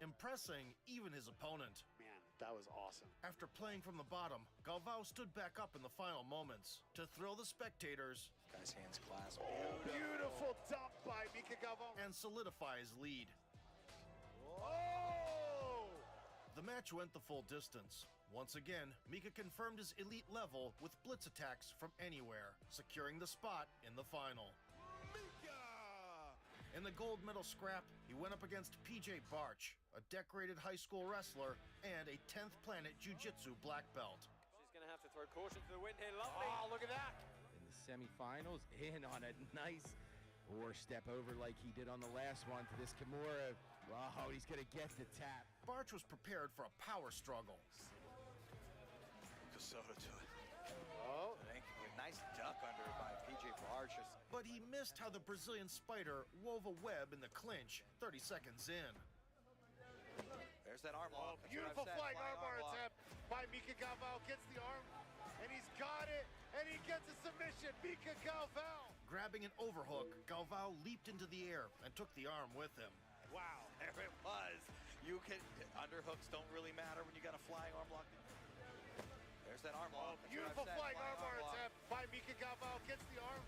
impressing even his opponent. Man, that was awesome. After playing from the bottom, Galvao stood back up in the final moments to thrill the spectators. Guy's hands clasped. Beautiful dump by Mica Galvao. And solidify his lead. Oh! The match went the full distance. Once again, Mica confirmed his elite level with blitz attacks from anywhere, securing the spot in the final. Mica! In the gold medal scrap, he went up against PJ Barch, a decorated high school wrestler and a 10th Planet Jiu-Jitsu black belt. She's going to have to throw caution to the wind here. Lovely. Oh, look at that. In the semifinals, in on a nice or step over like he did on the last one to this Kimura. Wow, he's gonna get the tap. Barch was prepared for a power struggle. Soda to it. Oh, Thank you. Nice duck under by PJ Barch. But he missed how the Brazilian Spider wove a web in the clinch 30 seconds in. There's that arm lock. That's beautiful what I've said, flying armbar lock. attempt by Mica Galvao. Gets the arm, and he's got it, and he gets a submission. Mica Galvao. Grabbing an overhook, Galvao leaped into the air and took the arm with him. Wow, there it was. You can underhooks don't really matter when you got a flying arm lock. There's that arm lock. That's Beautiful what I've said, flying armbar lock. attempt by Mica Galvao. Gets the arm,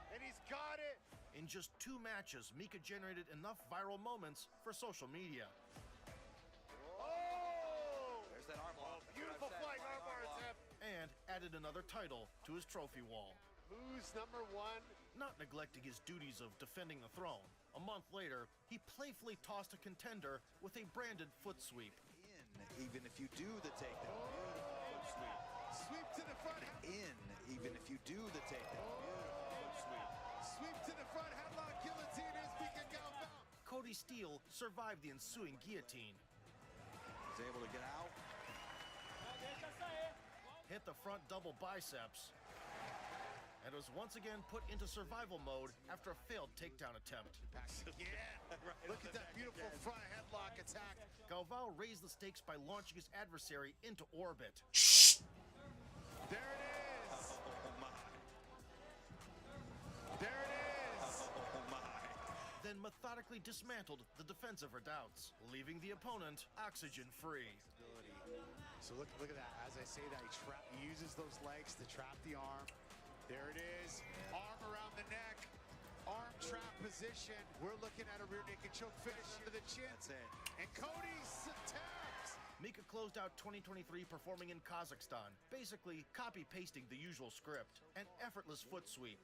and he's got it. In just 2 matches, Mica generated enough viral moments for social media. Oh! There's that arm lock. That's Beautiful what I've said, flying armbar arm lock. attempt. And added another title to his trophy wall. Who's number 1? Not neglecting his duties of defending the throne, a month later, he playfully tossed a contender with a branded foot sweep. Even if you do the takedown. Beautiful sweep. Sweep to the front. In, even if you do the takedown. Beautiful sweep. Sweep to the front. Headlock guillotine is Mica Galvao. Cody Steele survived the ensuing guillotine. He's able to get out. Hit the front double biceps, and was once again put into survival mode after a failed takedown attempt. Yeah, look at that beautiful front headlock attack. Galvao raised the stakes by launching his adversary into orbit. There it is. Oh my. There it is. Oh my. Then methodically dismantled the defensive redoubts, leaving the opponent oxygen-free. So look at that. As I say that, he uses those legs to trap the arm. There it is. Arm around the neck. Arm trap position. We're looking at a rear naked choke finish to the chin. That's it. And Cody's taps. Mica closed out 2023 performing in Kazakhstan, basically copy-pasting the usual script. An effortless foot sweep.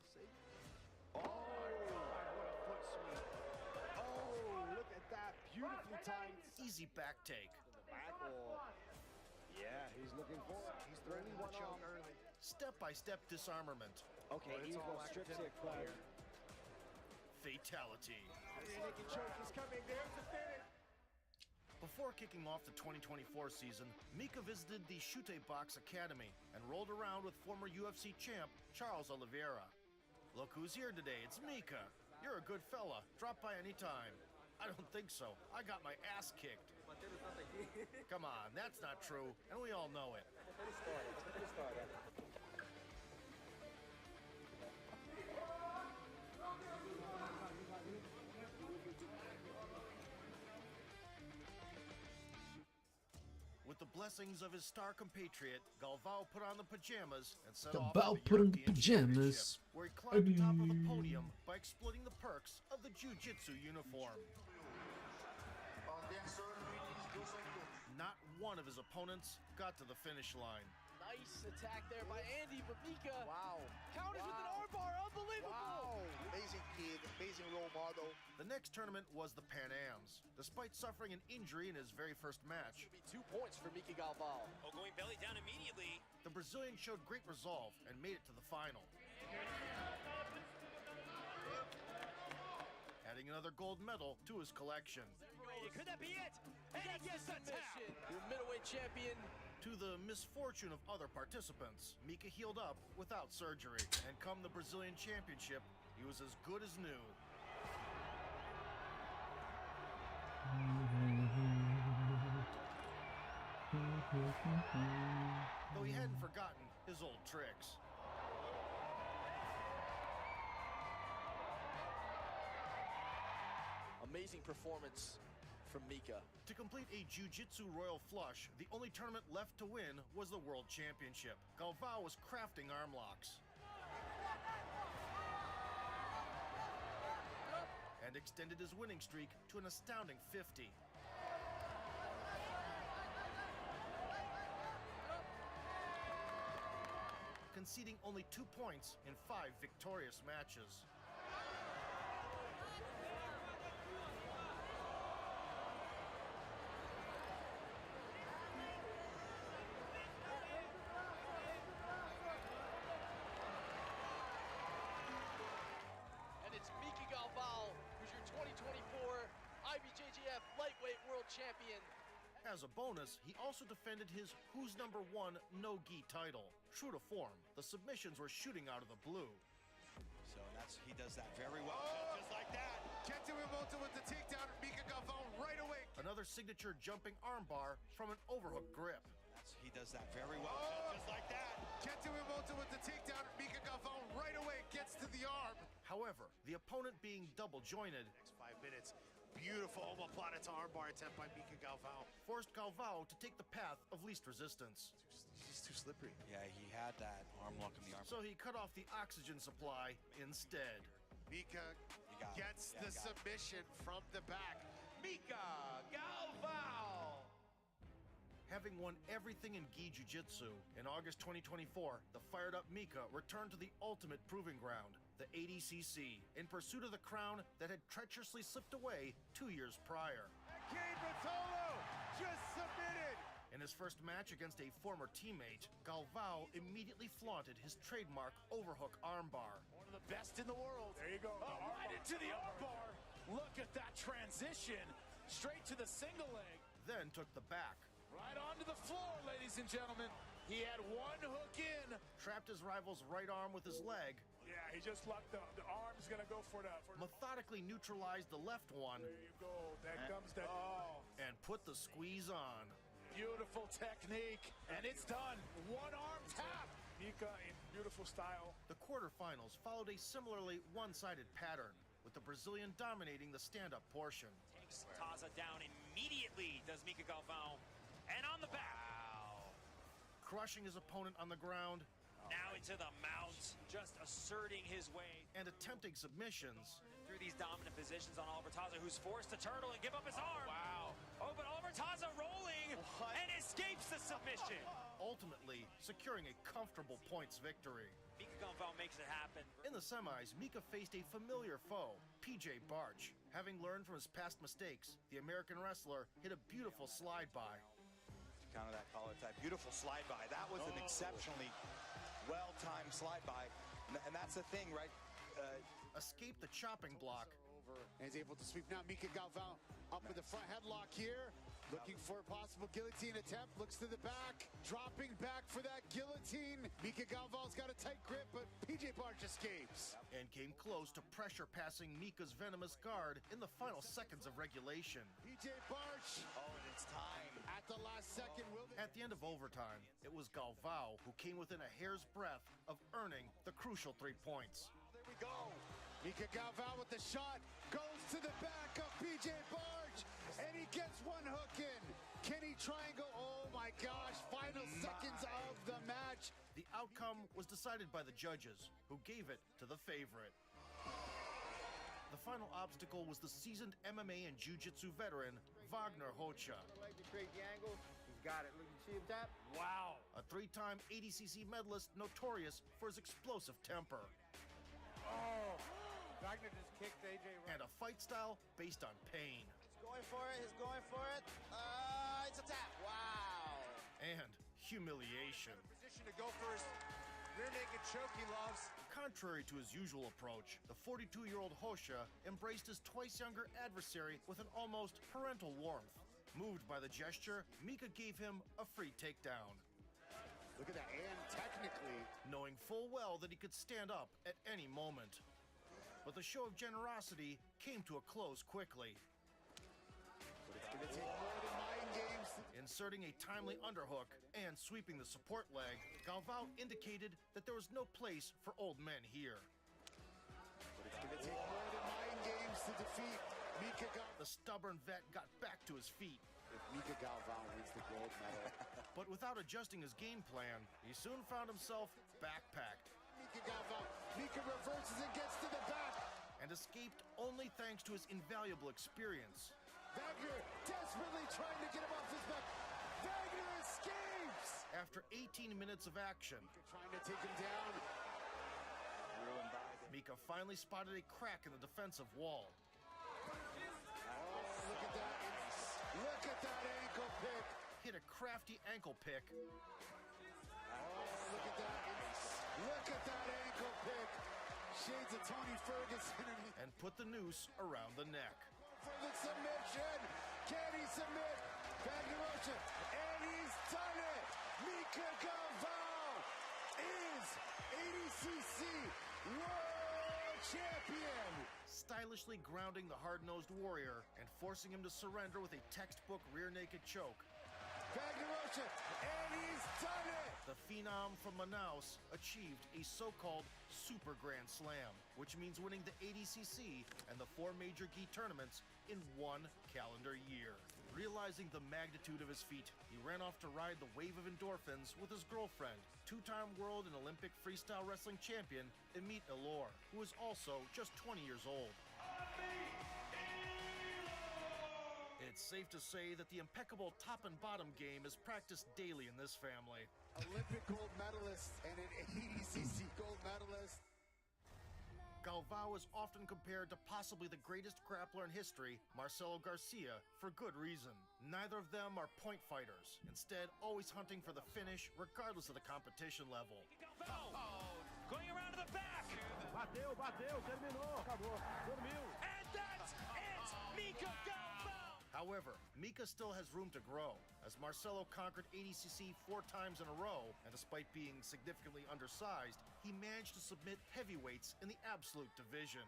Oh, what a foot sweep. Oh, look at that. Beautifully timed. Easy back take. Back wall. Yeah, he's looking for it. He's threatening the choke early. Step-by-step disarmament. Okay, he's going strip stick fire. Fatality. Rear naked choke is coming. There's the finish. Before kicking off the 2024 season, Mica visited the Chute Box Academy and rolled around with former UFC champ Charles Oliveira. Look who's here today, it's Mica. You're a good fella, drop by anytime. I don't think so, I got my ass kicked. Come on, that's not true, and we all know it. With the blessings of his star compatriot, Galvao put on the pajamas and set off Galvao to the put on the European pajamas. Championship, where he climbed the top of the podium by exploiting the perks of the jiu-jitsu uniform. Not one of his opponents got to the finish line. Nice attack there by Andy, but Mica counters with an Wow. armbar. Unbelievable. Wow. Amazing kid, amazing role model. The next tournament was the Pan Ams. Despite suffering an injury in his very first match, Should be 2 points for Mica Galvao. Oh, going belly down immediately. the Brazilian showed great resolve and made it to the final. Adding another gold medal to his collection. Could that be it? And he gets the tap. Your middleweight champion. To the misfortune of other participants, Mica healed up without surgery, and come the Brazilian Championship, he was as good as new. Though he hadn't forgotten his old tricks. Amazing performance from Mika. To complete a jiu-jitsu royal flush, the only tournament left to win was the World Championship. Galvao was crafting arm locks and extended his winning streak to an astounding 50. Conceding only 2 points in 5 victorious matches. And it's Mika Galvao, who's your 2024 IBJJF Lightweight World Champion. As a bonus, he also defended his Who's Number 1 no-gi title. True to form, the submissions were shooting out of the blue. So he does that very well, just like that. Kento Imoto with the takedown of Mika Galvao right away. Another signature jumping armbar from an overhook grip. He does that very well, just like that. Kento Imoto with the takedown of Mika Galvao right away, gets to the arm. However, the opponent being double-jointed Next 5 minutes, beautiful omoplata to armbar attempt by Mika Galvao. forced Galvao to take the path of least resistance. He's too slippery. Yeah, he had that arm lock in the arm. So he cut off the oxygen supply instead. Mika got it. gets Yeah, the got it. submission from the back. Mika Galvao. Having won everything in gi jiu-jitsu, in August 2024, the fired-up Mika returned to the ultimate proving ground, the ADCC, in pursuit of the crown that had treacherously slipped away 2 years prior. Kane Bartolo just submitted. In his first match against a former teammate, Galvao immediately flaunted his trademark overhook armbar. One of the best in the world. There you go. Right into the armbar. Look at that transition. Straight to the single leg. Then took the back. Right onto the floor, ladies and gentlemen. He had one hook in. Trapped his rival's right arm with his leg. Yeah, he just left the arm's going to go for that. Methodically neutralized the left one. There you go. That comes that. And put the squeeze on. Beautiful technique. And it's done. One arm tap. Mika in beautiful style. The quarterfinals followed a similarly one-sided pattern, with the Brazilian dominating the stand-up portion. Takes Taza down immediately, does Mika Galvao. And on the back. Crushing his opponent on the ground Now into the mount, just asserting his way and attempting submissions. through these dominant positions on Oliver Taza, who's forced to turtle and give up his arm. Wow. Oh, but Oliver Taza rolling and escapes the submission. Ultimately, securing a comfortable points victory. Mika Galvao makes it happen. In the semis, Mika faced a familiar foe, PJ Barch. Having learned from his past mistakes, the American wrestler hit a beautiful slide-by. Counter that collar type. Beautiful slide by. That was an exceptionally well-timed slide by. And that's the thing, right? Escaped the chopping block. And he's able to sweep now. Mika Galvao up with the front headlock here. Looking for a possible guillotine attempt. Looks to the back. Dropping back for that guillotine. Mika Galvao's got a tight grip, but PJ Barch escapes. And came close to pressure passing Mika's venomous guard in the final seconds of regulation. PJ Barch. Oh, and it's time. At the last second, will they... At the end of overtime, it was Galvao who came within a hair's breadth of earning the crucial 3 points. There we go. Mika Galvao with the shot. Goes to the back of PJ Barch. And he gets one hook in. Can he try and go? Oh my gosh. Final seconds of the match. The outcome was decided by the judges, who gave it to the favorite. The final obstacle was the seasoned MMA and Jiu-Jitsu veteran, Wagner Hoxha. Like to create the angle. He's got it. Look, you see him tap? Wow. A 3-time ADCC medalist notorious for his explosive temper. Oh. Wagner just kicked AJ right. And a fight style based on pain. He's going for it. He's going for it. It's a tap. Wow. And humiliation. Position to go first. Rear naked choke he loves. Contrary to his usual approach, the 42-year-old Hoxha embraced his twice younger adversary with an almost parental warmth. Moved by the gesture, Mika gave him a free takedown. Look at that. And technically, knowing full well that he could stand up at any moment. But the show of generosity came to a close quickly. but it's going to take more than mind games. Inserting a timely underhook and sweeping the support leg, Galvao indicated that there was no place for old men here. But it's going to take more than mind games to defeat Mika The stubborn vet got back to his feet. If Mika Galvão wins the gold medal. But without adjusting his game plan, he soon found himself backpacked. Mika Galvão. Mika reverses and gets to the back. And escaped only thanks to his invaluable experience. Wagner desperately trying to get him off his back. Wagner escapes. After 18 minutes of action, Trying to take him down. Mika finally spotted a crack in the defensive wall. Look at that. Look at that ankle pick. Hit a crafty ankle pick. Look at that. Look at that ankle pick. Shades of Tony Ferguson. And put the noose around the neck. For the submission. Can he submit? Bagnerocha. And he's done it. Mika Galvão is ADCC World Champion. Stylishly grounding the hard-nosed warrior and forcing him to surrender with a textbook rear naked choke. Bagnerocha. And he's done it. The phenom from Manaus achieved a so-called Super Grand Slam, which means winning the ADCC and the 4 major gi tournaments in 1 calendar year. Realizing the magnitude of his feat, he ran off to ride the wave of endorphins with his girlfriend, 2-time world and Olympic freestyle wrestling champion, Amit Elor, who is also just 20 years old. It's safe to say that the impeccable top and bottom game is practiced daily in this family. Olympic gold medalist and an ADCC gold medalist. Galvão is often compared to possibly the greatest grappler in history, Marcelo Garcia, for good reason. Neither of them are point fighters, instead always hunting for the finish regardless of the competition level. Going around to the back. Bateu, terminou, acabou, dormiu. And that's it. Mika Galvão. However, Mika still has room to grow, as Marcelo conquered ADCC 4 times in a row, and despite being significantly undersized, he managed to submit heavyweights in the absolute division.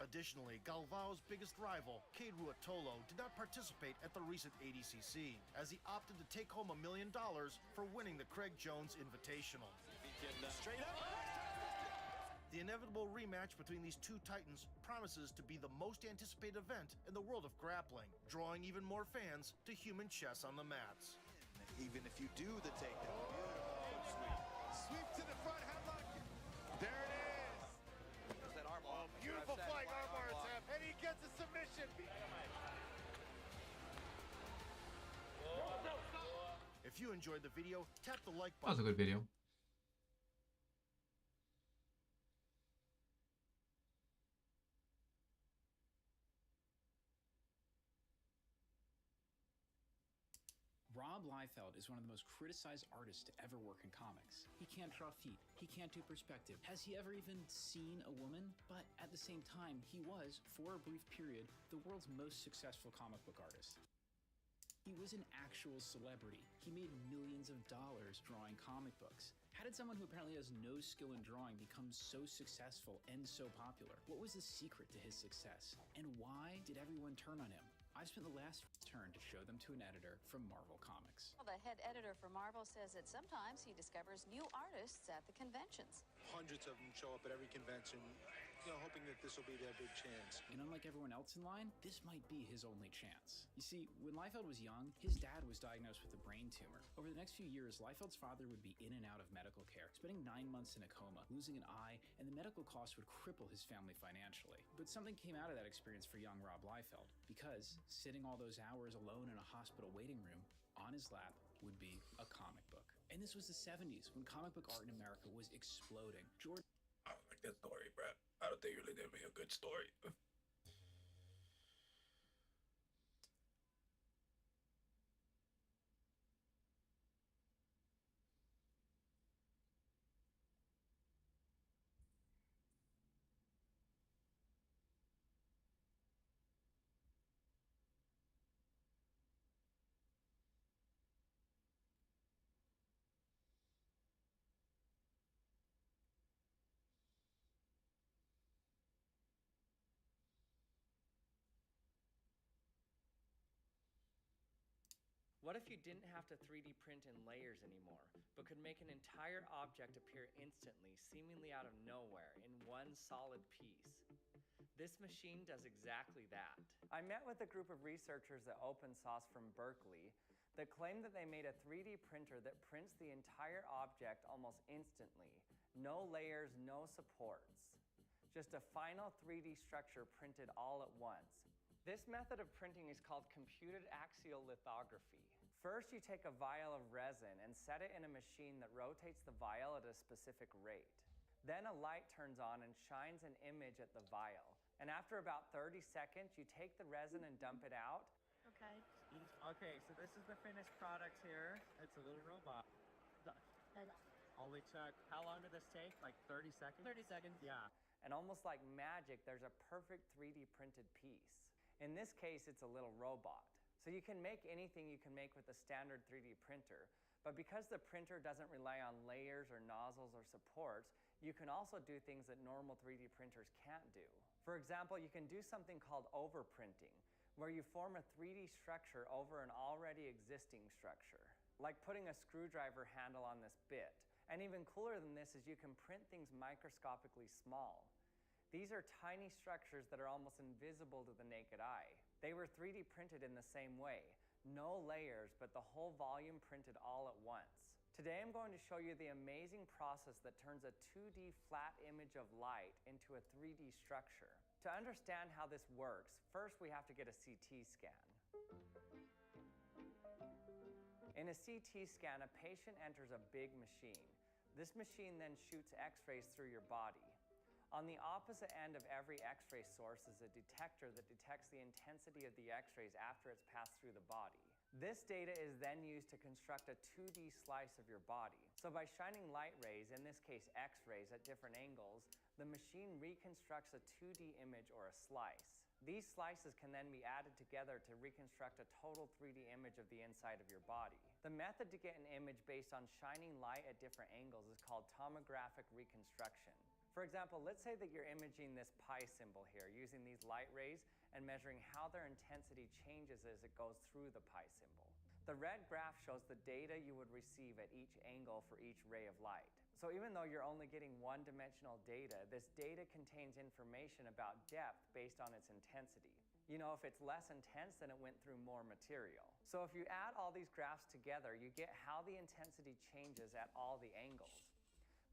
Additionally, Galvão's biggest rival, Cade Ruotolo, did not participate at the recent ADCC, as he opted to take home $1 million for winning the Craig Jones Invitational. Straight up. The inevitable rematch between these two titans promises to be the most anticipated event in the world of grappling, drawing even more fans to human chess on the mats. Even if you do the takedown. Sweep to the front headlock. There it is. There's that arm lock. Beautiful flying armbar attempt. And he gets a submission. If you enjoyed the video, tap the like That was button. a good video. Rob Liefeld is one of the most criticized artists to ever work in comics. He can't draw feet, he can't do perspective. Has he ever even seen a woman? But at the same time, he was, for a brief period, the world's most successful comic book artist. He was an actual celebrity. He made millions of dollars drawing comic books. How did someone who apparently has no skill in drawing become so successful and so popular? What was the secret to his success? And why did everyone turn on him? I've spent the last turn to show them to an editor from Marvel Comics. Well, the head editor for Marvel says that sometimes he discovers new artists at the conventions. Hundreds of them show up at every convention, hoping that this will be their big chance. And unlike everyone else in line, this might be his only chance. You see, when Liefeld was young, his dad was diagnosed with a brain tumor. Over the next few years, Liefeld's father would be in and out of medical care, spending 9 months in a coma, losing an eye, and the medical costs would cripple his family financially. But something came out of that experience for young Rob Liefeld, because sitting all those hours alone in a hospital waiting room, on his lap would be a comic book. And this was the 70s, when comic book art in America was exploding. Jordan... I don't like that story, bro. I don't think you really did me a good story. What if you didn't have to 3D print in layers anymore, but could make an entire object appear instantly, seemingly out of nowhere, in one solid piece? This machine does exactly that. I met with a group of researchers at Open Source from Berkeley that claim that they made a 3D printer that prints the entire object almost instantly. No layers, no supports. Just a final 3D structure printed all at once. This method of printing is called computed axial lithography. First, you take a vial of resin and set it in a machine that rotates the vial at a specific rate. Then a light turns on and shines an image at the vial. And after about 30 seconds, you take the resin and dump it out. Okay. Okay, so this is the finished product here. It's a little robot. Only took, how long did this take? Like 30 seconds? 30 seconds. Yeah. And almost like magic, there's a perfect 3D printed piece. In this case, it's a little robot. So you can make anything you can make with a standard 3D printer, but because the printer doesn't rely on layers or nozzles or supports, you can also do things that normal 3D printers can't do. For example, you can do something called overprinting, where you form a 3D structure over an already existing structure, like putting a screwdriver handle on this bit. And even cooler than this is you can print things microscopically small. These are tiny structures that are almost invisible to the naked eye. They were 3D printed in the same way. No layers, but the whole volume printed all at once. Today I'm going to show you the amazing process that turns a 2D flat image of light into a 3D structure. To understand how this works, first we have to get a CT scan. In a CT scan, a patient enters a big machine. This machine then shoots X-rays through your body. On the opposite end of every X-ray source is a detector that detects the intensity of the X-rays after it's passed through the body. This data is then used to construct a 2D slice of your body. So by shining light rays, in this case X-rays, at different angles, the machine reconstructs a 2D image or a slice. These slices can then be added together to reconstruct a total 3D image of the inside of your body. The method to get an image based on shining light at different angles is called tomographic reconstruction. For example, let's say that you're imaging this pi symbol here using these light rays and measuring how their intensity changes as it goes through the pi symbol. The red graph shows the data you would receive at each angle for each ray of light. So even though you're only getting one-dimensional data, this data contains information about depth based on its intensity. You know, if it's less intense, then it went through more material. So if you add all these graphs together, you get how the intensity changes at all the angles.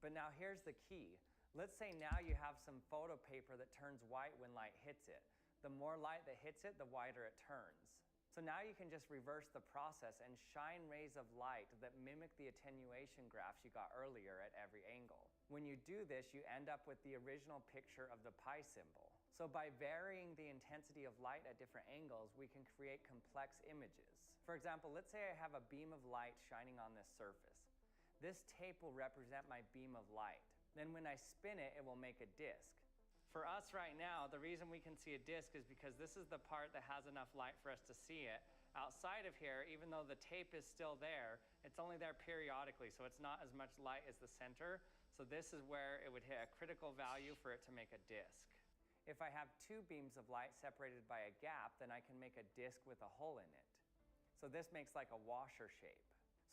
But now here's the key. Let's say now you have some photo paper that turns white when light hits it. The more light that hits it, the whiter it turns. So now you can just reverse the process and shine rays of light that mimic the attenuation graphs you got earlier at every angle. When you do this, you end up with the original picture of the pi symbol. So by varying the intensity of light at different angles, we can create complex images. For example, let's say I have a beam of light shining on this surface. This tape will represent my beam of light. Then when I spin it, it will make a disc. For us right now, the reason we can see a disc is because this is the part that has enough light for us to see it. Outside of here, even though the tape is still there, it's only there periodically, so it's not as much light as the center. So this is where it would hit a critical value for it to make a disc. If I have two beams of light separated by a gap, then I can make a disc with a hole in it. So this makes like a washer shape.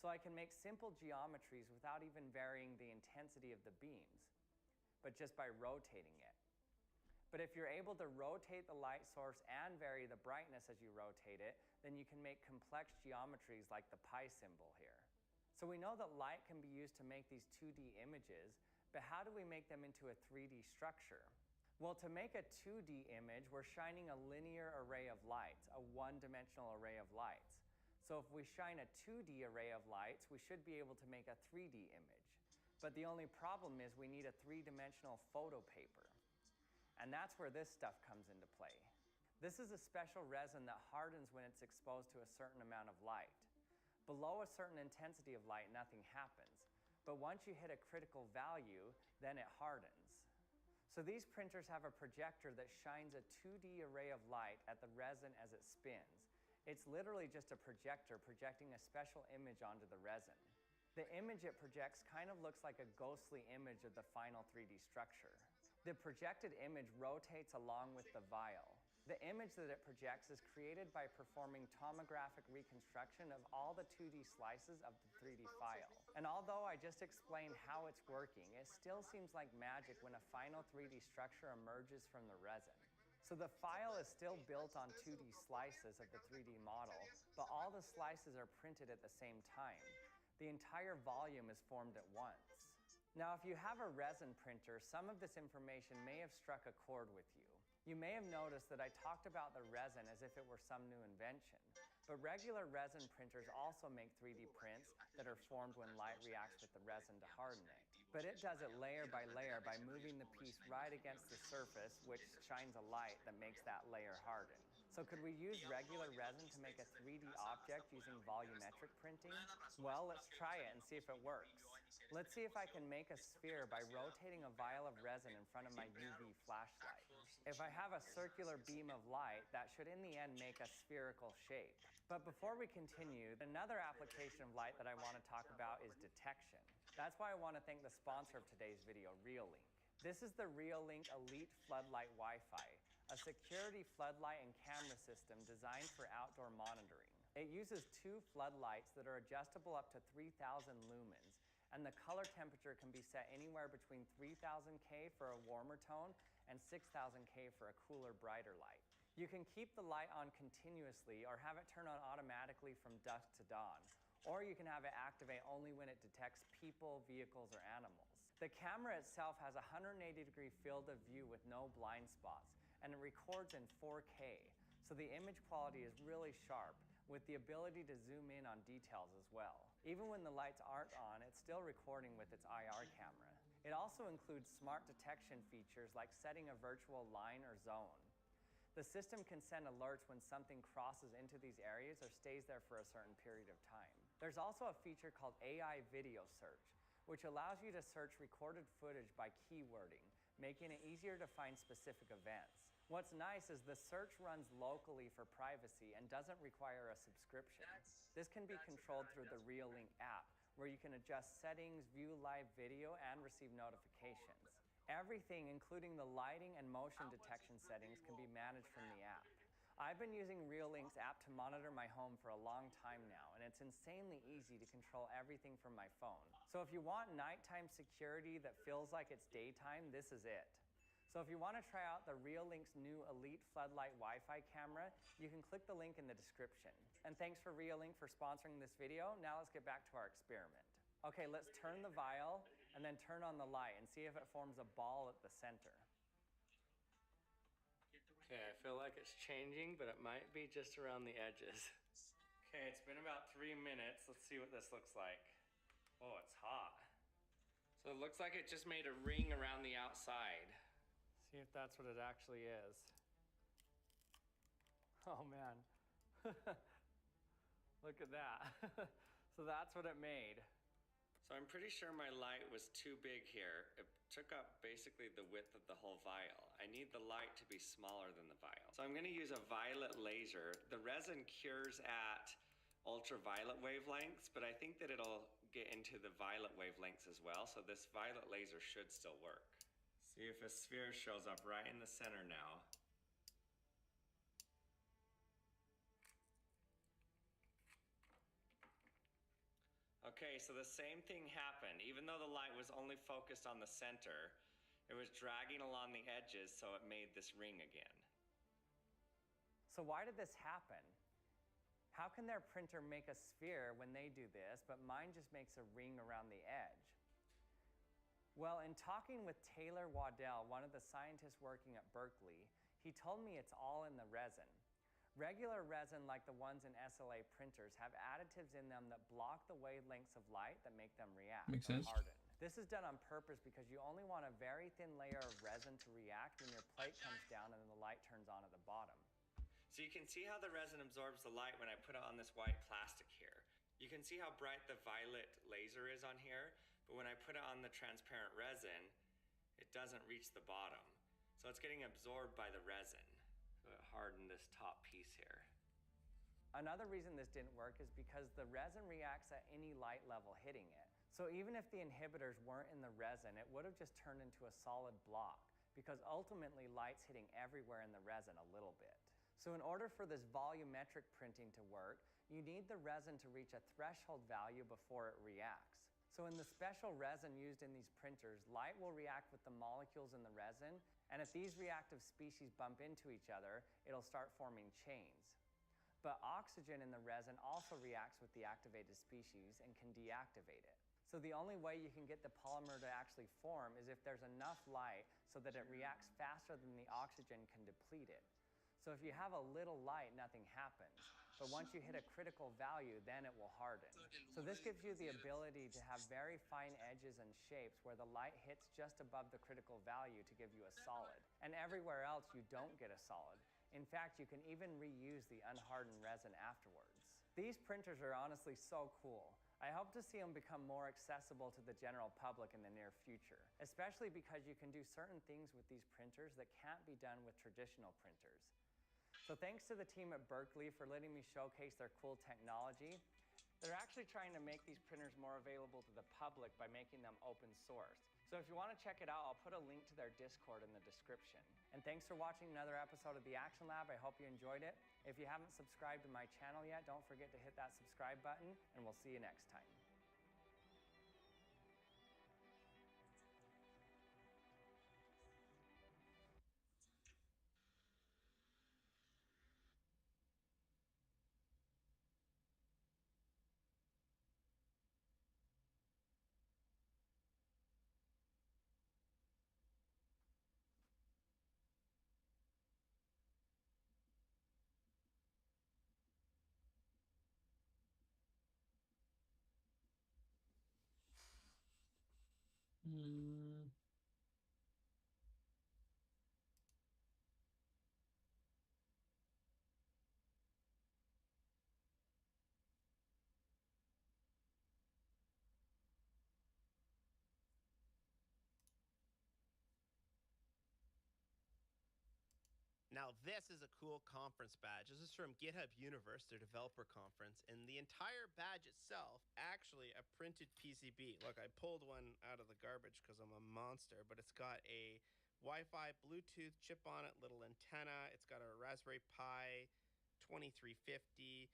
So I can make simple geometries without even varying the intensity of the beams, but just by rotating it. But if you're able to rotate the light source and vary the brightness as you rotate it, then you can make complex geometries like the pi symbol here. So we know that light can be used to make these 2D images, but how do we make them into a 3D structure? Well, to make a 2D image, we're shining a linear array of lights, a one-dimensional array of lights. So if we shine a 2D array of lights, we should be able to make a 3D image. But the only problem is we need a 3-dimensional photo paper. And that's where this stuff comes into play. This is a special resin that hardens when it's exposed to a certain amount of light. Below a certain intensity of light, nothing happens. But once you hit a critical value, then it hardens. So these printers have a projector that shines a 2D array of light at the resin as it spins. It's literally just a projector projecting a special image onto the resin. The image it projects kind of looks like a ghostly image of the final 3D structure. The projected image rotates along with the vial. The image that it projects is created by performing tomographic reconstruction of all the 2D slices of the 3D file. And although I just explained how it's working, it still seems like magic when a final 3D structure emerges from the resin. So the file is still built on 2D slices of the 3D model, but all the slices are printed at the same time. The entire volume is formed at once. Now, if you have a resin printer, some of this information may have struck a chord with you. You may have noticed that I talked about the resin as if it were some new invention, but regular resin printers also make 3D prints that are formed when light reacts with the resin to harden it. But it does it layer by moving the piece right against the surface, which shines a light that makes that layer harden. So could we use regular resin to make a 3D object using volumetric printing? Well, let's try it and see if it works. Let's see if I can make a sphere by rotating a vial of resin in front of my UV flashlight. If I have a circular beam of light, that should in the end make a spherical shape. But before we continue, another application of light that I want to talk about is detection. That's why I want to thank the sponsor of today's video, Reolink. This is the Reolink Elite Floodlight Wi-Fi, a security floodlight and camera system designed for outdoor monitoring. It uses 2 floodlights that are adjustable up to 3,000 lumens, and the color temperature can be set anywhere between 3000K for a warmer tone and 6000K for a cooler, brighter light. You can keep the light on continuously or have it turn on automatically from dusk to dawn, or you can have it activate only when it detects people, vehicles, or animals. The camera itself has a 180-degree field of view with no blind spots, and it records in 4K, so the image quality is really sharp, with the ability to zoom in on details as well. Even when the lights aren't on, it's still recording with its IR camera. It also includes smart detection features like setting a virtual line or zone. The system can send alerts when something crosses into these areas or stays there for a certain period of time. There's also a feature called AI Video Search, which allows you to search recorded footage by keywording, making it easier to find specific events. What's nice is the search runs locally for privacy and doesn't require a subscription. This can be controlled through the Reolink app, where you can adjust settings, view live video, and receive notifications. Everything, including the lighting and motion detection settings, can be managed from the app. I've been using Reolink's app to monitor my home for a long time now, and it's insanely easy to control everything from my phone. So if you want nighttime security that feels like it's daytime, this is it. So if you want to try out the Reolink's new Elite Floodlight Wi-Fi camera, you can click the link in the description. And thanks for Reolink for sponsoring this video. Now let's get back to our experiment. Okay, let's turn the vial and then turn on the light and see if it forms a ball at the center. Okay, I feel like it's changing, but it might be just around the edges. Okay, it's been about 3 minutes. Let's see what this looks like. Oh, it's hot. So it looks like it just made a ring around the outside. See if that's what it actually is. Oh man. Look at that. So that's what it made. So I'm pretty sure my light was too big here. It took up basically the width of the whole vial. I need the light to be smaller than the vial. So I'm gonna use a violet laser. The resin cures at ultraviolet wavelengths, but I think that it'll get into the violet wavelengths as well. So this violet laser should still work. See if a sphere shows up right in the center now. Okay, so the same thing happened. Even though the light was only focused on the center, it was dragging along the edges, so it made this ring again. So why did this happen? How can their printer make a sphere when they do this, but mine just makes a ring around the edge? Well, in talking with Taylor Waddell, one of the scientists working at Berkeley, he told me it's all in the resin. Regular resin, like the ones in SLA printers, have additives in them that block the wavelengths of light that make them react Makes or sense. harden. This is done on purpose because you only want a very thin layer of resin to react when your plate comes down and then the light turns on at the bottom. So you can see how the resin absorbs the light when I put it on this white plastic here. You can see how bright the violet laser is on here, but when I put it on the transparent resin, it doesn't reach the bottom. So it's getting absorbed by the resin. So it hardened this top piece here. Another reason this didn't work is because the resin reacts at any light level hitting it. So even if the inhibitors weren't in the resin, it would have just turned into a solid block, because ultimately light's hitting everywhere in the resin a little bit. So in order for this volumetric printing to work, you need the resin to reach a threshold value before it reacts. So in the special resin used in these printers, light will react with the molecules in the resin, and if these reactive species bump into each other, it'll start forming chains. But oxygen in the resin also reacts with the activated species and can deactivate it. So the only way you can get the polymer to actually form is if there's enough light so that it reacts faster than the oxygen can deplete it. So if you have a little light, nothing happens. But once you hit a critical value, then it will harden. So this gives you the ability to have very fine edges and shapes where the light hits just above the critical value to give you a solid. And everywhere else, you don't get a solid. In fact, you can even reuse the unhardened resin afterwards. These printers are honestly so cool. I hope to see them become more accessible to the general public in the near future, especially because you can do certain things with these printers that can't be done with traditional printers. So thanks to the team at Berkeley for letting me showcase their cool technology. They're actually trying to make these printers more available to the public by making them open source. So if you want to check it out, I'll put a link to their Discord in the description. And thanks for watching another episode of the Action Lab. I hope you enjoyed it. If you haven't subscribed to my channel yet, don't forget to hit that subscribe button, and we'll see you next time. Now this is a cool conference badge. This is from GitHub Universe, their developer conference, and the entire badge itself actually a printed PCB. Look, I pulled one out of the garbage because I'm a monster, but it's got a Wi-Fi Bluetooth chip on it, little antenna. It's got a Raspberry Pi 2350,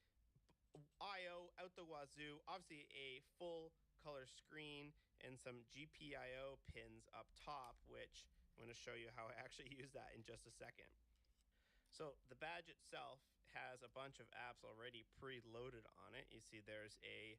I/O out the wazoo, obviously a full color screen and some GPIO pins up top, which I'm going to show you how I actually use that in just a second. So the badge itself has a bunch of apps already preloaded on it. You see there's a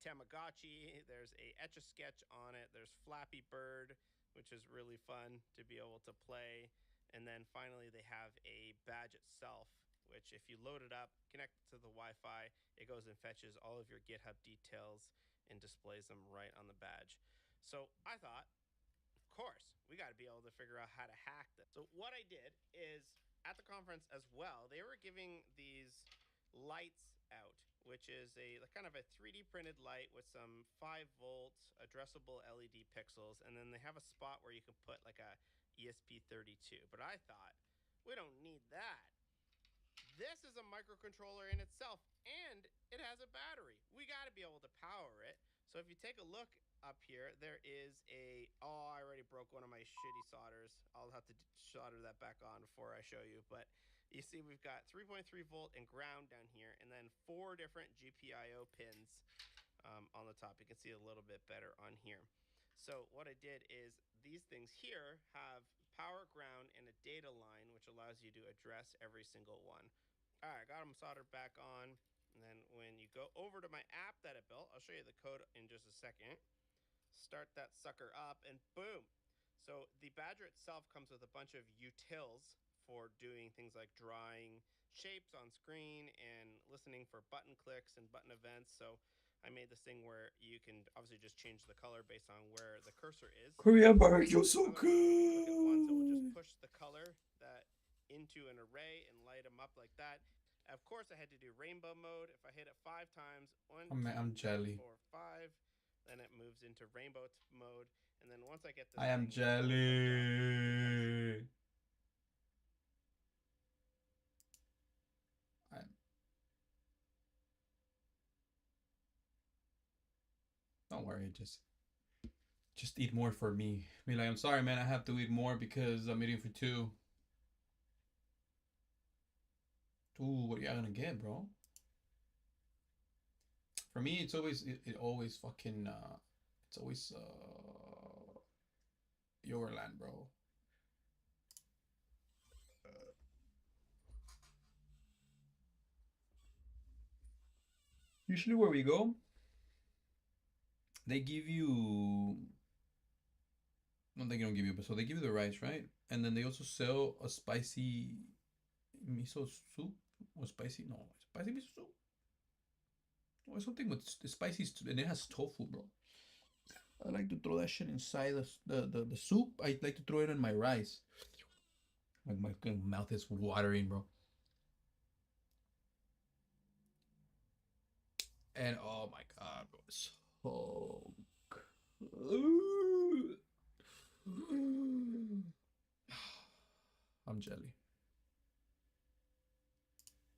Tamagotchi, there's a Etch-a-Sketch on it, there's Flappy Bird, which is really fun to be able to play. And then finally they have a badge itself, which if you load it up, connect it to the Wi-Fi, it goes and fetches all of your GitHub details and displays them right on the badge. So I thought, of course, we got to be able to figure out how to hack this. So what I did is, at the conference as well, they were giving these lights out, which is a kind of a 3D printed light with some 5-volt addressable LED pixels, and then they have a spot where you can put like a ESP32. But I thought, we don't need that. This is a microcontroller in itself, and it has a battery. We got to be able to power it. So if you take a look up here, there is a, oh, I already broke one of my shitty solders. I'll have to solder that back on before I show you. But you see we've got 3.3 volt and ground down here, and then 4 different GPIO pins on the top. You can see a little bit better on here. So what I did is these things here have power, ground, and a data line, which allows you to address every single one. All right, got them soldered back on. And then when you go over to my app that I built, I'll show you the code in just a second. Start that sucker up, and boom. So the Badger itself comes with a bunch of utils for doing things like drawing shapes on screen and listening for button clicks and button events. So I made this thing where you can obviously just change the color based on where the cursor is. Korean barbecue so good. Click it once, it will just push the color that into an array and light them up like that. Of course, I had to do rainbow mode. If I hit it 5 times, 1, 2, I'm 3, jelly. 4, 5, then it moves into rainbow mode. And then once I get this, I am jelly. Don't worry, just eat more for me. Be like, I'm sorry, man. I have to eat more because I'm eating for 2. Ooh, what are you gonna get, bro? For me, it's always it always fucking It's always Yoverland, bro. Usually where we go, they give you. I don't think they don't give you, but so they give you the rice, right? And then they also sell a spicy miso soup or spicy miso soup. Or something with the spicy, and it has tofu, bro. I like to throw that shit inside the soup. I like to throw it in my rice. Like my mouth is watering, bro. And oh my god, bro, it's so good. I'm jelly.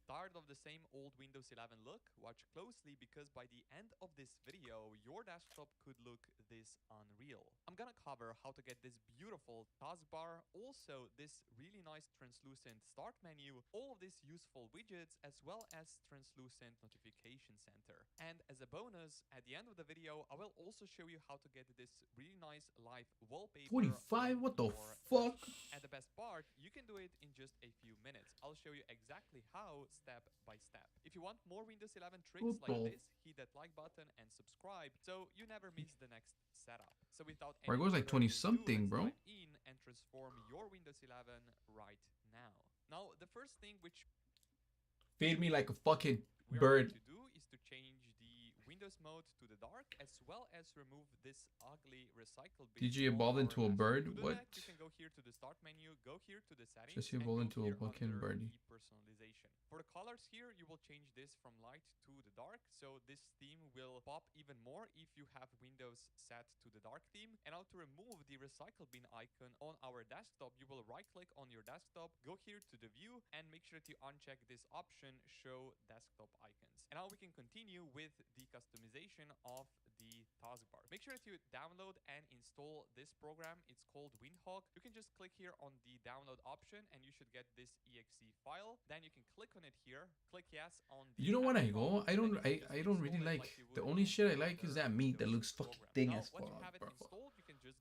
Tired of the same old Windows 11 look? Watch closely because by the end of this video, your desktop could look this unreal. I'm gonna cover how to get this beautiful taskbar, also this really nice translucent start menu, all of these useful widgets, as well as translucent notification center. And as a bonus, at the end of the video, I will also show you how to get this really nice live wallpaper. 25? What the fuck? And the best part, you can do it in just a few minutes. I'll show you exactly how, step by step. If you want more Windows 11 tricks like this, hit that like button and subscribe so you never miss the next setup. So without Where it goes like 20 something, bro. In and transform your Windows 11 right now. Now, the first thing which Feed me like a fucking we are bird. going to do is to change the Windows mode to the dark, as well as remove this ugly recycle bin. Did you evolve into a bird? To do What? that, you can go here to the start menu, go here to the settings, Just and evolve go into a here fucking under birdie. the personalization. For the colors here, you will change this from light to the dark, so this theme will pop even more if you have Windows set to the dark theme. And now to remove the recycle bin icon on our desktop, you will right click on your desktop, go here to the view, and make sure that you uncheck this option, show desktop icons. And now we can continue with the customization of the taskbar. Make sure that you download and install this program. It's called Windhawk. You can just click here on the download option and you should get this exe file. Then you can click on it here, click yes on the You know what I go? I don't really like the only shit I like is that meat that looks fucking thin as fuck, bro.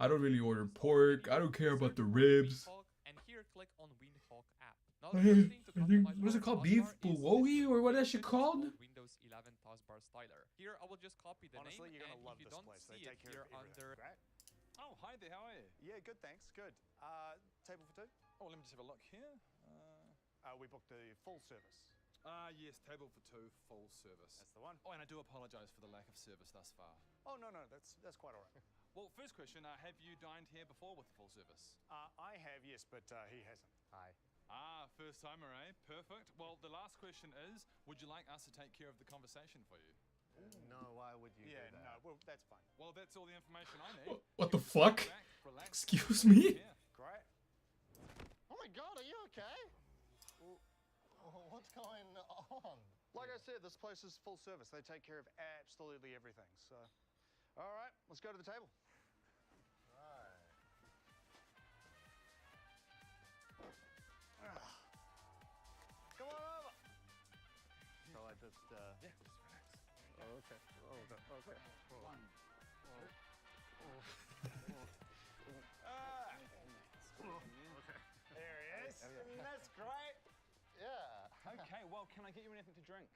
I don't really order pork. I don't care about the ribs. And here click on Windhawk app. Now the first thing to customize What is it called? Beef bulgogi or what that shit called? Windows 11 taskbar styler. Here I will just copy the Honestly, name, you're gonna and love if you this don't place. see They it take care here of everything. under Right? Oh, hi there. How are you? Yeah, good, thanks. Good. Table for two? Oh, let me just have a look here. We booked the full service. Yes, table for two, full service. That's the one. Oh, and I do apologize for the lack of service thus far. Oh, no, that's quite all right. Well, first question, have you dined here before with the full service? I have, yes, but he hasn't. Hi. Ah, first timer, eh? Perfect. Well, the last question is, would you like us to take care of the conversation for you? No, why would you do that? No, well, that's fine. Well, that's all the information I need. What the fuck? Relax. Excuse me? Great. Oh my god, are you okay? What's going on? Like I said, this place is full service. They take care of absolutely everything. So, all right, let's go to the table. Come on over. So I just, yeah, just relax. Oh, okay. Oh, okay. One. Okay. There he is. That's great. Yeah. Okay, well, can I get you anything to drink?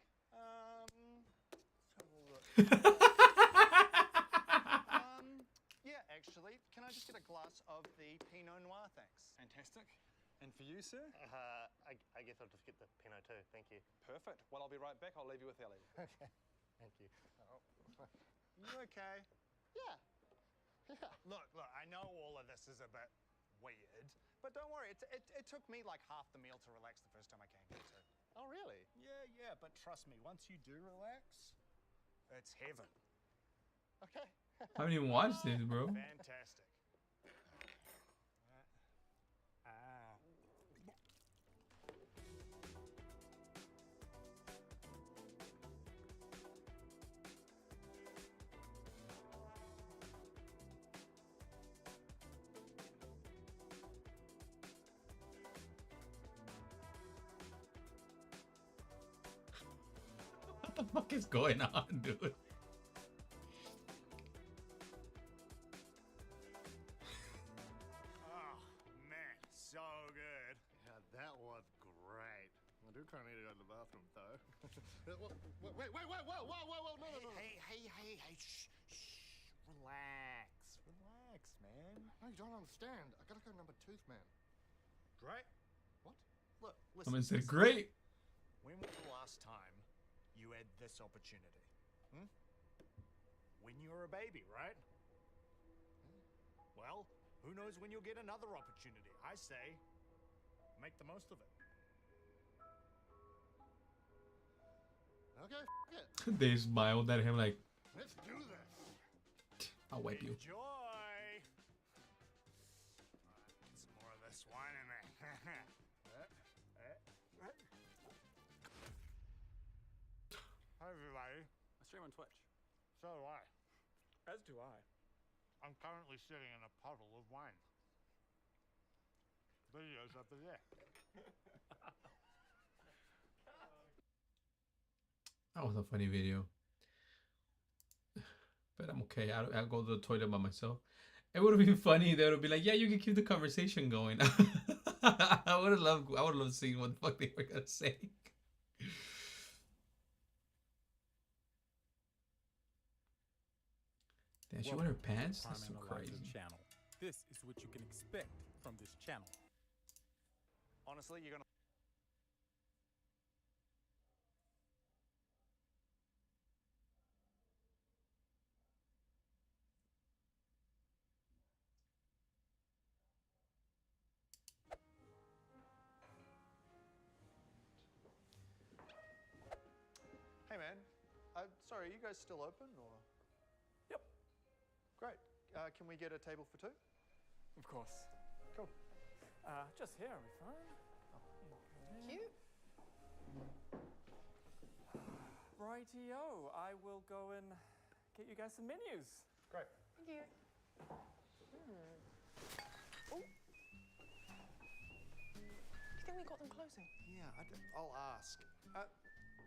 Yeah, actually, can I just get a glass of the Pinot Noir, thanks? Fantastic. And for you, sir? I guess I'll just get the Pinot too. Thank you. Perfect. Well, I'll be right back. I'll leave you with Ellie. Okay. Thank you. You okay? Yeah. Yeah. Look, I know all of this is a bit weird, but don't worry. It took me like half the meal to relax the first time I came here, too. Oh, really? Yeah, but trust me, once you do relax, it's heaven. Okay. I haven't even watched this, bro. Fantastic. What the fuck is going on, dude? Whoa, no. Hey, shh. Relax, man. No, you don't understand. I gotta go number tooth, man. Great. What? Look, I'm listen. gonna say great. When was the last time you had this opportunity? When you were a baby, right? Well, who knows when you'll get another opportunity? I say, make the most of it. Okay, it. They smiled at him like, Let's do this. I'll wipe you. Enjoy. Alright, get some more of this wine in there. Hi, everybody. I stream on Twitch. So do I. As do I. I'm currently sitting in a puddle of wine. Video's up there. That was a funny video. But I'm okay. I'll go to the toilet by myself. It would have been funny. They would be like, yeah, you can keep the conversation going. I would have loved seeing what the fuck they were gonna say. Damn, she wore her pants? That's so crazy. Channel. This is what you can expect from this channel. Honestly, you're gonna. Hey man, sorry, are you guys still open or? Yep. Great. Can we get a table for two? Of course. Cool. Just here, are we fine? Cute. Rightio, I will go and get you guys some menus. Great. Thank you. Oh. Do you think we got them closing? Yeah, I'll ask.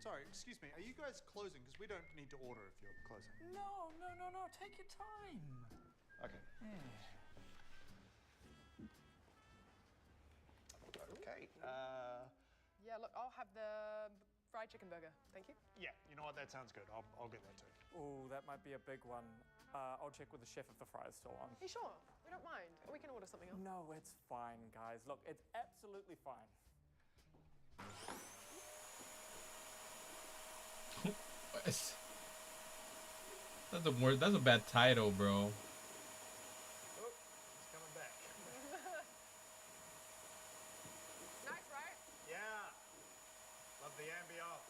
Sorry, excuse me. Are you guys closing? Because we don't need to order if you're closing. No. Take your time. Okay. Okay. Yeah, look, I'll have the fried chicken burger. Thank you. Yeah, you know what? That sounds good. I'll get that too. Oh, that might be a big one. I'll check with the chef if the fry's still on. You sure? We don't mind. We can order something else. No, it's fine, guys. Look, it's absolutely fine. That's a bad title, bro. Oh, he's coming back. Nice, right? Yeah. Love the ambiance.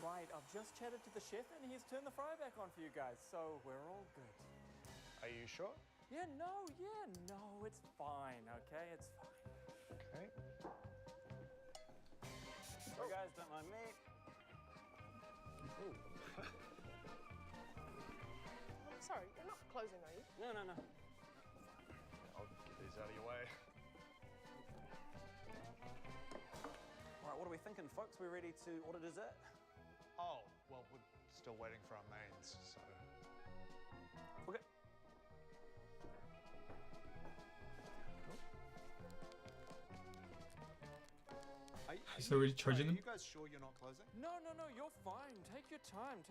Right, I've just chatted to the chef and he's turned the fry back on for you guys, so we're all good. Are you sure? Yeah, no, it's fine, okay? It's fine. Okay. You guys don't mind me. Ooh. Sorry, you're not closing, are you? No. I'll get these out of your way. All right, what are we thinking, folks? We're ready to order dessert? Oh, well, we're still waiting for our mains, so... Okay. So we're charging them? Are you guys sure you're not closing? No, you're fine. Take your time.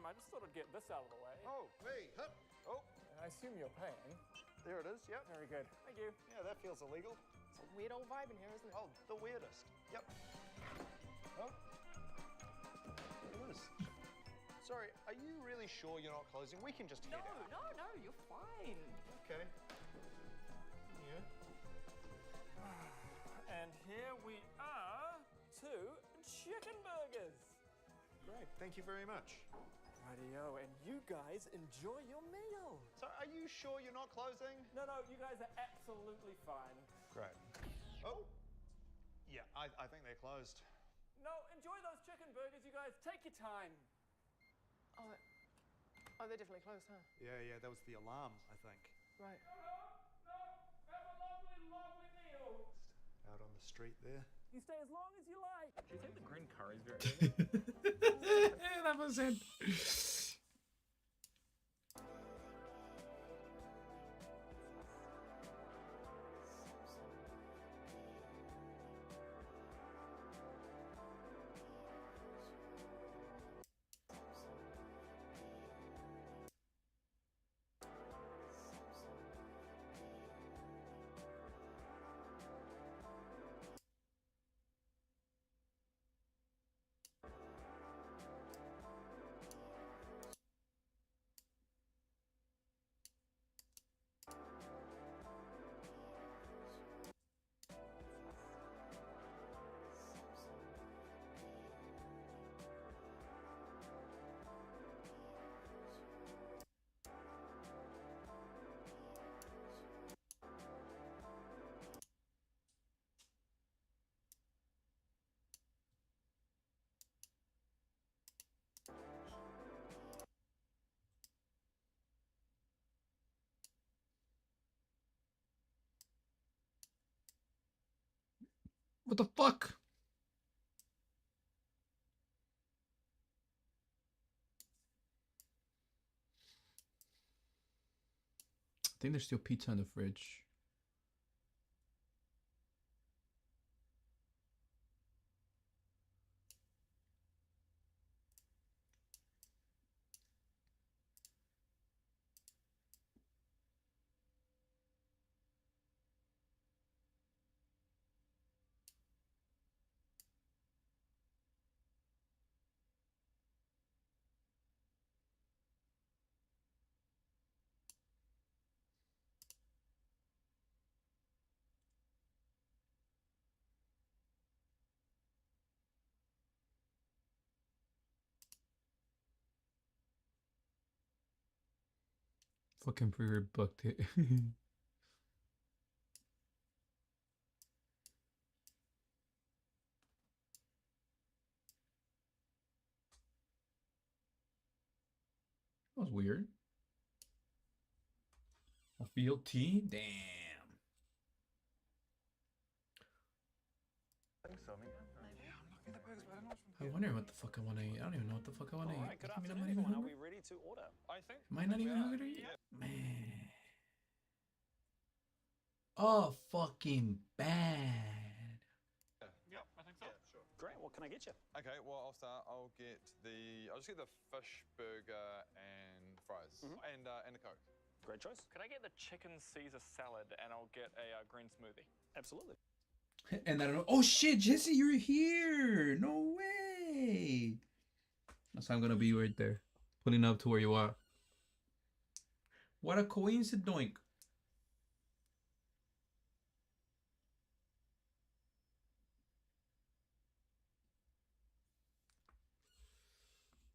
I just thought I'd get this out of the way. Oh, hey, hup. Oh. And I assume you're paying. There it is, yep. Very good. Thank you. Yeah, that feels illegal. It's a weird old vibe in here, isn't it? Oh, the weirdest. Yep. Oh. There it is. Sorry, are you really sure you're not closing? We can just head out. No, you're fine. Okay. Yeah. And here we are, 2 chicken burgers. Great, thank you very much. Rightio, and you guys enjoy your meal. So, are you sure you're not closing? No, you guys are absolutely fine. Great. Oh. Yeah, I think they're closed. No, enjoy those chicken burgers, you guys. Take your time. Oh, they're definitely closed, huh? Yeah, that was the alarm, I think. Right. No, have a lovely meal. Out on the street there. You stay as long as you like. Do you think the green curry's very That was it. What the fuck? I think there's still pizza in the fridge. Fucking pre-booked it. That was weird. A field tea? Damn. I wonder what the fuck I want to eat. I don't even know what the fuck I want to eat. Alright, good I mean, I'm afternoon, not even everyone. Are hungry. we ready to order? I think. Am I not even hungry yet? Man. Oh, fucking bad. Yeah, I think so. Sure. Great, what can I get you? Okay, well, I'll start. I'll just get the fish burger and fries. And a Coke. Great choice. Could I get the chicken Caesar salad and I'll get a green smoothie? Absolutely. And I don't know. Oh shit, Jesse, you're here. No way. That's how I'm gonna be right there. Pulling up to where you are. What a coincidence.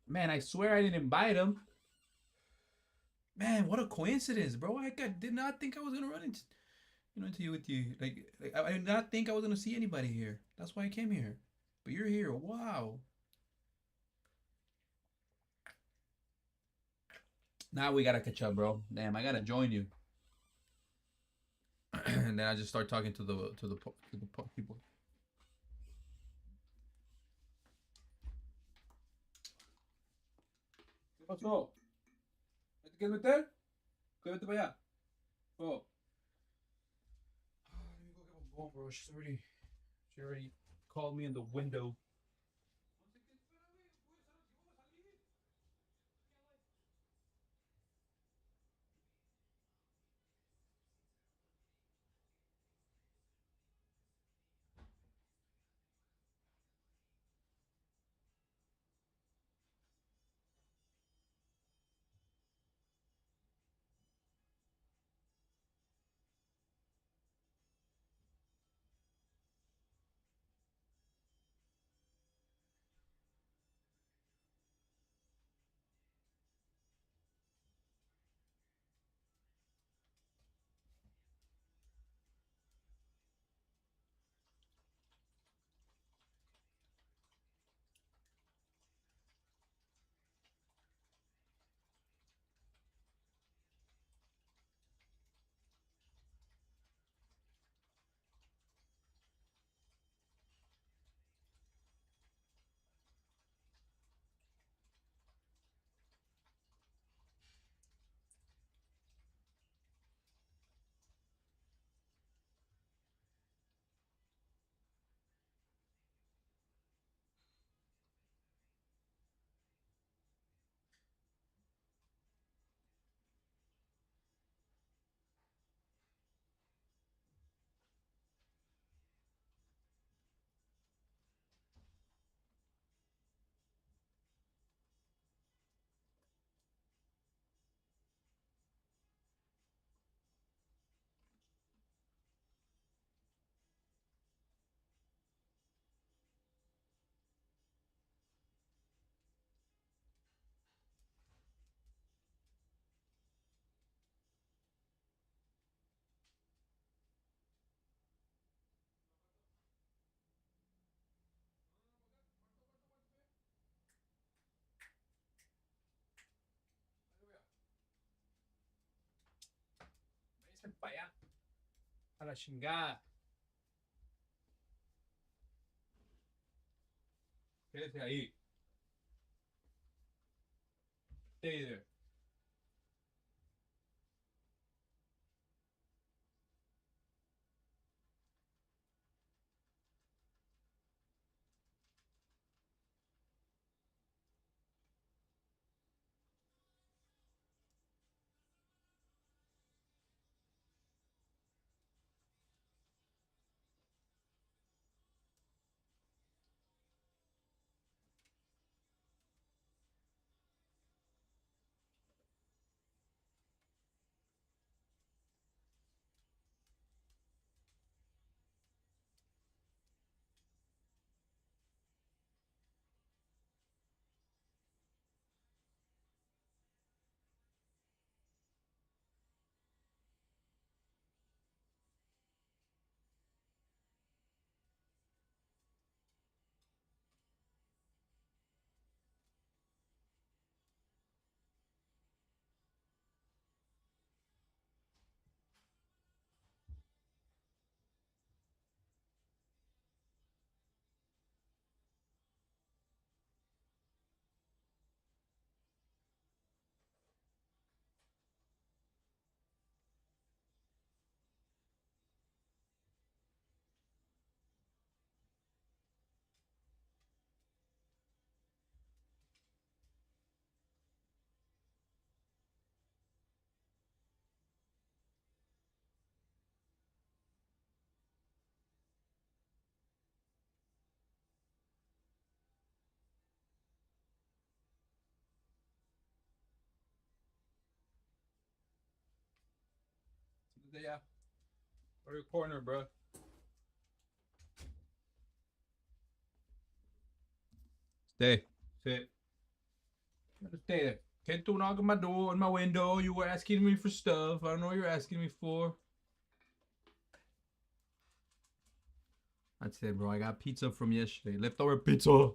Man, I swear I didn't invite him. Man, what a coincidence, bro. Did not think I was gonna run into you with you. Like I did not think I was gonna see anybody here. That's why I came here. But you're here. Wow. Now we gotta catch up, bro. Damn, I gotta join you. And then I just start talking to the people. ¿Qué pasó? ¿Te quieres meter? ¿Qué vete para allá? Oh. Let me go get my phone, bro. She already called me in the window. Váyanse para allá. A la chingada. Quédese ahí. Stay there. Yeah. Or your corner, bro. Stay. Sit. Stay there. Can't do knock on my door and my window. You were asking me for stuff. I don't know what you're asking me for. That's it, bro. I got pizza from yesterday. Leftover pizza. I'm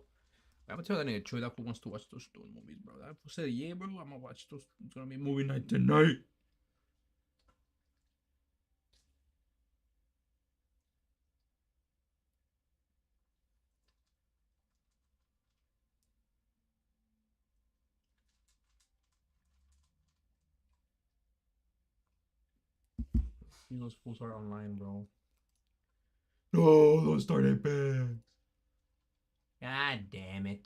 gonna tell that nigga Troy that fool wants to watch those stone movies, bro. That fool said, yeah, bro. I'm gonna watch those. It's gonna be movie night tonight. Those fools are online, bro. No, don't start Apex. God damn it.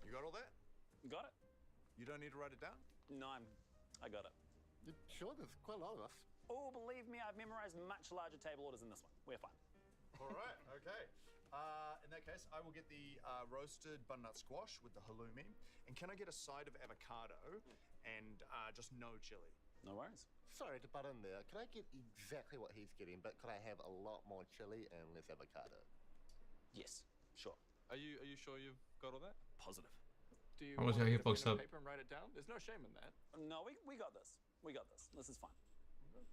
You got all that? Got it? You don't need to write it down? No, I got it. Sure, there's quite a lot of us. Oh, believe me, I've memorized much larger table orders than this one. We're fine. All right, okay. In that case, I will get the roasted butternut squash with the halloumi. And can I get a side of avocado and just no chili? No worries. Sorry to butt in there. Can I get exactly what he's getting, but could I have a lot more chili and less avocado? Yes, sure. Are you sure you've got all that? Positive. Do you I was want how to he get a fucks pen and up. paper and write it down? There's no shame in that. No, we got this. We got this. This is fine.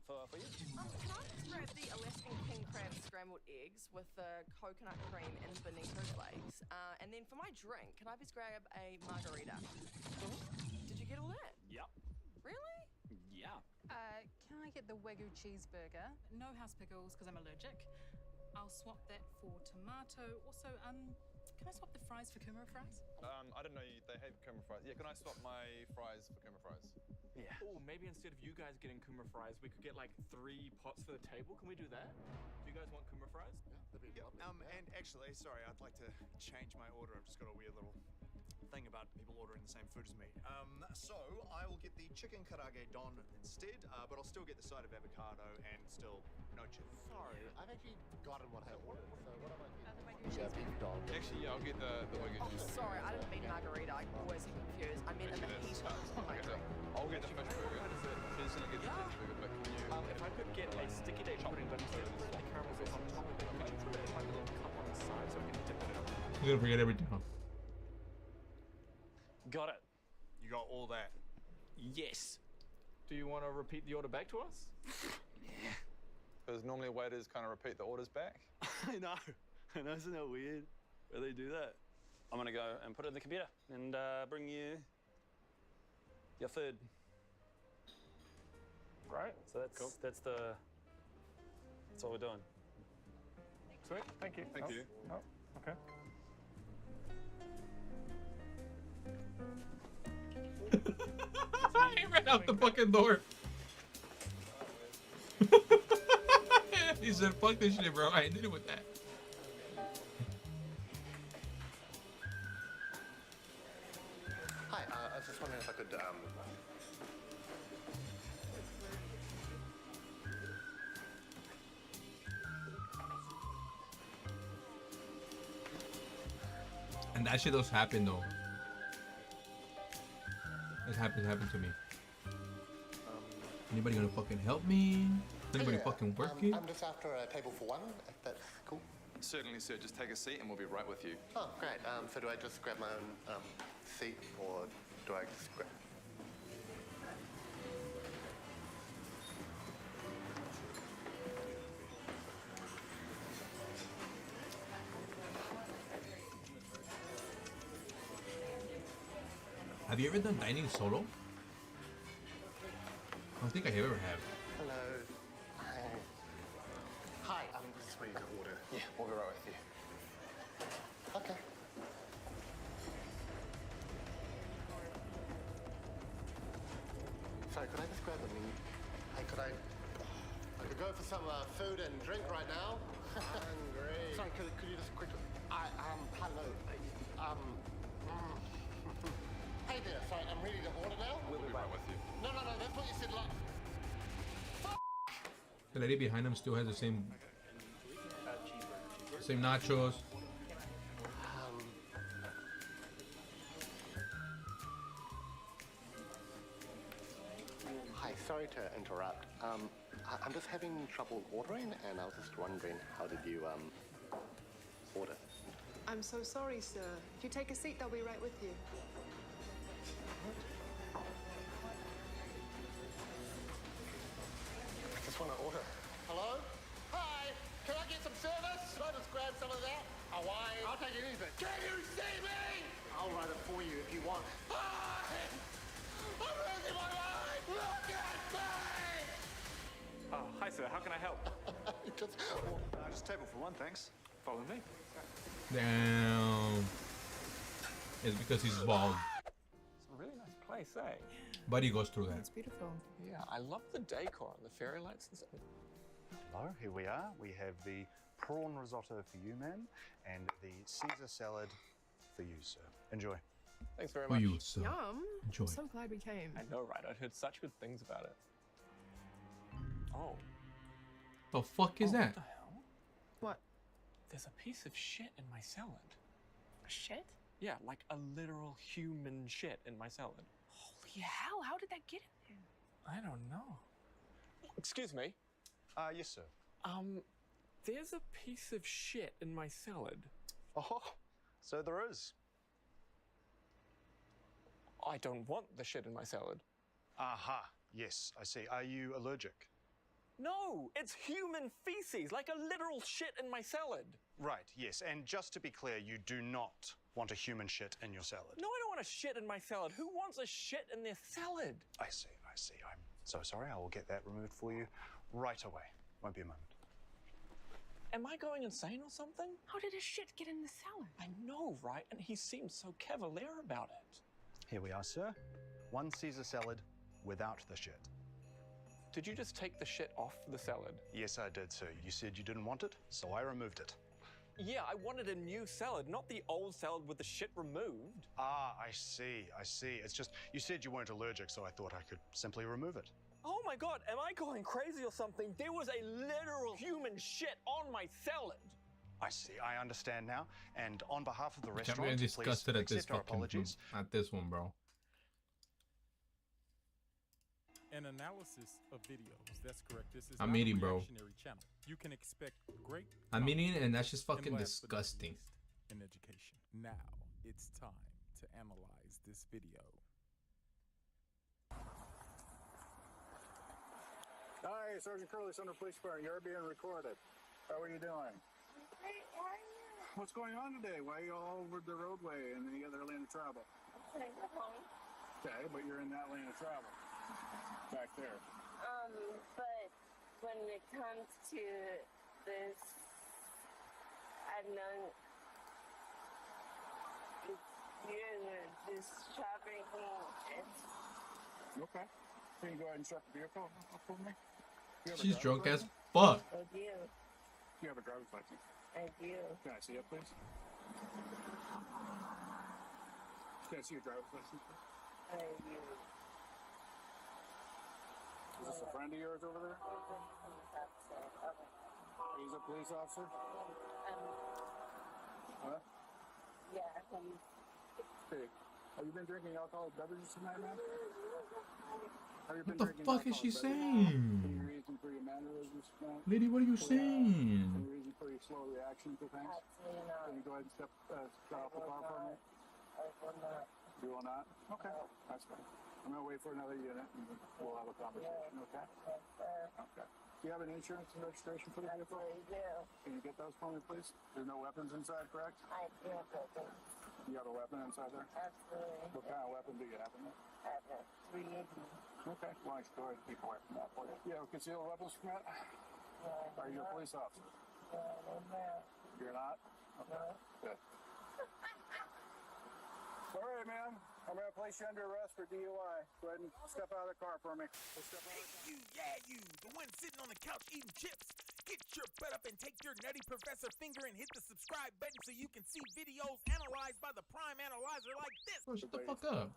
For you? Can I just grab the Alaskan king crab scrambled eggs with the coconut cream and bonito flakes? And then for my drink, can I just grab a margarita? Did you get all that? Yep. Really? Yeah. Can I get the Wagyu cheeseburger? No house pickles because I'm allergic. I'll swap that for tomato. Also, can I swap the fries for kumara fries? I don't know. They hate kumara fries. Yeah, can I swap my fries for kumara fries? Yeah. Oh, maybe instead of you guys getting kumara fries, we could get like 3 pots for the table. Can we do that? Do you guys want kumara fries? Yeah, that'd be lovely. And actually, sorry, I'd like to change my order. I've just got a weird little thing about people ordering the same food as me. So I will get the chicken karage don instead, but I'll still get the side of avocado and still no chili. Sorry, I've actually forgotten what I ordered. So what am I getting? The Wagyu cheeseburger. Actually, yeah, I'll get the Wagyu Oh, cheese. sorry, I didn't mean margarita. I always get confused. I meant in the heat of my drink. I'll get the fish burger. She's gonna get the cheeseburger, but can you? If I could get a sticky date pudding, but instead of the caramel sauce on top of it, could you put it in like a little cup on the side so I can dip it in? He's gonna forget everything. Got it. You got all that? Yes. Do you want to repeat the order back to us? Yeah. Because normally waiters kind of repeat the orders back. I know. Isn't that weird? Where they do that? I'm gonna go and put it in the computer and bring you your food. Right. So that's Cool. that's what we're doing. Sweet. Thank you. Thank you. Oh, okay. He ran out the fucking door. He said, fuck this shit, bro. I ain't dealing with that. Hi, I was just wondering if I could, And that shit does happen though. It happened to me. Anybody gonna fucking help me? Anybody fucking working? I'm just after a table for one, if that's cool. Certainly, sir. Just take a seat and we'll be right with you. Oh, great. So do I just grab my own seat, or do I just grab... Have you ever done dining solo? I don't think I ever have. Hello. Hi, this is where you can order. Yeah, we'll be right with you. Okay. Sorry, could I just grab a menu? Hey, I could go for some food and drink right now. Hungry. Sorry, could you just quickly... hello. Hey there, sorry, I'm ready to order now. We'll be right with you. No, that's what you said last... The lady behind him still has the same nachos. Hi, sorry to interrupt. I'm just having trouble ordering, and I was just wondering, how did you order? I'm so sorry, sir. If you take a seat, they'll be right with you. I just want to order. Hello? Hi, can I get some service? Should I just grab some of that? Hawaii? I'll take anything. Can you see me? I'll write it for you if you want. Hi! I'm losing my mind! Look at me! Hi, sir. How can I help? Just table for one, thanks. Follow me. Damn. It's because he's bald. It's a really nice place, eh? But he goes through that. It's beautiful. Yeah, I love the decor and the fairy lights and stuff. Hello, here we are. We have the prawn risotto for you, ma'am, and the Caesar salad for you, sir. Enjoy. Thanks very For much. you, sir. Yum. Enjoy. I'm so glad we came. I know, right? I'd heard such good things about it. Oh. The fuck is that? What the hell? What? There's a piece of shit in my salad. Shit? Yeah, like a literal human shit in my salad. Holy hell, how did that get in there? I don't know. Excuse me. Yes, sir. There's a piece of shit in my salad. Oh, so there is. I don't want the shit in my salad. Aha, yes, I see. Are you allergic? No, it's human feces, like a literal shit in my salad. Right, yes, and just to be clear, you do not want a human shit in your salad. No, I don't want a shit in my salad. Who wants a shit in their salad? I see. I'm so sorry. I will get that removed for you right away. Won't be a moment. Am I going insane or something? How did his shit get in the salad? I know, right? And he seems so cavalier about it. Here we are, sir. One Caesar salad without the shit. Did you just take the shit off the salad? Yes, I did, sir. You said you didn't want it, so I removed it. Yeah, I wanted a new salad, not the old salad with the shit removed. Ah, I see. It's just, you said you weren't allergic, so I thought I could simply remove it. Oh my god, am I going crazy or something? There was a literal human shit on my salad. I see. I understand now. And on behalf of the I'm restaurant, really please disgusted at this accept our fucking apologies. at this one, bro. An analysis of videos. That's correct. This is I'm not eating, a bro. reactionary channel. You can expect great. I'm eating, content and that's just fucking and last but not disgusting. least, in education. Now it's time to analyze this video. Hi, Sergeant Curley, Center Police Department. You're being recorded. How are you doing? What's going on today? Why are you all over the roadway in the other lane of travel? Okay, but you're in that lane of travel. Back there. But when it comes to this and then this shopping it's Okay. Can you go ahead and shut the vehicle up for me? You have a She's driver's drunk as license? fuck. I do. You have a driver's license. I do. Can I see it, please? Can I see your driver's license, please? I do. Is this a friend of yours over there? He's a police officer? Huh? Yeah. Okay. Have you been drinking alcoholic beverages tonight, man? Have you What been the drinking fuck is she alcoholic beverages? Any saying? reason for your mannerisms tonight? Lady, what are you saying? Any reason for your slow reaction to things? Absolutely not. Can you go ahead and step off the car for me? I will not. You will not? Okay, that's fine. I'm gonna wait for another unit and we'll have a conversation, okay? Yes, sir. Okay. Do you have an insurance and registration for the vehicle? I do. Can you get those for me, please? There's no weapons inside, correct? I do have weapons. You have a weapon inside there? Absolutely. What kind of weapon do you have in there? I have a 380. Okay, well, I should go ahead and keep away from that for you. You have a concealed weapons permit? Are you a police officer? You're not? Okay, good. All right, ma'am. I'm going to place you under arrest for DUI. Go ahead and step out of the car for me. Step out of the car. You, yeah, you, the one sitting on the couch eating chips. Get your butt up and take your nutty professor finger and hit the subscribe button so you can see videos analyzed by the Prime Analyzer like this. Bro, shut the fuck up.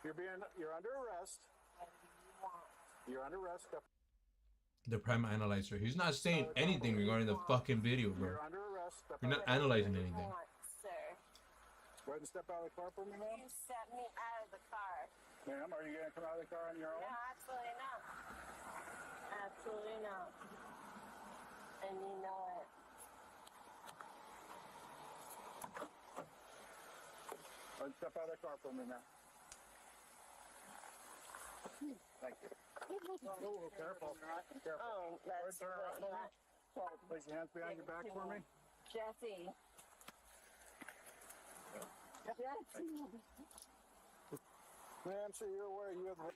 You're under arrest. You're under arrest. The Prime Analyzer. He's not saying anything regarding the fucking video, bro. You're under arrest. You're not analyzing anything. Sir. Go ahead and step out of the car for me, ma'am. You set me out of the car. Ma'am, are you going to come out of the car on your own? No, absolutely not. Absolutely not. And you know it. Go ahead and step out of the car for me, ma'am. Thank you. Oh, careful. Careful. Oh, that's Turn around for me. not. Place your hands behind your back for me. Jesse. Jesse. Ma'am, so you're aware you have...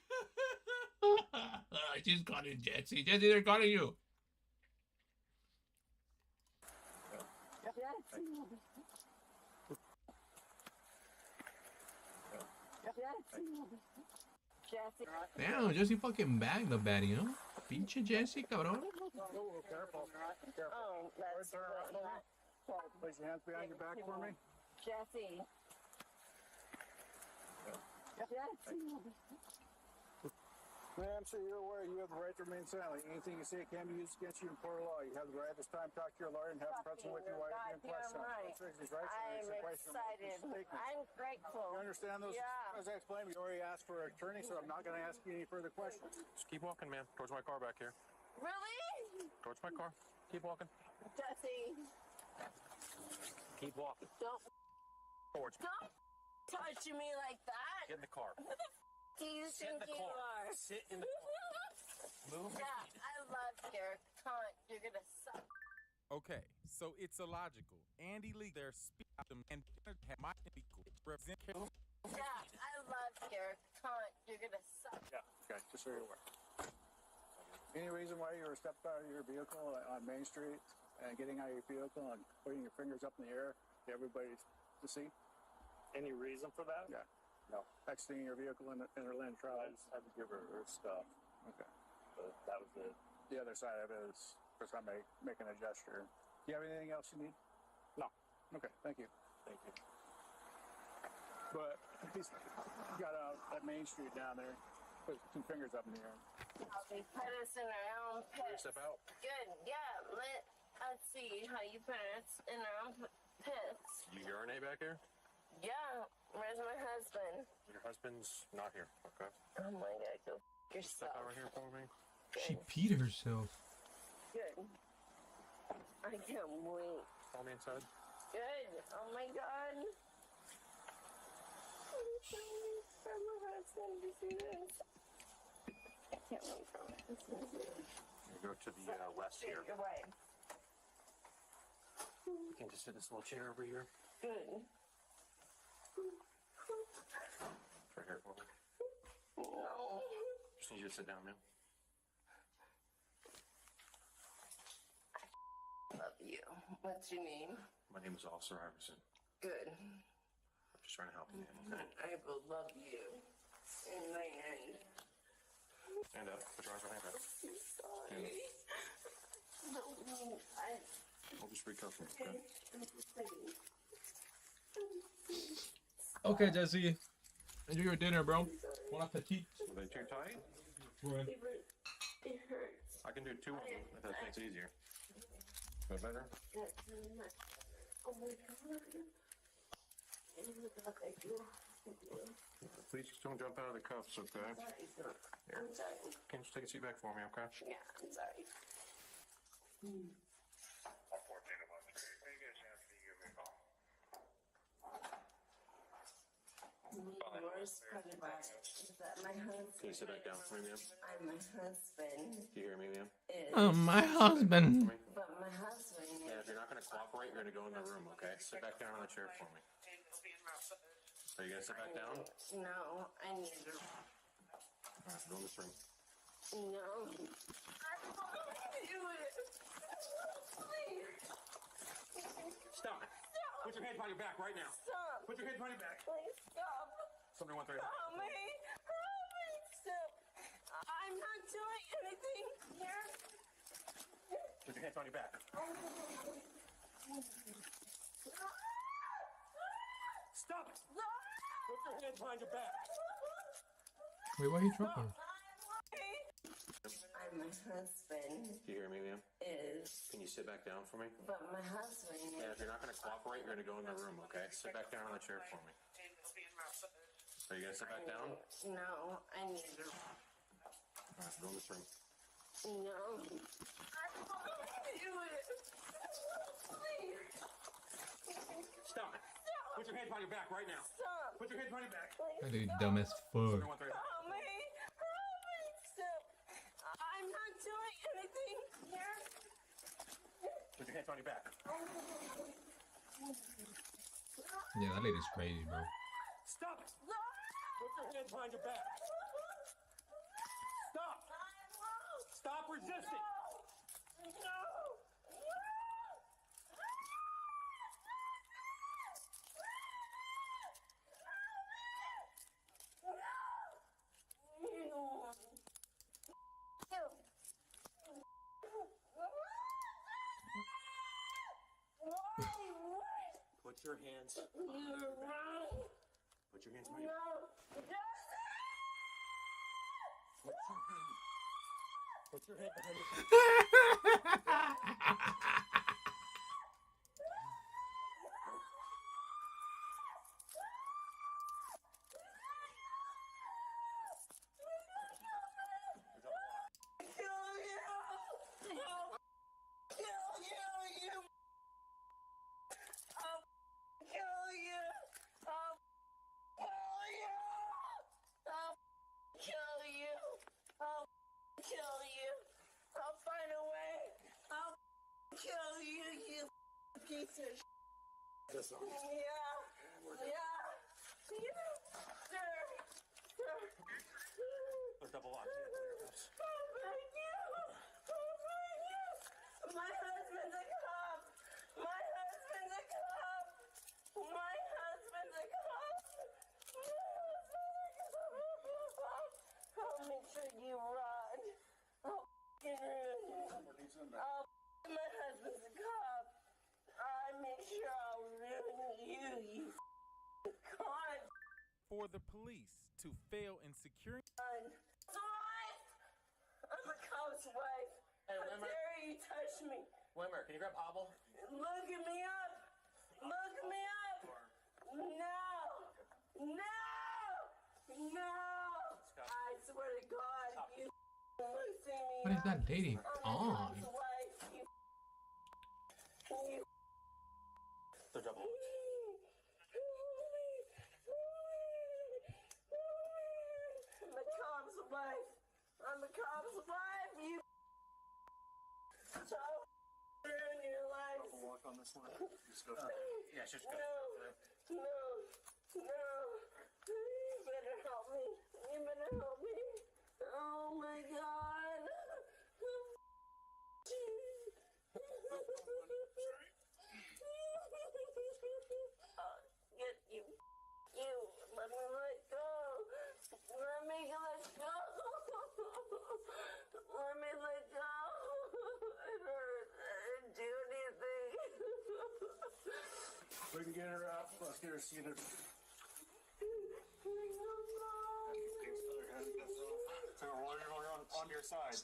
She's calling Jesse. Jesse, they're calling you. Jesse. Jesse. Damn, Jesse fucking bagged the baddie, huh? Pinche Jesse, cabrón. Oh, careful. Careful. Oh, that's Turn around for me. Place your hands behind your back for me. Jesse. Jesse. Ma'am, so you're aware you have the right to remain silent. Anything you say can be used against you in court of law. You have the right at this time to talk to your lawyer and have him present with you while you're being questioned. Right. I'm excited. I'm grateful. You understand those? Yeah. As I explained, you already asked for an attorney, so I'm not going to ask you any further questions. Just keep walking, ma'am. Towards my car back here. Really? Towards my car. Keep walking. Jesse. Keep walking. Don't touch me like that. Get in the car. Who the do you think you are? Sit in the car. Move. Yeah, I love your cunt. You're gonna suck. Okay, so it's illogical and illegal. Their speech and my represent. Yeah, I love your cunt. You're gonna suck. Yeah, okay, just so you're aware. Any reason why you were stepped out of your vehicle on Main Street and getting out of your vehicle and putting your fingers up in the air for everybody to see? Any reason for that? Yeah. No. Exiting your vehicle in her land trial. I just had to give her stuff. Okay. But that was it. The other side of it is first time making a gesture. Do you have anything else you need? No. Okay, thank you. Thank you. But he's got out at Main Street down there, put 2 fingers up in the air. They put us in our own pits. Step out. Good, yeah. Let's see how you put us in our own pits. You urinate back here? Yeah. Where's my husband? Your husband's not here. Okay. Oh my God, go yourself. Step out right here for me. She peed herself. Good. I can't wait. Follow me inside. Good. Oh my God. I'm waiting for my husband to see this. I can't wait for my husband to see this. You go to the west here. Your way. You can just sit in this little chair over here. Good. Right here for me. No. Just need you to sit down now. What's your name? My name is Officer Iverson. Good. I'm just trying to help you, man, okay? I will love you in my end. Stand up. Put your arms behind your back. Sorry. No, We'll just recover, okay? Okay, Jesse. Enjoy your dinner, bro. Bon appetit. Are they too tight? It hurts. I can do 2 of them if that makes it easier. Is that better? Oh my God. Please just don't jump out of the cuffs, okay? Here. I'm sorry. Can you just take a seat back for me, okay? Yeah, I'm sorry. Yours, is that my husband? Can you sit back down for me, ma'am? I'm my husband. Do you hear me, ma'am? My husband. But my husband. Yeah, if you're not going to cooperate, you're going to go in the room, okay? Sit back down on the chair for me. Are you going to sit back down? No, I need to. All right, go in this room. No. I won't do it. Please. Stop. Put your hands behind your back right now. Stop. Put your hands behind your back. Please stop. Somebody want 3. Help me. Help me. Stop. I'm not doing anything here. Put your hands behind your back. Stop. Put your hands behind your back. Wait, why are you dropping? I'm my husband. Do you hear me, ma'am? Can you sit back down for me? But my husband. Yeah, if you're not going to cooperate, you're going to go in the room, okay? Sit back down on the chair for me. Are you going to sit back down? No, I need to. All right, go in this room. No. I won't do it. Please. Stop. Put your hands behind your back right now. Stop. Put your hands behind your back. That dude dumb as fuck. Help me. Help me. Stop. I'm not doing anything here. Put your hands behind your back. Yeah, that lady's crazy, bro. Stop. Put your hands behind your back. Stop. Stop resisting. No. Put your hands. You're wrong. Put your hands behind your back. Put your head behind your Piece of this one. Yeah. Sir. They're double locked. Thank you. My husband's a cop. My husband's a cop. My husband's a cop. I'll make sure you run. I'll ruin you. My husband's a cop. I make sure I'll ruin you, you con. For the police to fail in securing. I'm a cop's wife. Hey, How dare you touch me? Wimmer, can you grab Hobble? Look at me up. Look me up. No. I swear to God, you look see me. What is that lady on? They're double. I'm a cop's wife, you so ruin your life. Walk on this one. Just go. Yeah, just go. No. You better help me. Oh my God. we can get her up. Let's get her seated. So while you're on your side.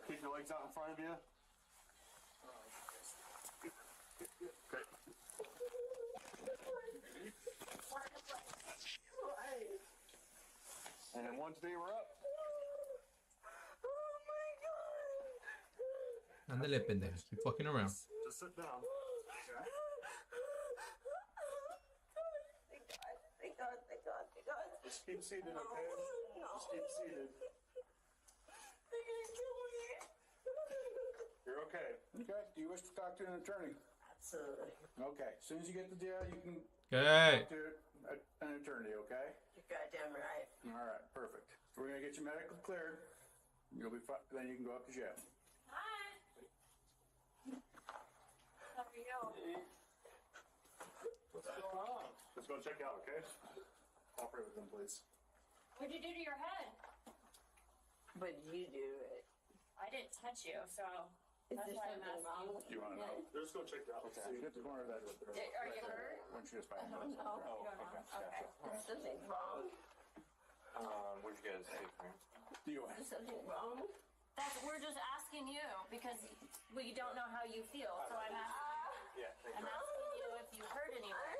Keep your legs out in front of you. Okay. And 1, 2, we're up. Ándale, pendeja. Keep fucking around. Just sit down. Okay. Thank God. Just keep seated, okay? Just keep seated. You're okay. Okay. Do you wish to talk to an attorney? Absolutely. Okay. As soon as you get to jail, you can Okay. talk to an attorney, okay? You're goddamn right. All right. Perfect. We're going to get you medically cleared. You'll be fine. Then you can go up to jail. Hi. How are you? What's going on? Let's go check out, okay? Cooperate with them, please. What'd you do to your head? But you do it. I didn't touch you, so Is that's there why I'm something asking. wrong? Do you want to know? Let's go check it out. Okay. You get the corner of that right there. Are you hurt? When she was I fighting. don't know. Oh, You don't know. okay. Okay. Is something wrong? Where'd you guys take me? Do you Is something wrong? We're just asking you because we don't know how you feel, so I'm asking. Yeah, thank I'm asking you if you hurt anywhere.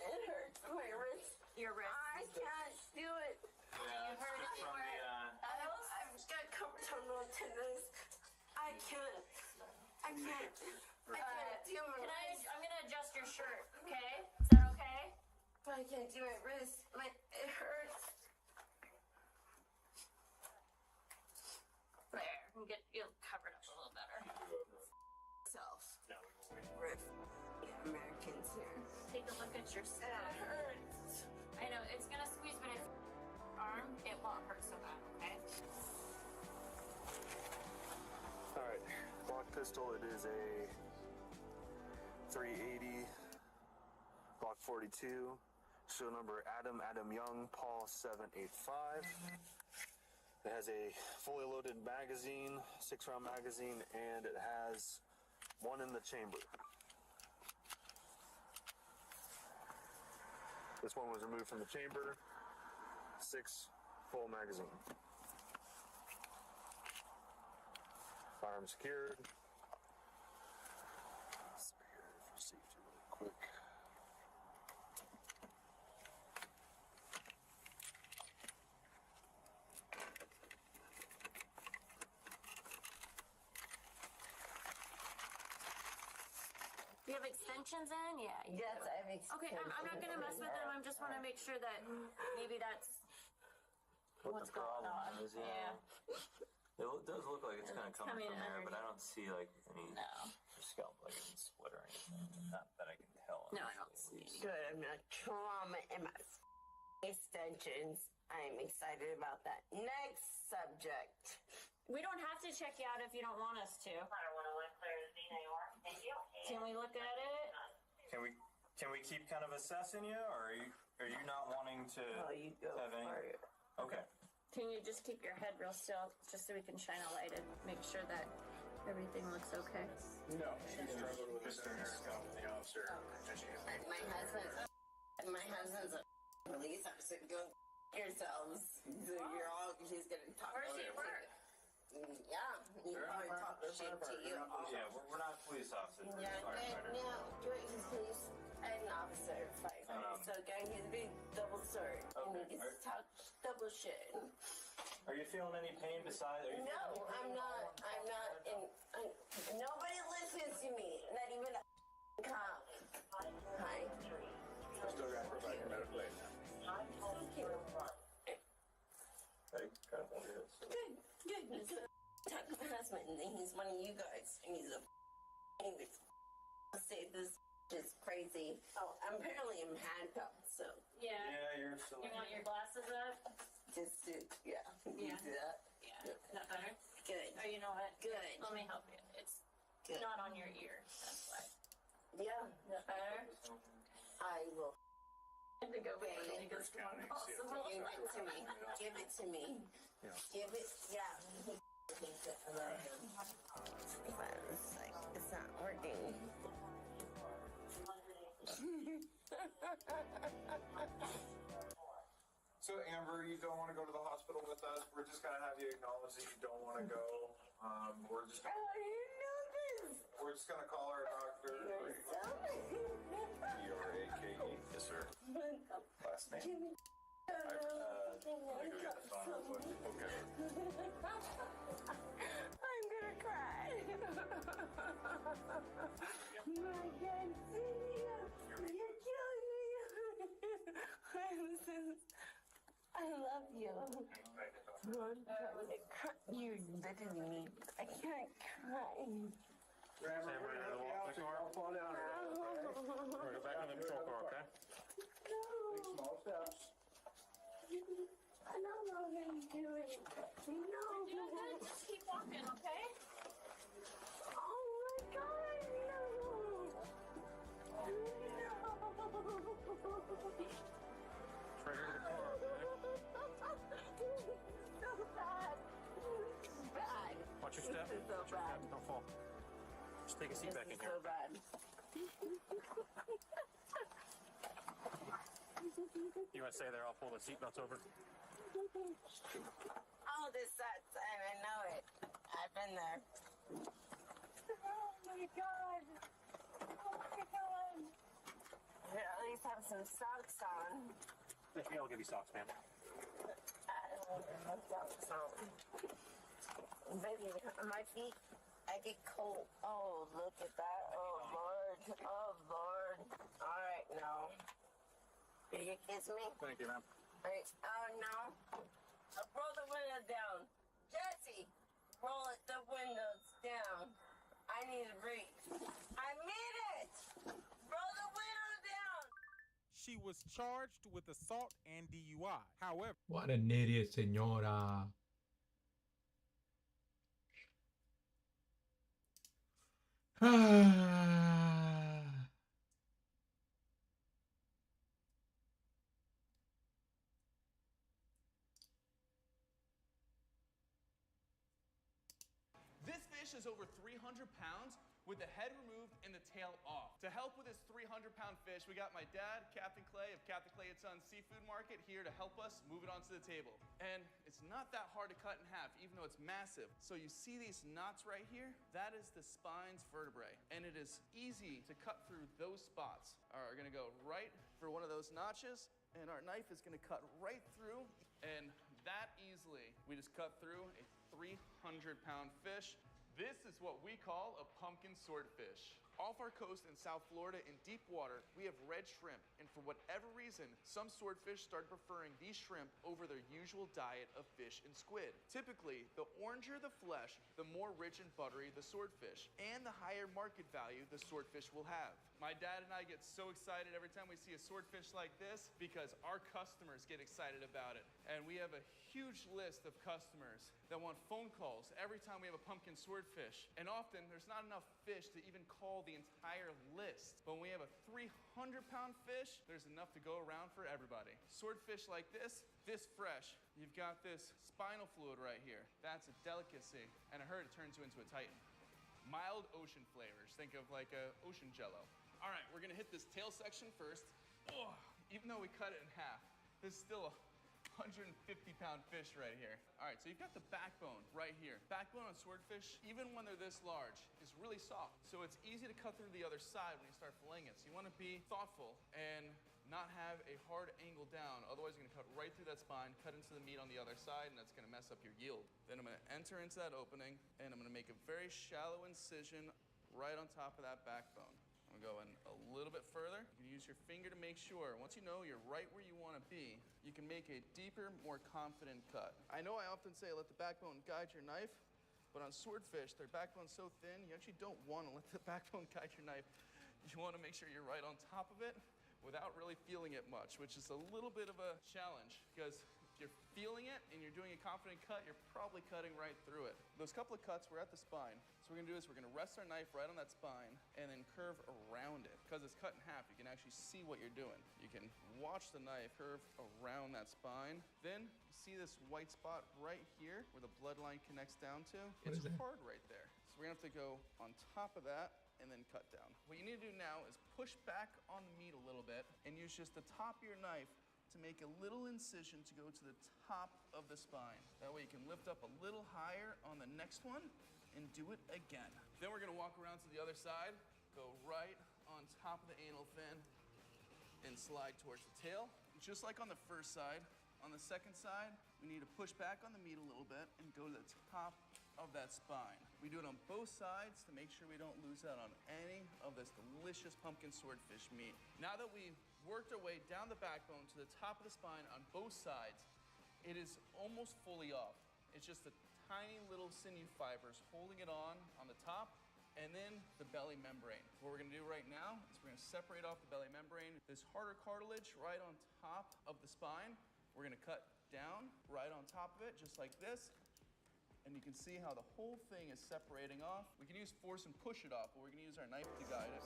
It hurts my wrist. Your wrist. I can't do it. You hurt anywhere. I've got carpal tendons. I can't do my wrist. I'm gonna adjust your shirt, okay? Is that okay? I can't do my wrist. It hurts. There. You'll cover it up a little better. Self. We're Americans here. Take a look at your It side. hurts. I know it's gonna squeeze, but if arm, it won't hurt so bad, okay? All right, Glock pistol. It is a 380 Glock 42. Show number Adam Young, Paul 785. It has a fully loaded magazine, 6-round magazine, and it has one in the chamber. This one was removed from the chamber. 6 full magazine. Firearm secured. Secured for safety really quick. Do you have extensions in? Yeah. Yes, I have extensions. Okay, I'm not gonna mess with them. I just want to make sure that maybe that's What the problem is, Yeah. It does look like it's kind of coming from there, but I don't see like any scalp like any sweat or anything. Not that I can tell. No, I don't see any. Good. I'm not trauma in my extensions. I'm excited about that. Next subject. We don't have to check you out if you don't want us to. I don't want to look clear to see anymore. Thank you. Can we look at it? Can we keep kind of assessing you, or are you not wanting to you go have any? for it. Okay. Can you just keep your head real still, just so we can shine a light and make sure that everything looks okay? No, she struggled with this in her scalp with the officer. And she My husband's a police officer. Go yourselves. So you're all. He's gonna talk. Where's he work? Yeah, he probably talk shit to you. Yeah, we're not police officers. We're Yeah, he's police and officer fighter. So again, he's a big double sword, and he gets to talk double shit. Are you feeling any pain besides? No, I'm not. Nobody listens to me. Not even a cop. Hi. still got to provide your medical aid. Thank you. Good. He's a talk harassment, and he's one of you guys, and he's a. Anyway, I'll say this is crazy. Oh, apparently I'm handcuffed, so. Yeah. Yeah, you're still. You want your glasses up? Just to, yeah. You do that? Yeah. Is that better? Good. Oh, you know what? Good. Let me help you. It's Good. not on your ear. That's why. Yeah. Is that better? I will. I think I'll wait for you as possible. Give it to me. Give it to me. Give it. Yeah. He hates it. I love him. But it's like, it's not working. So Amber, you don't want to go to the hospital with us. We're just gonna have you acknowledge that you don't want to go. We're just. How do you know this? We're just gonna call our doctor. E-R-A-K-E. Yes, sir. Last name. Okay. I'm gonna cry. I can't see you. You're killing me. I love you. You literally me. I can't cry. Sam, we're gonna walk the car. Fall down. We're gonna go back on the patrol car, okay? Take small steps. I don't know how to do it. No. You're good. Just keep walking, okay? Oh my God, no. Trigger the car, okay? So bad. Bad. Watch your step. This is so Watch your bad. step. Don't fall. Just take a seat back in This here. is so bad. You want to stay there? I'll pull the seatbelts over. Oh, this sucks. I know it. I've been there. Oh my God. Oh my God. I at least have some socks on. Yeah, I'll give you socks, man. I don't have socks on. Baby, my feet, I get cold. Oh, look at that. Oh, Lord. Oh, Lord. All right, now. Will you kiss me? Thank you, ma'am. Wait, oh, no. Roll the windows down. Jesse, roll the windows down. I need a break. I made it. Roll the windows down. She was charged with assault and DUI. However, What an idiot, señora. This fish is over 300 pounds with the head removed and the tail off. To help with this 300-pound fish, we got my dad, Captain Clay of Captain Clay & Sons Seafood Market, here to help us move it onto the table. And it's not that hard to cut in half, even though it's massive. So you see these knots right here? That is the spine's vertebrae, and it is easy to cut through those spots. All right, we're gonna go right for one of those notches, and our knife is gonna cut right through, and that easily, we just cut through a 300-pound fish. This is what we call a pumpkin swordfish. Off our coast in South Florida in deep water, we have red shrimp, and for whatever reason, some swordfish started preferring these shrimp over their usual diet of fish and squid. Typically, the oranger the flesh, the more rich and buttery the swordfish, and the higher market value the swordfish will have. My dad and I get so excited every time we see a swordfish like this because our customers get excited about it. And we have a huge list of customers that want phone calls every time we have a pumpkin swordfish. And often there's not enough fish to even call the entire list. But when we have a 300-pound fish, there's enough to go around for everybody. Swordfish like this fresh, you've got this spinal fluid right here. That's a delicacy. And I heard it turns you into a titan. Mild ocean flavors. Think of like a ocean jello. All right, we're gonna hit this tail section first. Oh, even though we cut it in half, this is still a 150-pound fish right here. All right, so you've got the backbone right here. Backbone on swordfish, even when they're this large, is really soft. So it's easy to cut through the other side when you start filleting it. So you want to be thoughtful and not have a hard angle down. Otherwise, you're gonna cut right through that spine, cut into the meat on the other side, and that's gonna mess up your yield. Then I'm gonna enter into that opening, and I'm gonna make a very shallow incision right on top of that backbone. I'm gonna go in a little bit further. You can use your finger to make sure. Once you know you're right where you wanna be, you can make a deeper, more confident cut. I know I often say let the backbone guide your knife, but on swordfish, their backbone's so thin, you actually don't wanna let the backbone guide your knife. You wanna make sure you're right on top of it without really feeling it much, which is a little bit of a challenge because if you're feeling it and you're doing a confident cut, you're probably cutting right through it. Those couple of cuts, we're at the spine. So what we're gonna do is we're gonna rest our knife right on that spine and then curve around it. Because it's cut in half, you can actually see what you're doing. You can watch the knife curve around that spine. Then you see this white spot right here where the bloodline connects down to? It's hard right there. So we're gonna have to go on top of that and then cut down. What you need to do now is push back on the meat a little bit and use just the top of your knife to make a little incision to go to the top of the spine. That way you can lift up a little higher on the next one and do it again. Then we're gonna walk around to the other side, go right on top of the anal fin and slide towards the tail. Just like on the first side, on the second side, we need to push back on the meat a little bit and go to the top of that spine. We do it on both sides to make sure we don't lose out on any of this delicious pumpkin swordfish meat. Now that we've worked our way down the backbone to the top of the spine on both sides, it is almost fully off. It's just the tiny little sinew fibers holding it on the top, and then the belly membrane. What we're gonna do right now is we're gonna separate off the belly membrane, this harder cartilage right on top of the spine. We're gonna cut down right on top of it, just like this. And you can see how the whole thing is separating off. We can use force and push it off, but we're gonna use our knife to guide it.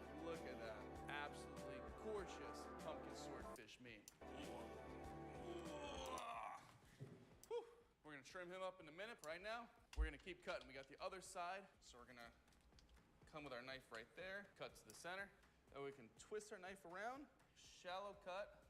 And look at that, absolutely gorgeous pumpkin swordfish meat. Whew. We're gonna trim him up in a minute. Right now, we're gonna keep cutting. We got the other side, so we're gonna come with our knife right there, cut to the center. Then we can twist our knife around, shallow cut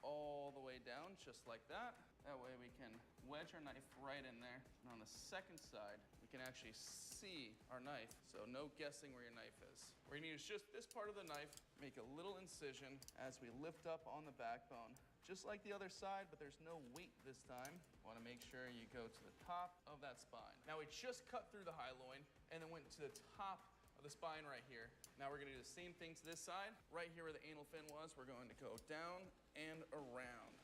all the way down, just like that. That way we can wedge our knife right in there. And on the second side, we can actually see our knife, so no guessing where your knife is. We're gonna use just this part of the knife, make a little incision as we lift up on the backbone. Just like the other side, but there's no weight this time. Wanna make sure you go to the top of that spine. Now we just cut through the high loin and then went to the top of the spine right here. Now we're gonna do the same thing to this side. Right here where the anal fin was, we're going to go down and around.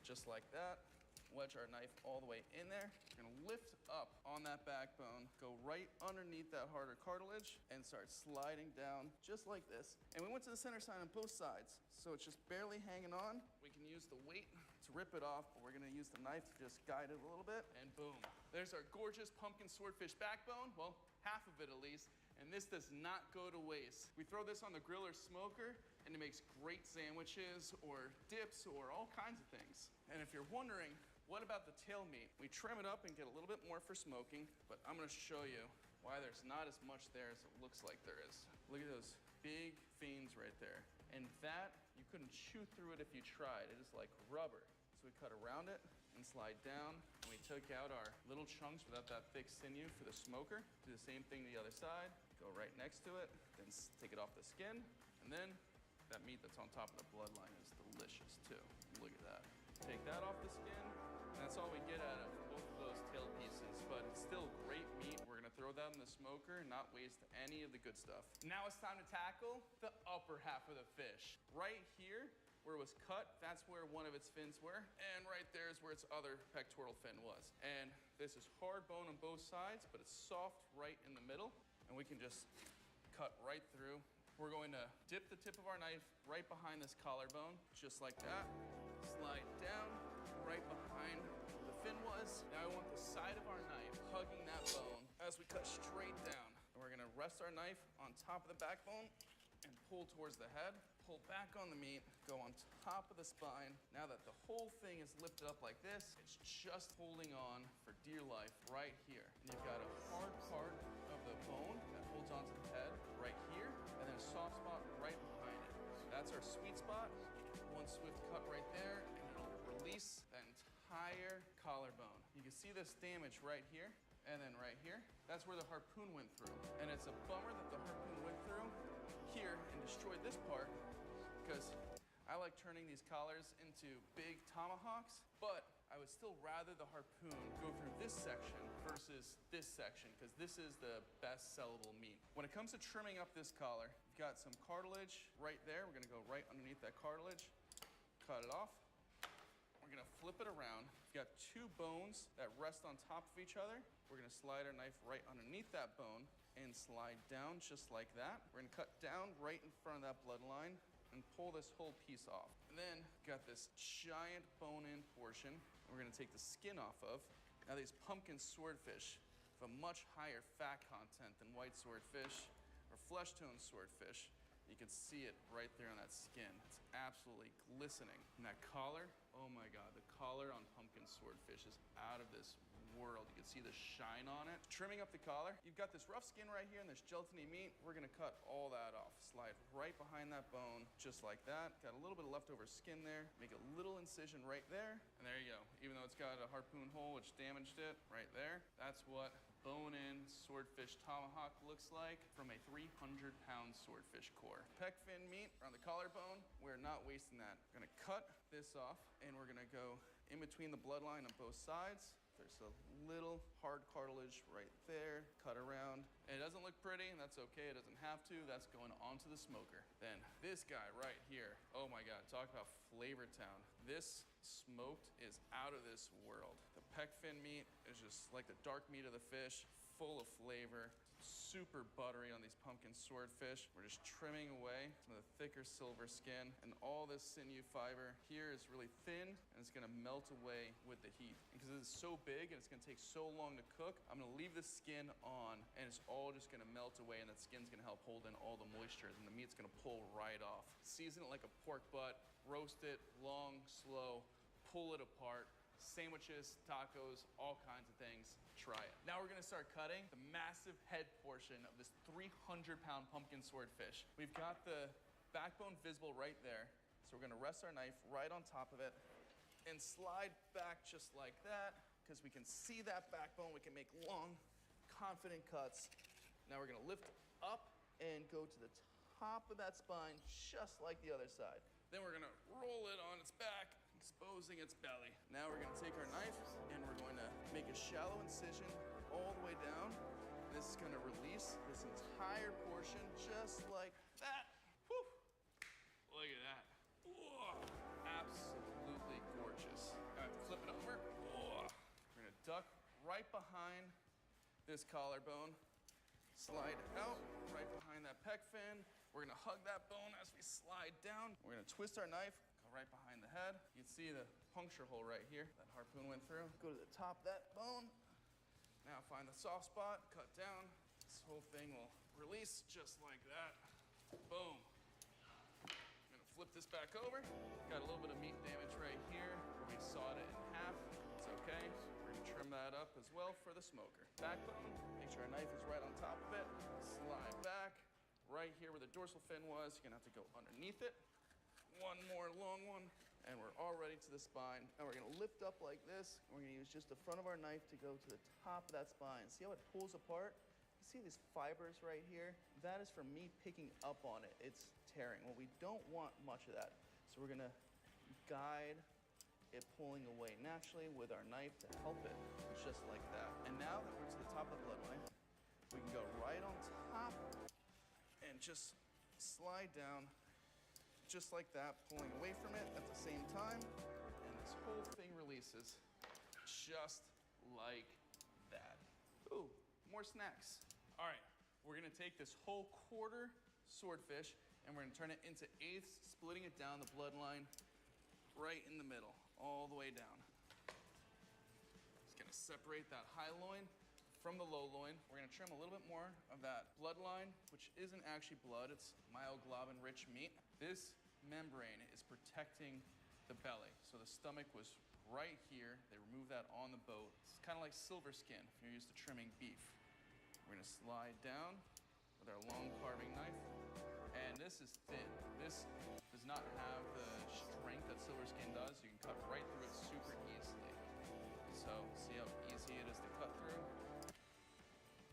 Just like that. Wedge our knife all the way in there. We're gonna lift up on that backbone, go right underneath that harder cartilage, and start sliding down just like this. And we went to the center side on both sides, so it's just barely hanging on. We can use the weight to rip it off, but we're gonna use the knife to just guide it a little bit, and boom. There's our gorgeous pumpkin swordfish backbone, well, half of it at least, and this does not go to waste. We throw this on the grill or smoker, and it makes great sandwiches or dips or all kinds of things. And if you're wondering, what about the tail meat? We trim it up and get a little bit more for smoking, but I'm gonna show you why there's not as much there as it looks like there is. Look at those big fins right there. And that, you couldn't chew through it if you tried. It is like rubber. So we cut around it and slide down, and we took out our little chunks without that thick sinew for the smoker. Do the same thing to the other side, go right next to it, then take it off the skin, and then that meat that's on top of the bloodline is delicious too. Look at that. Take that off the skin, and that's all we get out of both of those tail pieces, but it's still great meat. We're gonna throw that in the smoker and not waste any of the good stuff. Now it's time to tackle the upper half of the fish. Right here, where it was cut, that's where one of its fins were, and right there is where its other pectoral fin was. And this is hard bone on both sides, but it's soft right in the middle, and we can just cut right through. We're going to dip the tip of our knife right behind this collarbone, just like that. Slide down, right behind where the fin was. Now I want the side of our knife hugging that bone as we cut straight down. And we're gonna rest our knife on top of the backbone and pull towards the head. Pull back on the meat, go on top of the spine. Now that the whole thing is lifted up like this, it's just holding on for dear life right here. And you've got a hard part of the bone that holds onto the head right here, and then a soft spot right behind it. That's our sweet spot. One swift cut right there, and it'll release the entire collarbone. You can see this damage right here, and then right here. That's where the harpoon went through. And it's a bummer that the harpoon went through here and destroyed this part, because I like turning these collars into big tomahawks, but I would still rather the harpoon go through this section versus this section, because this is the best sellable meat. When it comes to trimming up this collar, you've got some cartilage right there. We're gonna go right underneath that cartilage, cut it off. We're gonna flip it around. We've got two bones that rest on top of each other. We're gonna slide our knife right underneath that bone and slide down just like that. We're gonna cut down right in front of that bloodline and pull this whole piece off. And then got this giant bone-in portion we're gonna take the skin off of. Now these pumpkin swordfish have a much higher fat content than white swordfish or flesh-toned swordfish. You can see it right there on that skin. It's absolutely glistening. And that collar, Oh my God, the collar on pumpkin swordfish is out of this world. You can see the shine on it. Trimming up the collar, you've got this rough skin right here and this gelatiny meat. We're gonna cut all that off. Slide right behind that bone, just like that. Got a little bit of leftover skin there. Make a little incision right there, and there you go. Even though it's got a harpoon hole which damaged it, right there. That's what bone-in swordfish tomahawk looks like from a 300-pound swordfish core. Pec fin meat on the collarbone, we're not wasting that. We're gonna cut this off, and we're gonna go in between the bloodline on both sides. There's a little hard cartilage right there. Cut around. And it doesn't look pretty, and that's okay. It doesn't have to. That's going onto the smoker. Then this guy right here. Oh my God, talk about Flavor Town. This smoked is out of this world. The pec fin meat is just like the dark meat of the fish, full of flavor. Super buttery on these pumpkin swordfish. We're just trimming away some of the thicker silver skin, and all this sinew fiber here is really thin, and it's gonna melt away with the heat. Because it's so big and it's gonna take so long to cook, I'm gonna leave the skin on, and it's all just gonna melt away, and that skin's gonna help hold in all the moistures, and the meat's gonna pull right off. Season it like a pork butt, roast it long, slow, pull it apart. Sandwiches, tacos, all kinds of things. Try it. Now we're gonna start cutting the massive head portion of this 300-pound pumpkin swordfish. We've got the backbone visible right there. So we're gonna rest our knife right on top of it and slide back just like that, because we can see that backbone. We can make long, confident cuts. Now we're gonna lift up and go to the top of that spine, just like the other side. Then we're gonna roll it on its back, exposing its belly. Now we're gonna take our knife and we're going to make a shallow incision all the way down. This is gonna release this entire portion just like that. Whew. Look at that. Whoa. Absolutely gorgeous. All right, flip it over. Whoa. We're gonna duck right behind this collarbone, slide out right behind that pec fin. We're gonna hug that bone as we slide down. We're gonna twist our knife, go right behind the head. You can see the puncture hole right here that harpoon went through. Go to the top of that bone. Now find the soft spot, cut down. This whole thing will release just like that. Boom. I'm gonna flip this back over. Got a little bit of meat damage right here where we sawed it in half. It's okay. We're gonna trim that up as well for the smoker. Backbone, make sure our knife is right on top of it. Slide back. Right here where the dorsal fin was, you're gonna have to go underneath it. One more long one, and we're all ready to the spine. Now we're gonna lift up like this. We're gonna use just the front of our knife to go to the top of that spine. See how it pulls apart? You see these fibers right here? That is from me picking up on it. It's tearing. Well, we don't want much of that. So we're gonna guide it pulling away naturally with our knife to help it, just like that. And now that we're to the top of the bloodline, we can go right on top and just slide down just like that, pulling away from it at the same time, and this whole thing releases just like that. Ooh, more snacks. All right, we're gonna take this whole quarter swordfish and we're gonna turn it into eighths, splitting it down the bloodline right in the middle, all the way down. Just gonna separate that high loin from the low loin. We're gonna trim a little bit more of that bloodline, which isn't actually blood, it's myoglobin-rich meat. This membrane is protecting the belly. So the stomach was right here. They removed that on the boat. It's kind of like silver skin if you're used to trimming beef. We're gonna slide down with our long carving knife. And this is thin. This does not have the strength that silver skin does. You can cut right through it super easily. So see how easy it is to cut through?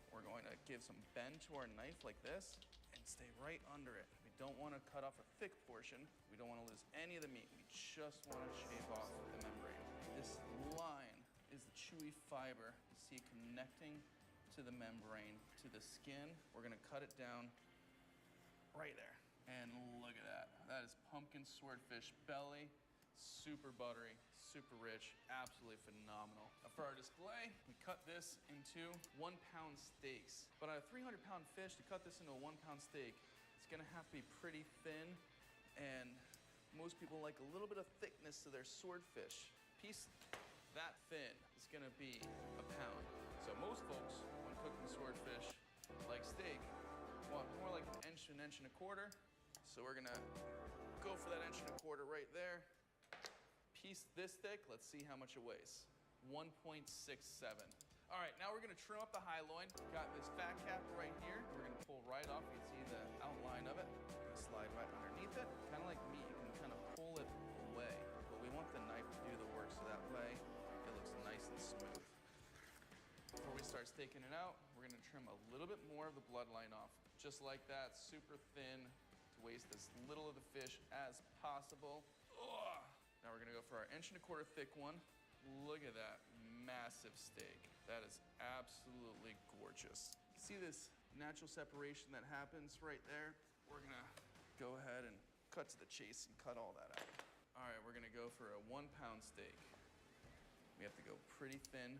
We're going to give some bend to our knife like this and stay right under it. We don't want to cut off a thick portion. We don't want to lose any of the meat. We just want to shave off the membrane. This line is the chewy fiber you see connecting to the membrane, to the skin. We're going to cut it down right there. And look at that. That is pumpkin swordfish belly. Super buttery, super rich, absolutely phenomenal. Now for our display, we cut this into 1-pound steaks. But on a 300-pound fish, to cut this into a 1-pound steak, it's gonna have to be pretty thin, and most people like a little bit of thickness to their swordfish. Piece that thin is gonna be a pound. So most folks, when cooking swordfish like steak, want more like an inch and a quarter. So we're gonna go for that 1.25 inches right there. piece this thick. Let's see how much it weighs. 1.67. All right, now we're gonna trim up the high loin. Got this fat cap right here. We're gonna pull right off. You can see the outline of it. Gonna slide right underneath it. Kind of like meat, you can kind of pull it away. But we want the knife to do the work so that way it looks nice and smooth. Before we start staking it out, we're gonna trim a little bit more of the bloodline off. Just like that, super thin, to waste as little of the fish as possible. Ugh. Now we're gonna go for our 1.25 inch thick one. Look at that massive steak. That is absolutely gorgeous. See this natural separation that happens right there? We're gonna go ahead and cut to the chase and cut all that out. All right, we're gonna go for a 1 pound steak. We have to go pretty thin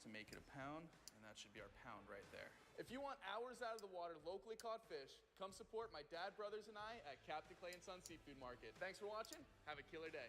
to make it a pound, and that should be our pound right there. If you want hours out of the water, locally caught fish, come support my dad, brothers, and I at Captain Clay and Son Seafood Market. Thanks for watching. Have a killer day.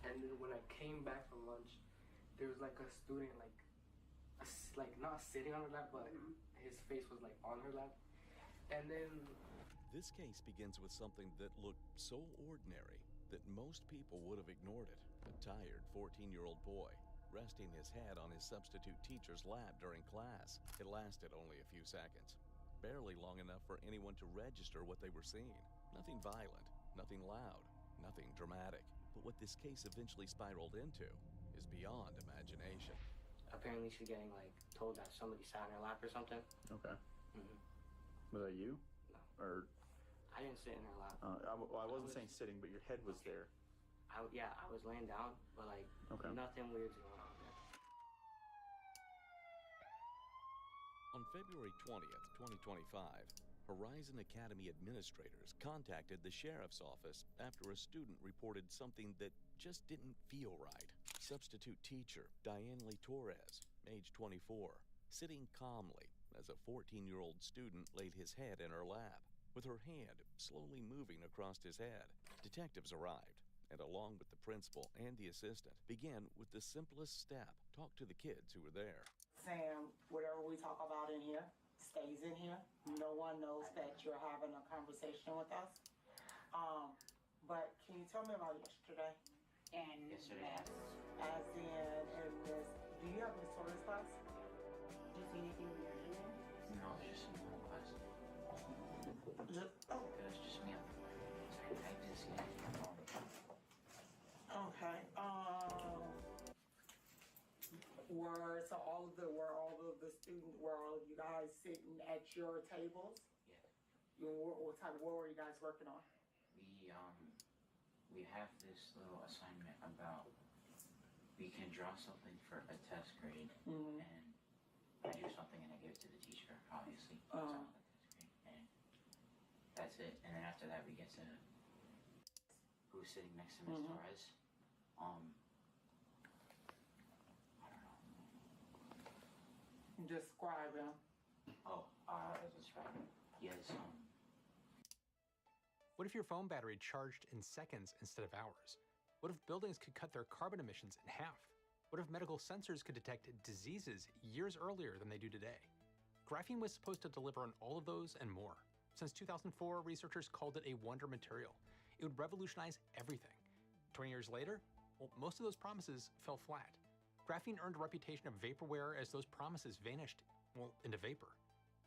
And then when I came back from lunch, there was like a student, like not sitting on her lap, but his face was like on her lap. And then This case begins with something that looked so ordinary that most people would have ignored it. A tired 14-year-old boy resting his head on his substitute teacher's lap during class. It lasted only a few seconds, barely long enough for anyone to register what they were seeing. Nothing violent, nothing loud, nothing dramatic. But what this case eventually spiraled into is beyond imagination. apparently she's getting like told that somebody sat on her lap or something. Okay. Mm-hmm. Was that you? No. Or? I didn't sit in her lap. I wasn't saying sitting, but your head was there. I was laying down, but like nothing weird's going on there. On February 20th, 2025, Horizon Academy administrators contacted the sheriff's office after a student reported something that just didn't feel right. Substitute teacher Diane Lee Torres, age 24, sitting calmly as a 14-year-old student laid his head in her lap, with her hand slowly moving across his head. Detectives arrived, and along with the principal and the assistant, began with the simplest step: talk to the kids who were there. Sam, whatever we talk about in here stays in here. No one knows that you're having a conversation with us. But can you tell me about yesterday? And yesterday, as in this, do you have Miss Torres class? Do you see anything weird in there? No, it's just some normal class. Oh. It was just me. Sorry, I didn't see anything wrong. Okay. Were all of the students, were all of you guys sitting at your tables? Yeah. What were you guys working on? We have this little assignment about we can draw something for a test grade, and I do something and I give it to the teacher, obviously. On the test grade, and that's it. And then after that, we get to who's sitting next to Miss Torres. Describe him. Describe him. He has What if your phone battery charged in seconds instead of hours? What if buildings could cut their carbon emissions in half? What if medical sensors could detect diseases years earlier than they do today? Graphene was supposed to deliver on all of those and more. Since 2004, researchers called it a wonder material. It would revolutionize everything. 20 years later, well, most of those promises fell flat. Graphene earned a reputation of vaporware as those promises vanished, well, into vapor.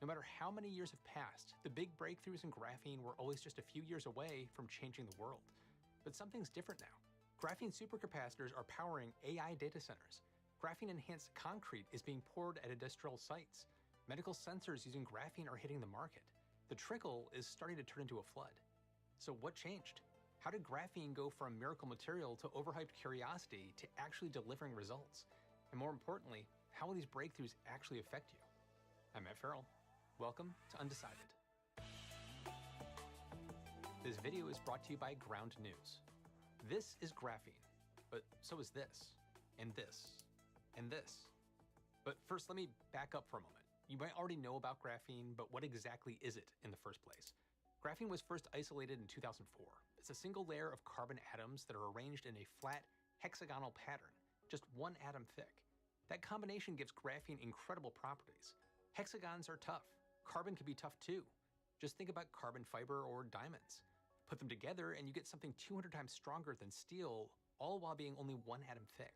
No matter how many years have passed, the big breakthroughs in graphene were always just a few years away from changing the world. But something's different now. Graphene supercapacitors are powering AI data centers. Graphene-enhanced concrete is being poured at industrial sites. Medical sensors using graphene are hitting the market. The trickle is starting to turn into a flood. So what changed? How did graphene go from miracle material to overhyped curiosity to actually delivering results? And more importantly, how will these breakthroughs actually affect you? I'm Matt Farrell. Welcome to Undecided. This video is brought to you by Ground News. This is graphene, but so is this, and this, and this. But first, let me back up for a moment. You might already know about graphene, but what exactly is it in the first place? Graphene was first isolated in 2004. It's a single layer of carbon atoms that are arranged in a flat, hexagonal pattern, just one atom thick. That combination gives graphene incredible properties. Hexagons are tough. Carbon can be tough too. Just think about carbon fiber or diamonds. Put them together and you get something 200 times stronger than steel, all while being only one atom thick.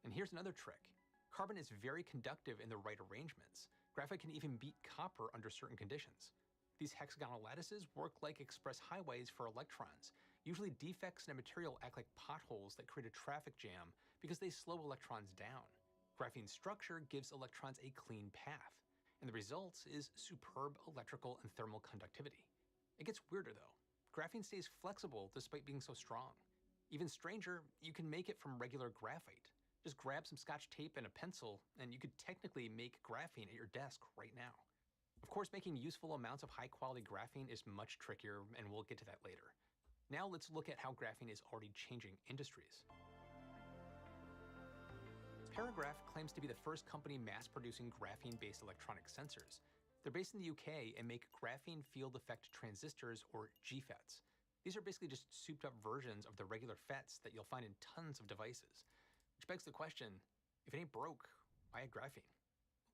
And here's another trick. Carbon is very conductive in the right arrangements. Graphite can even beat copper under certain conditions. These hexagonal lattices work like express highways for electrons. Usually defects in a material act like potholes that create a traffic jam because they slow electrons down. Graphene's structure gives electrons a clean path, and the result is superb electrical and thermal conductivity. It gets weirder though. Graphene stays flexible despite being so strong. Even stranger, you can make it from regular graphite. Just grab some Scotch tape and a pencil, and you could technically make graphene at your desk right now. Of course, making useful amounts of high-quality graphene is much trickier, and we'll get to that later. Now let's look at how graphene is already changing industries. Paragraph claims to be the first company mass-producing graphene-based electronic sensors. They're based in the UK and make graphene field effect transistors, or GFETs. These are basically just souped-up versions of the regular FETs that you'll find in tons of devices. Which begs the question, if it ain't broke, why add graphene?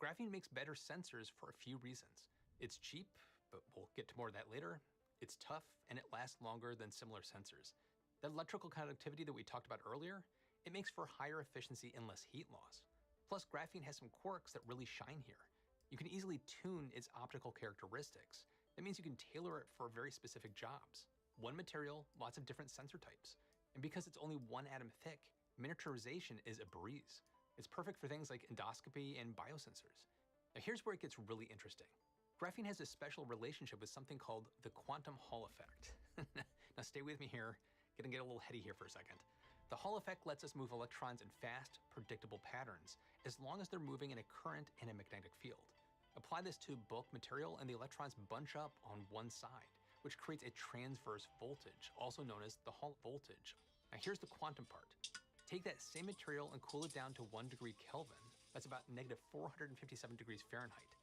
Graphene makes better sensors for a few reasons. It's cheap, but we'll get to more of that later. It's tough, and it lasts longer than similar sensors. The electrical conductivity that we talked about earlier, it makes for higher efficiency and less heat loss. Plus, graphene has some quirks that really shine here. You can easily tune its optical characteristics. That means you can tailor it for very specific jobs. One material, lots of different sensor types. And because it's only one atom thick, miniaturization is a breeze. It's perfect for things like endoscopy and biosensors. Now here's where it gets really interesting. Graphene has a special relationship with something called the quantum Hall effect. Now stay with me here, gonna get a little heady here for a second. The Hall effect lets us move electrons in fast, predictable patterns, as long as they're moving in a current and a magnetic field. Apply this to bulk material and the electrons bunch up on one side, which creates a transverse voltage, also known as the Hall voltage. Now here's the quantum part. Take that same material and cool it down to 1 degree Kelvin. That's about negative 457 degrees Fahrenheit.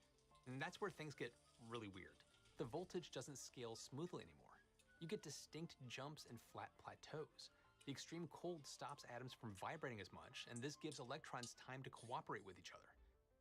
And that's where things get really weird. The voltage doesn't scale smoothly anymore. You get distinct jumps and flat plateaus. The extreme cold stops atoms from vibrating as much, and this gives electrons time to cooperate with each other.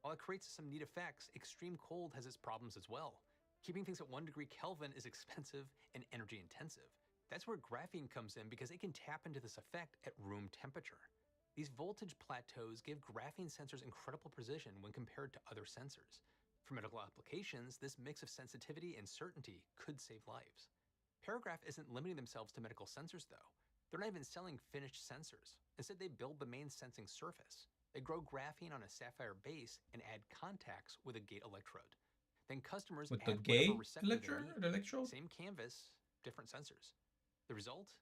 While it creates some neat effects, extreme cold has its problems as well. Keeping things at 1 degree Kelvin is expensive and energy intensive. That's where graphene comes in because it can tap into this effect at room temperature. These voltage plateaus give graphene sensors incredible precision when compared to other sensors. For medical applications, this mix of sensitivity and certainty could save lives. Paragraph isn't limiting themselves to medical sensors though. They're not even selling finished sensors. Instead, they build the main sensing surface. They grow graphene on a sapphire base and add contacts with a gate electrode. Then customers With add the gate whatever receptor they need. electrode? Same canvas, different sensors. The result?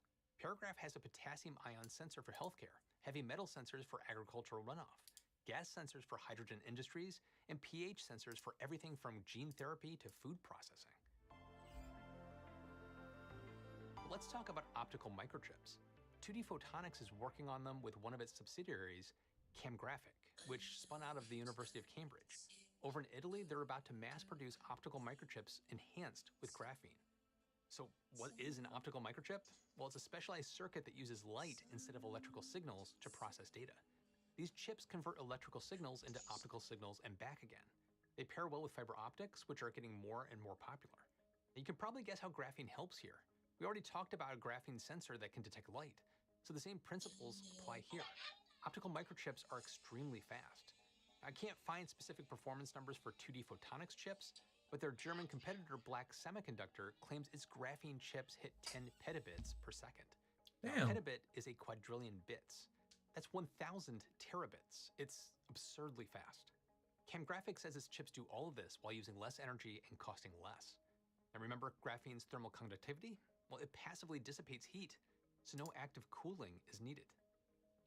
Paragraph has a potassium ion sensor for healthcare, heavy metal sensors for agricultural runoff, gas sensors for hydrogen industries, and pH sensors for everything from gene therapy to food processing. Let's talk about optical microchips. 2D Photonics is working on them with one of its subsidiaries, Camgraphic, which spun out of the University of Cambridge. Over in Italy, they're about to mass produce optical microchips enhanced with graphene. So what is an optical microchip? Well, it's a specialized circuit that uses light instead of electrical signals to process data. These chips convert electrical signals into optical signals and back again. They pair well with fiber optics, which are getting more and more popular. And you can probably guess how graphene helps here. We already talked about a graphene sensor that can detect light, so the same principles apply here. Optical microchips are extremely fast. I can't find specific performance numbers for 2D Photonics chips, but their German competitor Black Semiconductor claims its graphene chips hit 10 petabits per second. Now, a petabit is a quadrillion bits. That's 1,000 terabits. It's absurdly fast. Camgraphic says its chips do all of this while using less energy and costing less. And remember graphene's thermal conductivity? Well, it passively dissipates heat, so no active cooling is needed.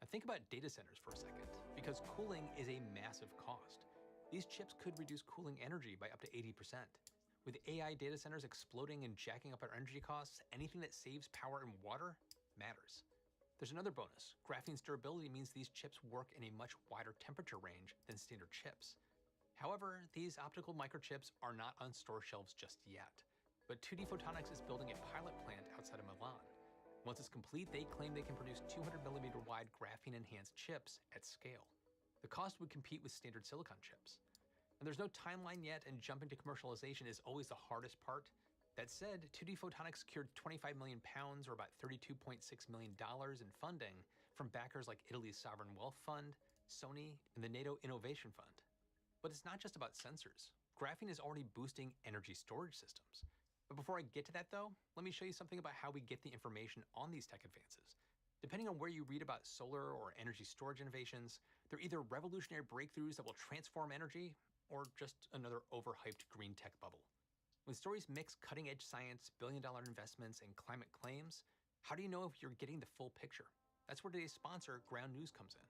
Now think about data centers for a second, because cooling is a massive cost. These chips could reduce cooling energy by up to 80%. With AI data centers exploding and jacking up our energy costs, anything that saves power and water matters. There's another bonus. Graphene's durability means these chips work in a much wider temperature range than standard chips. However, these optical microchips are not on store shelves just yet. But 2D Photonics is building a pilot plant outside of Milan. Once it's complete, they claim they can produce 200mm wide graphene-enhanced chips at scale. The cost would compete with standard silicon chips. And there's no timeline yet, and jumping to commercialization is always the hardest part. That said, 2D Photonics secured £25 million, or about $32.6 million in funding from backers like Italy's Sovereign Wealth Fund, Sony, and the NATO Innovation Fund. But it's not just about sensors. Graphene is already boosting energy storage systems. But before I get to that though, let me show you something about how we get the information on these tech advances. Depending on where you read about solar or energy storage innovations, They're either revolutionary breakthroughs that will transform energy, or just another overhyped green tech bubble. When stories mix cutting-edge science, billion-dollar investments, and climate claims, how do you know if you're getting the full picture? That's where today's sponsor, Ground News, comes in.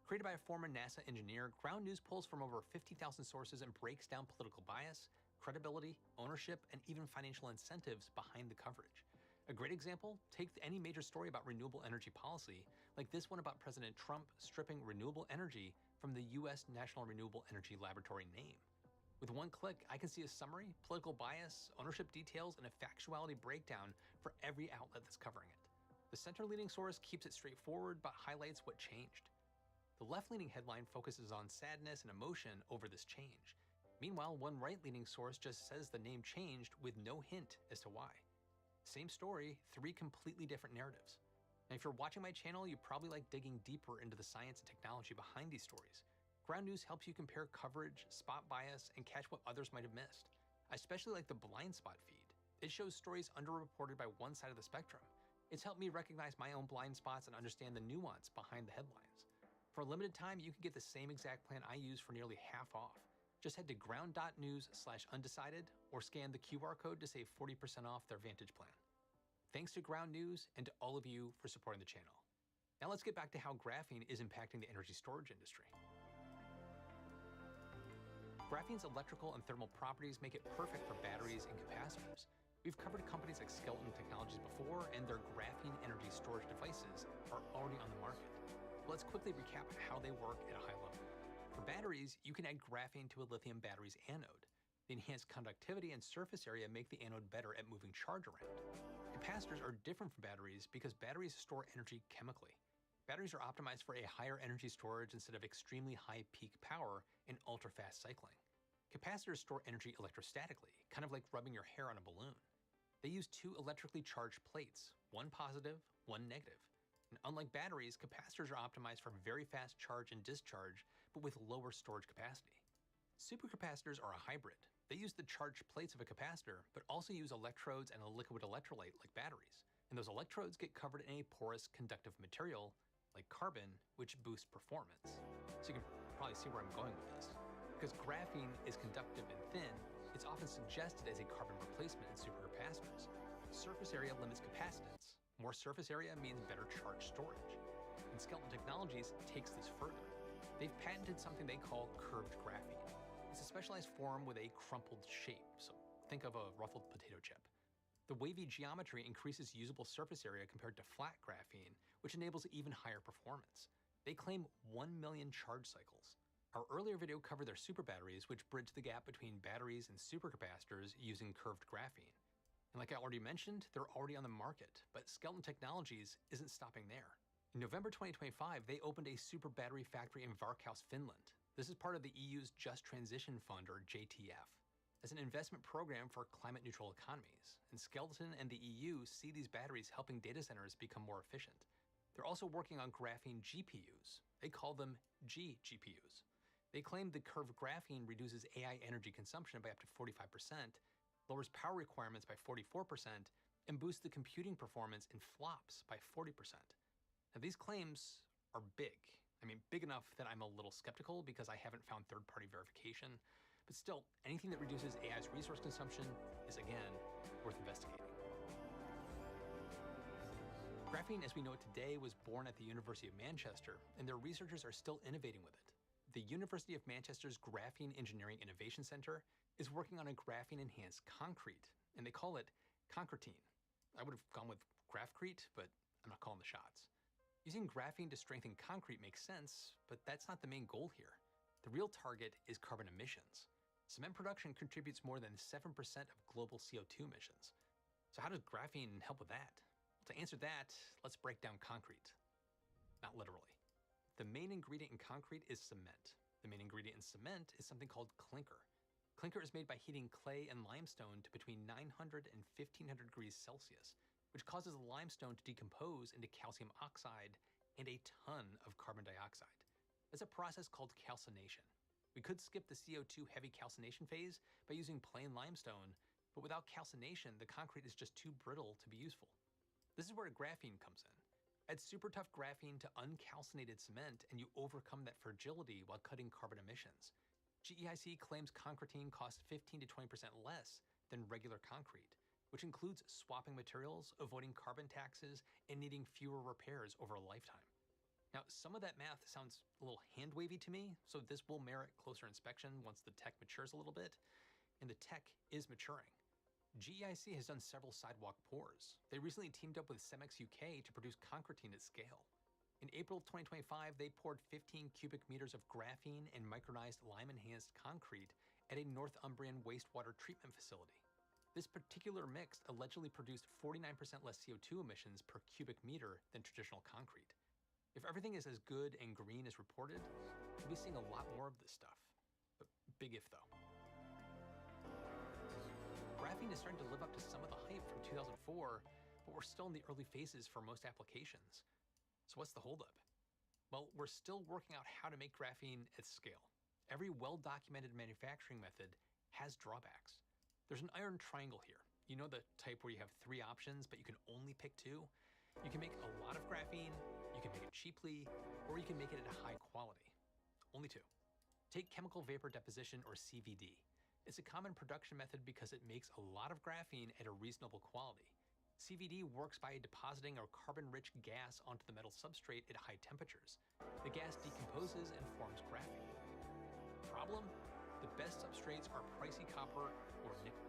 Created by a former NASA engineer, Ground News pulls from over 50,000 sources and breaks down political bias, credibility, ownership, and even financial incentives behind the coverage. A great example, take any major story about renewable energy policy, like this one about President Trump stripping renewable energy from the US National Renewable Energy Laboratory name. With one click, I can see a summary, political bias, ownership details, and a factuality breakdown for every outlet that's covering it. The center-leaning source keeps it straightforward but highlights what changed. The left-leaning headline focuses on sadness and emotion over this change. Meanwhile, one right-leaning source just says the name changed with no hint as to why. Same story, three completely different narratives. Now, if you're watching my channel, you probably like digging deeper into the science and technology behind these stories. Ground News helps you compare coverage, spot bias, and catch what others might have missed. I especially like the blind spot feed. It shows stories underreported by one side of the spectrum. It's helped me recognize my own blind spots and understand the nuance behind the headlines. For a limited time, you can get the same exact plan I use for nearly half off. Just head to ground.news/undecided or scan the QR code to save 40% off their Vantage plan. Thanks to Ground News and to all of you for supporting the channel. Now let's get back to how graphene is impacting the energy storage industry. Graphene's electrical and thermal properties make it perfect for batteries and capacitors. We've covered companies like Skeleton Technologies before, and their graphene energy storage devices are already on the market. Let's quickly recap how they work at a high level. For batteries, you can add graphene to a lithium battery's anode. The enhanced conductivity and surface area make the anode better at moving charge around. Capacitors are different from batteries because batteries store energy chemically. Batteries are optimized for a higher energy storage instead of extremely high peak power and ultra-fast cycling. Capacitors store energy electrostatically, kind of like rubbing your hair on a balloon. They use two electrically charged plates, one positive, one negative. And unlike batteries, capacitors are optimized for very fast charge and discharge, but with lower storage capacity. Supercapacitors are a hybrid. They use the charged plates of a capacitor, but also use electrodes and a liquid electrolyte like batteries. And those electrodes get covered in a porous conductive material, like carbon, which boosts performance. So you can probably see where I'm going with this. Because graphene is conductive and thin, it's often suggested as a carbon replacement in supercapacitors. Surface area limits capacitance. More surface area means better charge storage. And Skeleton Technologies takes this further. They've patented something they call curved graphene. It's a specialized form with a crumpled shape, so think of a ruffled potato chip. The wavy geometry increases usable surface area compared to flat graphene, which enables even higher performance. They claim 1 million charge cycles. Our earlier video covered their super batteries, which bridge the gap between batteries and supercapacitors using curved graphene. And like I already mentioned, they're already on the market, but Skeleton Technologies isn't stopping there. In November 2025, they opened a super battery factory in Varkaus, Finland. This is part of the EU's Just Transition Fund, or JTF. As an investment program for climate-neutral economies, and Skeleton and the EU see these batteries helping data centers become more efficient. They're also working on graphene GPUs. They call them GGPUs. They claim the curved graphene reduces AI energy consumption by up to 45%, lowers power requirements by 44%, and boosts the computing performance in flops by 40%. Now, these claims are big. I mean, big enough that I'm a little skeptical because I haven't found third-party verification. But still, anything that reduces AI's resource consumption is, again, worth investigating. Graphene, as we know it today, was born at the University of Manchester, and their researchers are still innovating with it. The University of Manchester's Graphene Engineering Innovation Center is working on a graphene-enhanced concrete, and they call it concretine. I would have gone with graphcrete, but I'm not calling the shots. Using graphene to strengthen concrete makes sense, but that's not the main goal here. The real target is carbon emissions. Cement production contributes more than 7% of global CO2 emissions. So how does graphene help with that? To answer that, let's break down concrete. Not literally. The main ingredient in concrete is cement. The main ingredient in cement is something called clinker. Clinker is made by heating clay and limestone to between 900 and 1500 degrees Celsius, which causes the limestone to decompose into calcium oxide and a ton of carbon dioxide. That's a process called calcination. We could skip the CO2 heavy calcination phase by using plain limestone, but without calcination, the concrete is just too brittle to be useful. This is where graphene comes in. Add super tough graphene to uncalcinated cement and you overcome that fragility while cutting carbon emissions. GEIC claims concretine costs 15 to 20% less than regular concrete, which includes swapping materials, avoiding carbon taxes, and needing fewer repairs over a lifetime. Now, some of that math sounds a little hand-wavy to me, so this will merit closer inspection once the tech matures a little bit, and the tech is maturing. GEIC has done several sidewalk pours. They recently teamed up with Cemex UK to produce concretine at scale. In April 2025, they poured 15 cubic meters of graphene and micronized lime-enhanced concrete at a Northumbrian wastewater treatment facility. This particular mix allegedly produced 49% less CO2 emissions per cubic meter than traditional concrete. If everything is as good and green as reported, we'll be seeing a lot more of this stuff. But big if, though. Graphene is starting to live up to some of the hype from 2004, but we're still in the early phases for most applications. So what's the holdup? Well, we're still working out how to make graphene at scale. Every well-documented manufacturing method has drawbacks. There's an iron triangle here. You know the type where you have 3 options, but you can only pick 2? You can make a lot of graphene, you can make it cheaply, or you can make it at a high quality. Only 2. Take chemical vapor deposition, or CVD. It's a common production method because it makes a lot of graphene at a reasonable quality. CVD works by depositing a carbon-rich gas onto the metal substrate at high temperatures. The gas decomposes and forms graphene. Problem? The best substrates are pricey copper or nickel.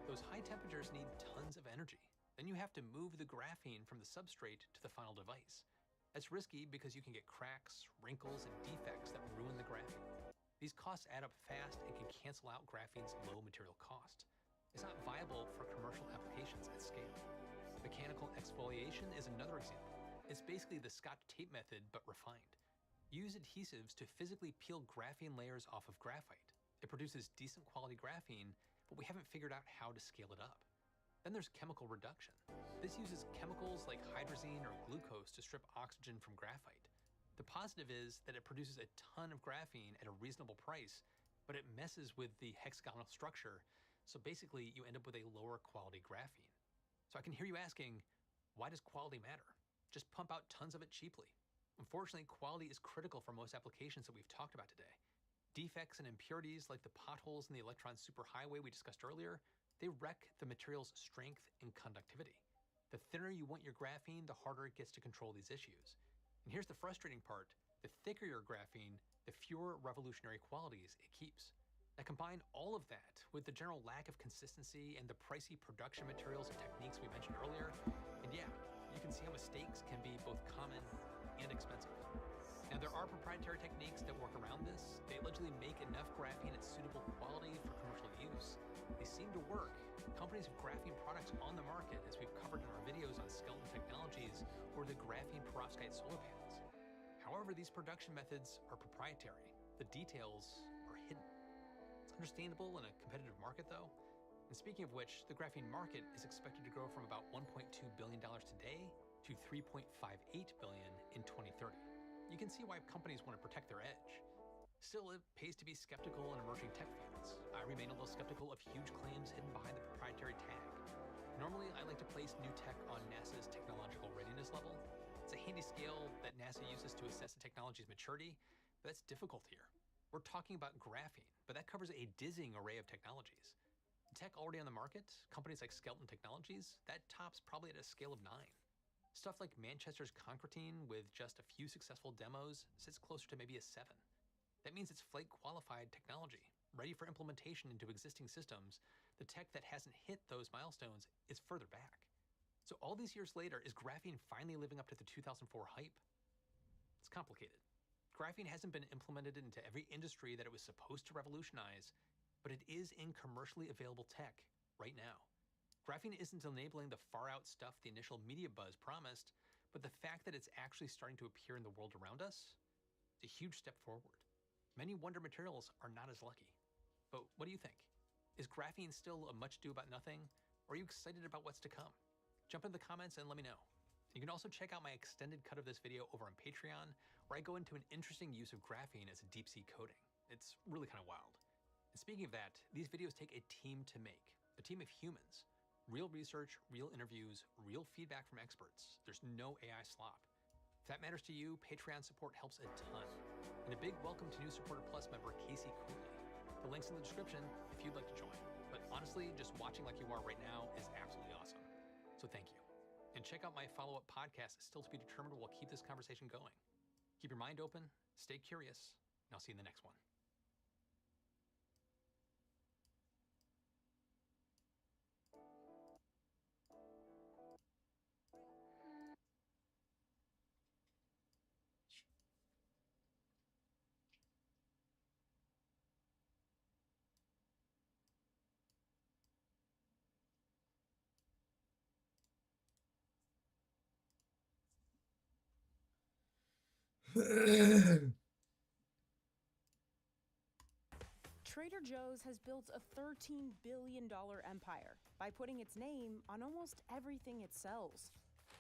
Those high temperatures need tons of energy. Then you have to move the graphene from the substrate to the final device. That's risky because you can get cracks, wrinkles, and defects that ruin the graphene. These costs add up fast and can cancel out graphene's low material cost. It's not viable for commercial applications at scale. Mechanical exfoliation is another example. It's basically the Scotch tape method, but refined. Use adhesives to physically peel graphene layers off of graphite. It produces decent quality graphene, but we haven't figured out how to scale it up. Then there's chemical reduction. This uses chemicals like hydrazine or glucose to strip oxygen from graphite. The positive is that it produces a ton of graphene at a reasonable price, but it messes with the hexagonal structure, so basically you end up with a lower quality graphene. So I can hear you asking, why does quality matter? Just pump out tons of it cheaply. Unfortunately, quality is critical for most applications that we've talked about today. Defects and impurities like the potholes in the electron superhighway we discussed earlier, they wreck the material's strength and conductivity. The thinner you want your graphene, the harder it gets to control these issues. And here's the frustrating part. The thicker your graphene, the fewer revolutionary qualities it keeps. Now combine all of that with the general lack of consistency and the pricey production materials and techniques we mentioned earlier, and yeah, you can see how mistakes can be both common and expensive. Now there are proprietary techniques that work around this. They allegedly make enough graphene at suitable quality for commercial use. They seem to work. Companies have graphene products on the market, as we've covered in our videos on Skeleton Technologies or the graphene perovskite solar panels. However, these production methods are proprietary. The details are hidden. It's understandable in a competitive market, though. And speaking of which, the graphene market is expected to grow from about $1.2 billion today to $3.58 billion in 2030. You can see why companies want to protect their edge. Still, it pays to be skeptical in emerging tech fields. I remain a little skeptical of huge claims hidden behind the proprietary tag. Normally, I like to place new tech on NASA's technological readiness level. It's a handy scale that NASA uses to assess the technology's maturity, but that's difficult here. We're talking about graphene, but that covers a dizzying array of technologies. The tech already on the market, companies like Skeleton Technologies, that tops probably at a scale of 9. Stuff like Manchester's concretine with just a few successful demos sits closer to maybe a 7. That means it's flight-qualified technology, ready for implementation into existing systems. The tech that hasn't hit those milestones is further back. So all these years later, is graphene finally living up to the 2004 hype? It's complicated. Graphene hasn't been implemented into every industry that it was supposed to revolutionize, but it is in commercially available tech right now. Graphene isn't enabling the far-out stuff the initial media buzz promised, but the fact that it's actually starting to appear in the world around us, it's a huge step forward. Many wonder materials are not as lucky. But what do you think? Is graphene still a much ado about nothing, or are you excited about what's to come? Jump in the comments and let me know. You can also check out my extended cut of this video over on Patreon, where I go into an interesting use of graphene as a deep sea coating. It's really kind of wild. And speaking of that, these videos take a team to make, a team of humans. Real research, real interviews, real feedback from experts. There's no AI slop. If that matters to you, Patreon support helps a ton. And a big welcome to new Supporter Plus member Casey Cooley. The link's in the description if you'd like to join. But honestly, just watching like you are right now is absolutely awesome. So thank you. And check out my follow-up podcast, Still to Be Determined, while keep this conversation going. Keep your mind open, stay curious, and I'll see you in the next one. Trader Joe's has built a $13 billion empire by putting its name on almost everything it sells.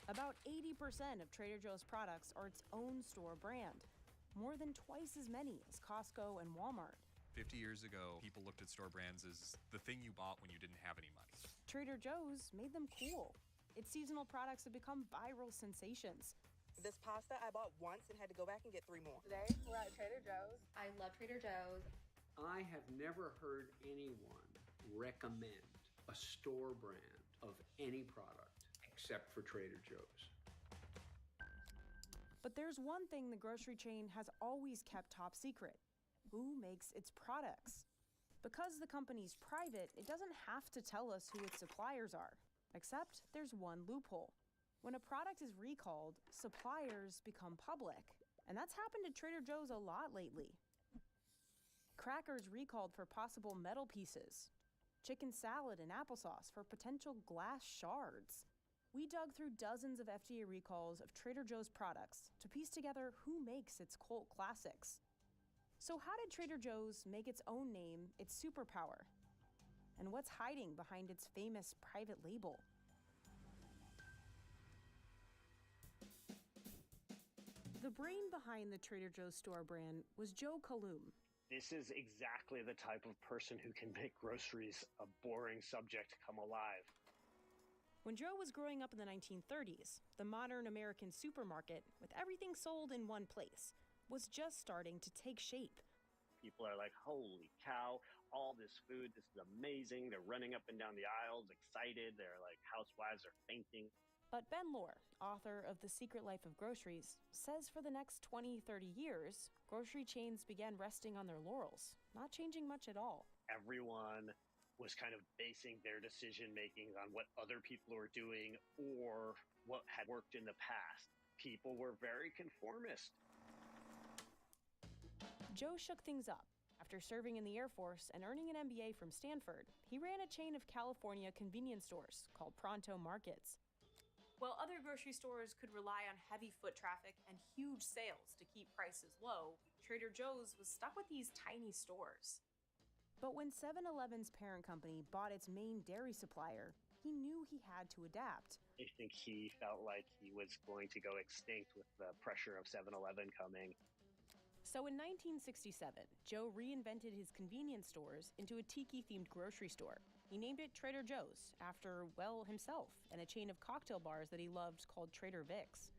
About 80% of Trader Joe's products are its own store brand, more than twice as many as Costco and Walmart. 50 years ago, people looked at store brands as the thing you bought when you didn't have any money. Trader Joe's made them cool. Its seasonal products have become viral sensations. This pasta I bought once and had to go back and get 3 more. Today, we're at Trader Joe's. I love Trader Joe's. I have never heard anyone recommend a store brand of any product except for Trader Joe's. But there's one thing the grocery chain has always kept top secret: who makes its products. Because the company's private, it doesn't have to tell us who its suppliers are. Except there's one loophole. When a product is recalled, suppliers become public. And that's happened at Trader Joe's a lot lately. Crackers recalled for possible metal pieces. Chicken salad and applesauce for potential glass shards. We dug through dozens of FDA recalls of Trader Joe's products to piece together who makes its cult classics. So how did Trader Joe's make its own name its superpower? And what's hiding behind its famous private label? The brain behind the Trader Joe's store brand was Joe Kalum. This is exactly the type of person who can make groceries a boring subject come alive. When Joe was growing up in the 1930s, the modern American supermarket, with everything sold in one place, was just starting to take shape. People are like, holy cow, all this food, this is amazing. They're running up and down the aisles, excited. They're like, housewives are fainting. But Ben Lohr, author of The Secret Life of Groceries, says for the next 20-30 years, grocery chains began resting on their laurels, not changing much at all. Everyone was kind of basing their decision-making on what other people were doing or what had worked in the past. People were very conformist. Joe shook things up. After serving in the Air Force and earning an MBA from Stanford, he ran a chain of California convenience stores called Pronto Markets. While other grocery stores could rely on heavy foot traffic and huge sales to keep prices low, Trader Joe's was stuck with these tiny stores. But when 7-Eleven's parent company bought its main dairy supplier, he knew he had to adapt. I think he felt like he was going to go extinct with the pressure of 7-Eleven coming. So in 1967, Joe reinvented his convenience stores into a tiki-themed grocery store. He named it Trader Joe's, after, well, himself, and a chain of cocktail bars that he loved called Trader Vic's.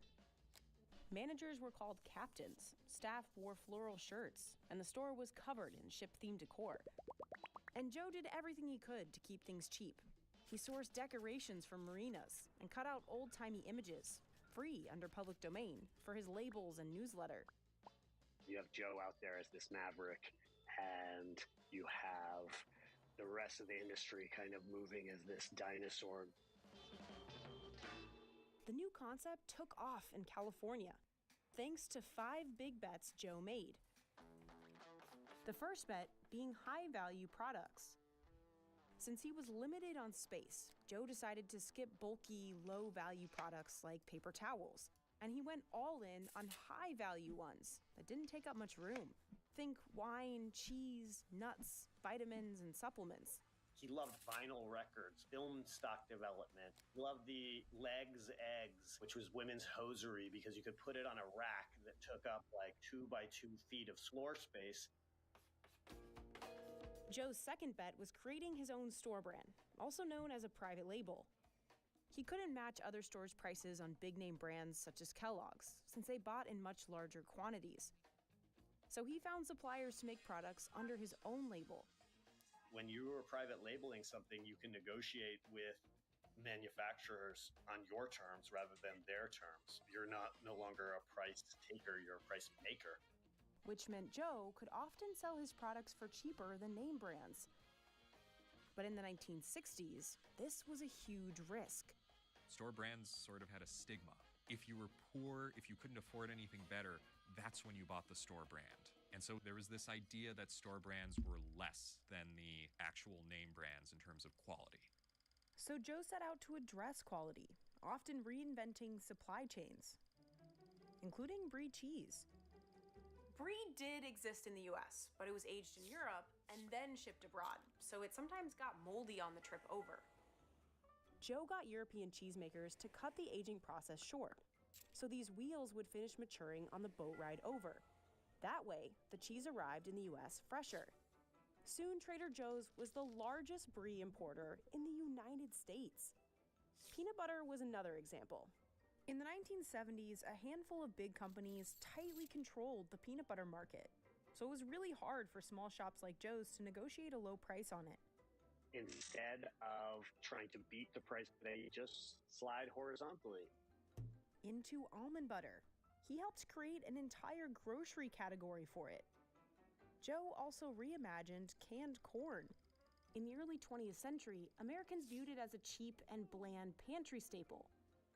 Managers were called captains, staff wore floral shirts, and the store was covered in ship-themed decor. And Joe did everything he could to keep things cheap. He sourced decorations from marinas and cut out old-timey images, free under public domain, for his labels and newsletter. You have Joe out there as this maverick, and you have the rest of the industry kind of moving as this dinosaur. The new concept took off in California, thanks to 5 big bets Joe made. The first bet being high-value products. Since he was limited on space, Joe decided to skip bulky, low-value products like paper towels, and he went all in on high-value ones that didn't take up much room. Think wine, cheese, nuts, vitamins, and supplements. He loved vinyl records, film stock development. He loved the Legs Eggs, which was women's hosiery because you could put it on a rack that took up like 2 by 2 feet of floor space. Joe's second bet was creating his own store brand, also known as a private label. He couldn't match other stores' prices on big-name brands such as Kellogg's, since they bought in much larger quantities. So he found suppliers to make products under his own label. When you are private labeling something, you can negotiate with manufacturers on your terms rather than their terms. You're no longer a price taker, you're a price maker. Which meant Joe could often sell his products for cheaper than name brands. But in the 1960s, this was a huge risk. Store brands sort of had a stigma. If you were poor, if you couldn't afford anything better, that's when you bought the store brand. And so there was this idea that store brands were less than the actual name brands in terms of quality. So Joe set out to address quality, often reinventing supply chains, including Brie cheese. Brie did exist in the US, but it was aged in Europe and then shipped abroad, so it sometimes got moldy on the trip over. Joe got European cheesemakers to cut the aging process short, so these wheels would finish maturing on the boat ride over. That way, the cheese arrived in the US fresher. Soon, Trader Joe's was the largest Brie importer in the United States. Peanut butter was another example. In the 1970s, a handful of big companies tightly controlled the peanut butter market, so it was really hard for small shops like Joe's to negotiate a low price on it. Instead of trying to beat the price, they just slide horizontally into almond butter. He helped create an entire grocery category for it. Joe also reimagined canned corn. In the early 20th century, Americans viewed it as a cheap and bland pantry staple.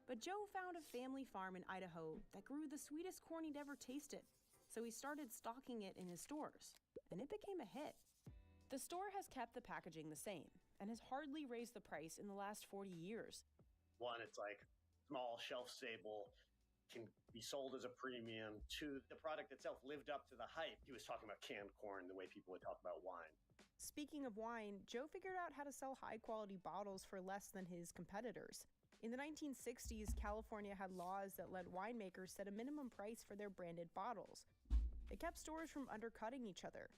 But Joe found a family farm in Idaho that grew the sweetest corn he'd ever tasted, so he started stocking it in his stores, and it became a hit. The store has kept the packaging the same and has hardly raised the price in the last 40 years. One, it's like small, shelf-stable, can be sold as a premium. Two, the product itself lived up to the hype. He was talking about canned corn the way people would talk about wine. Speaking of wine, Joe figured out how to sell high-quality bottles for less than his competitors. In the 1960s, California had laws that let winemakers set a minimum price for their branded bottles. It kept stores from undercutting each other.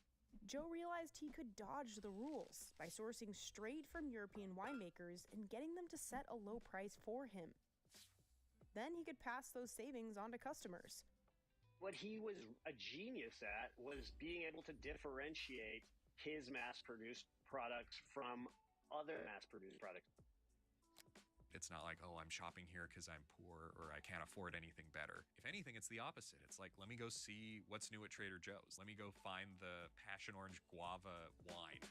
Joe realized he could dodge the rules by sourcing straight from European winemakers and getting them to set a low price for him. Then he could pass those savings on to customers. What he was a genius at was being able to differentiate his mass-produced products from other mass-produced products. It's not like, oh, I'm shopping here because I'm poor or I can't afford anything better. If anything, it's the opposite. It's like, let me go see what's new at Trader Joe's. Let me go find the passion orange guava wine.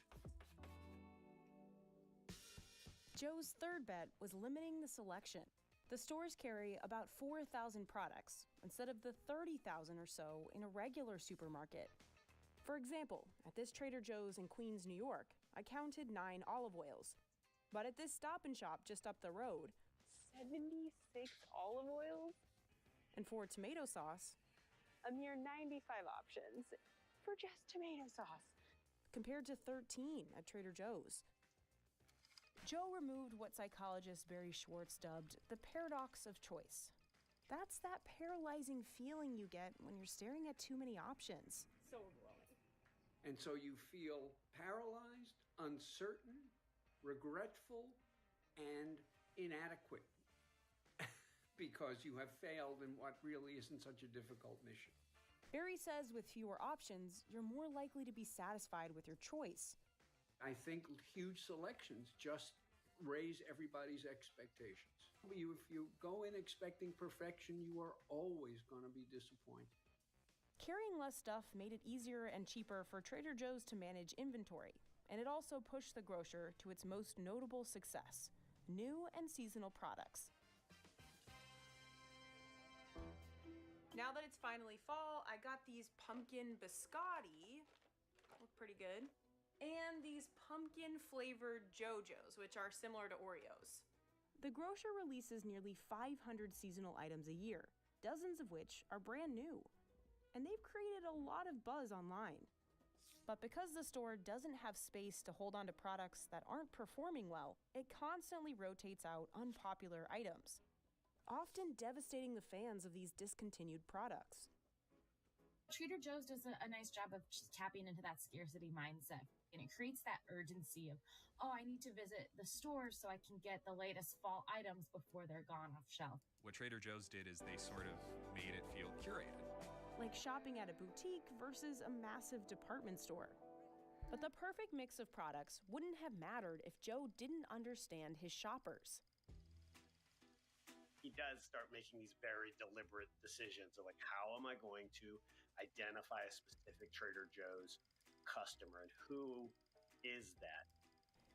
Joe's third bet was limiting the selection. The stores carry about 4,000 products instead of the 30,000 or so in a regular supermarket. For example, at this Trader Joe's in Queens, New York, I counted 9 olive oils. But at this Stop & Shop just up the road, 76 olive oils? And for tomato sauce, a mere 95 options for just tomato sauce. Compared to 13 at Trader Joe's. Joe removed what psychologist Barry Schwartz dubbed the paradox of choice. That's that paralyzing feeling you get when you're staring at too many options. So overwhelming. And so you feel paralyzed, uncertain, regretful, and inadequate because you have failed in what really isn't such a difficult mission. Barry says with fewer options, you're more likely to be satisfied with your choice. I think huge selections just raise everybody's expectations. If you go in expecting perfection, you are always going to be disappointed. Carrying less stuff made it easier and cheaper for Trader Joe's to manage inventory, and it also pushed the grocer to its most notable success, new and seasonal products. Now that it's finally fall, I got these pumpkin biscotti, look pretty good, and these pumpkin-flavored Jojos, which are similar to Oreos. The grocer releases nearly 500 seasonal items a year, dozens of which are brand new, and they've created a lot of buzz online. But because the store doesn't have space to hold on to products that aren't performing well, it constantly rotates out unpopular items, often devastating the fans of these discontinued products. Trader Joe's does a nice job of just tapping into that scarcity mindset. And it creates that urgency of, oh, I need to visit the store so I can get the latest fall items before they're gone off shelf. What Trader Joe's did is they sort of made it feel curated. Like shopping at a boutique versus a massive department store. But the perfect mix of products wouldn't have mattered if Joe didn't understand his shoppers. He does start making these very deliberate decisions of like, how am I going to identify a specific Trader Joe's customer and who is that?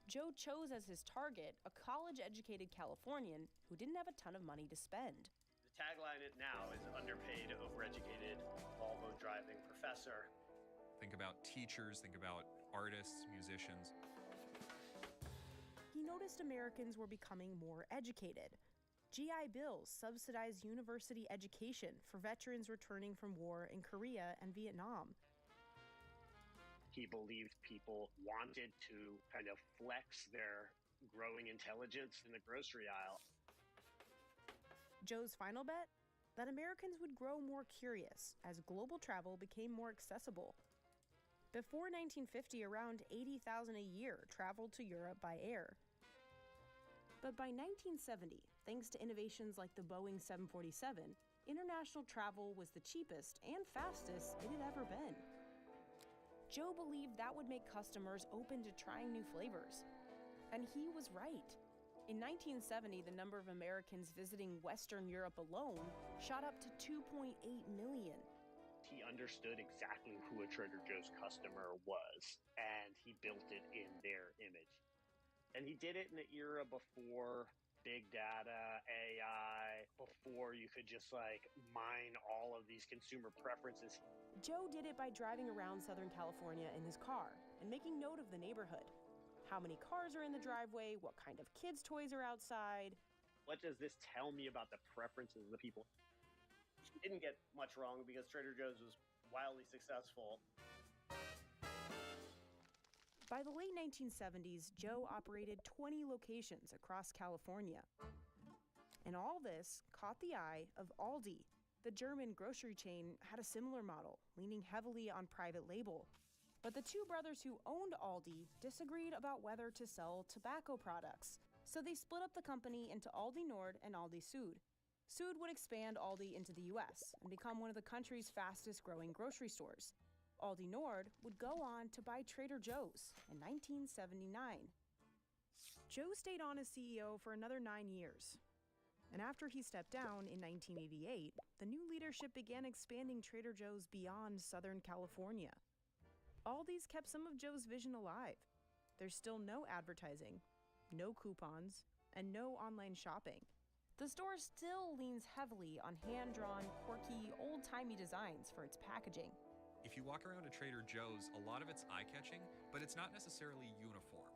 Joe chose as his target a college-educated Californian who didn't have a ton of money to spend. The tagline it now is underpaid, overeducated, Volvo driving professor. Think about teachers, think about artists, musicians. He noticed Americans were becoming more educated. GI Bills subsidized university education for veterans returning from war in Korea and Vietnam. He believed people wanted to kind of flex their growing intelligence in the grocery aisle. Joe's final bet? That Americans would grow more curious as global travel became more accessible. Before 1950, around 80,000 a year traveled to Europe by air. But by 1970, thanks to innovations like the Boeing 747, international travel was the cheapest and fastest it had ever been. Joe believed that would make customers open to trying new flavors. And he was right. In 1970, the number of Americans visiting Western Europe alone shot up to 2.8 million. He understood exactly who a Trader Joe's customer was, and he built it in their image. And he did it in the era before big data, AI, before you could just like mine all of these consumer preferences. Joe did it by driving around Southern California in his car and making note of the neighborhood. How many cars are in the driveway? What kind of kids' toys are outside? What does this tell me about the preferences of the people? He didn't get much wrong because Trader Joe's was wildly successful. By the late 1970s, Joe operated 20 locations across California. And all this caught the eye of Aldi. The German grocery chain had a similar model, leaning heavily on private label. But the two brothers who owned Aldi disagreed about whether to sell tobacco products. So they split up the company into Aldi Nord and Aldi Sud. Sud would expand Aldi into the US and become one of the country's fastest growing grocery stores. Aldi Nord would go on to buy Trader Joe's in 1979. Joe stayed on as CEO for another 9 years. And after he stepped down in 1988, the new leadership began expanding Trader Joe's beyond Southern California. Aldi's kept some of Joe's vision alive. There's still no advertising, no coupons, and no online shopping. The store still leans heavily on hand-drawn, quirky, old-timey designs for its packaging. If you walk around a Trader Joe's, a lot of it's eye-catching, but it's not necessarily uniform.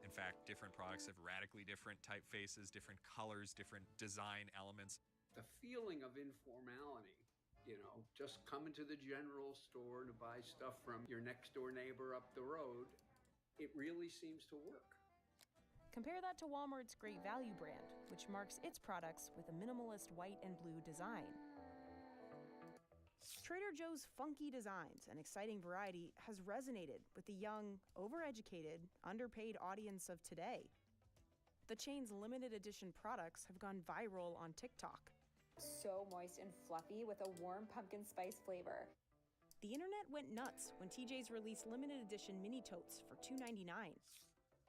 In fact, different products have radically different typefaces, different colors, different design elements. The feeling of informality, just coming to the general store to buy stuff from your next door neighbor up the road, it really seems to work. Compare that to Walmart's Great Value brand, which marks its products with a minimalist white and blue design. Trader Joe's funky designs and exciting variety has resonated with the young, overeducated, underpaid audience of today. The chain's limited edition products have gone viral on TikTok. So moist and fluffy with a warm pumpkin spice flavor. The internet went nuts when TJ's released limited edition mini totes for $2.99.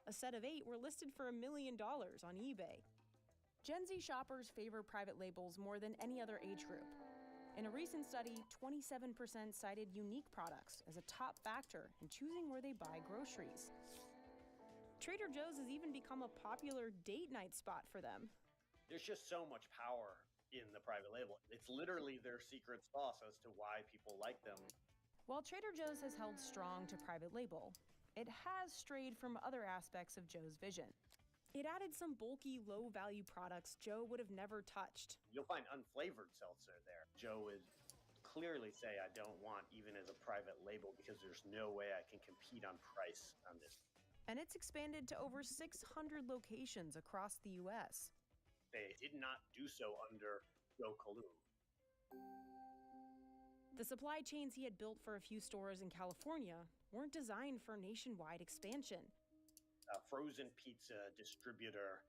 A set of 8 were listed for $1 million on eBay. Gen Z shoppers favor private labels more than any other age group. In a recent study, 27% cited unique products as a top factor in choosing where they buy groceries. Trader Joe's has even become a popular date night spot for them. There's just so much power in the private label. It's literally their secret sauce as to why people like them. While Trader Joe's has held strong to private label, it has strayed from other aspects of Joe's vision. It added some bulky, low-value products Joe would have never touched. You'll find unflavored seltzer there. Joe would clearly say, I don't want even as a private label because there's no way I can compete on price on this. And it's expanded to over 600 locations across the U.S. They did not do so under Joe Kalum. The supply chains he had built for a few stores in California weren't designed for nationwide expansion. A frozen pizza distributor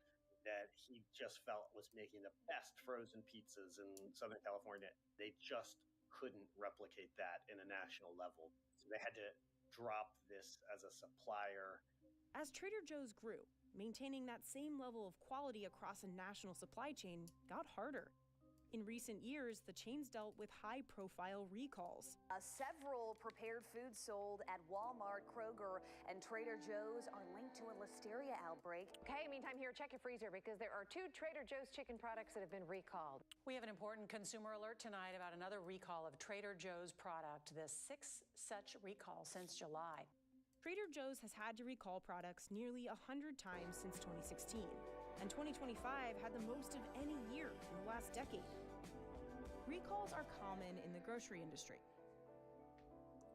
that he just felt was making the best frozen pizzas in Southern California. They just couldn't replicate that in a national level. So they had to drop this as a supplier. As Trader Joe's grew, maintaining that same level of quality across a national supply chain got harder. In recent years, the chains dealt with high-profile recalls. Several prepared foods sold at Walmart, Kroger, and Trader Joe's are linked to a listeria outbreak. Okay, meantime here, check your freezer because there are 2 Trader Joe's chicken products that have been recalled. We have an important consumer alert tonight about another recall of Trader Joe's product, the 6th such recall since July. Trader Joe's has had to recall products nearly 100 times since 2016, and 2025 had the most of any year in the last decade. Recalls are common in the grocery industry.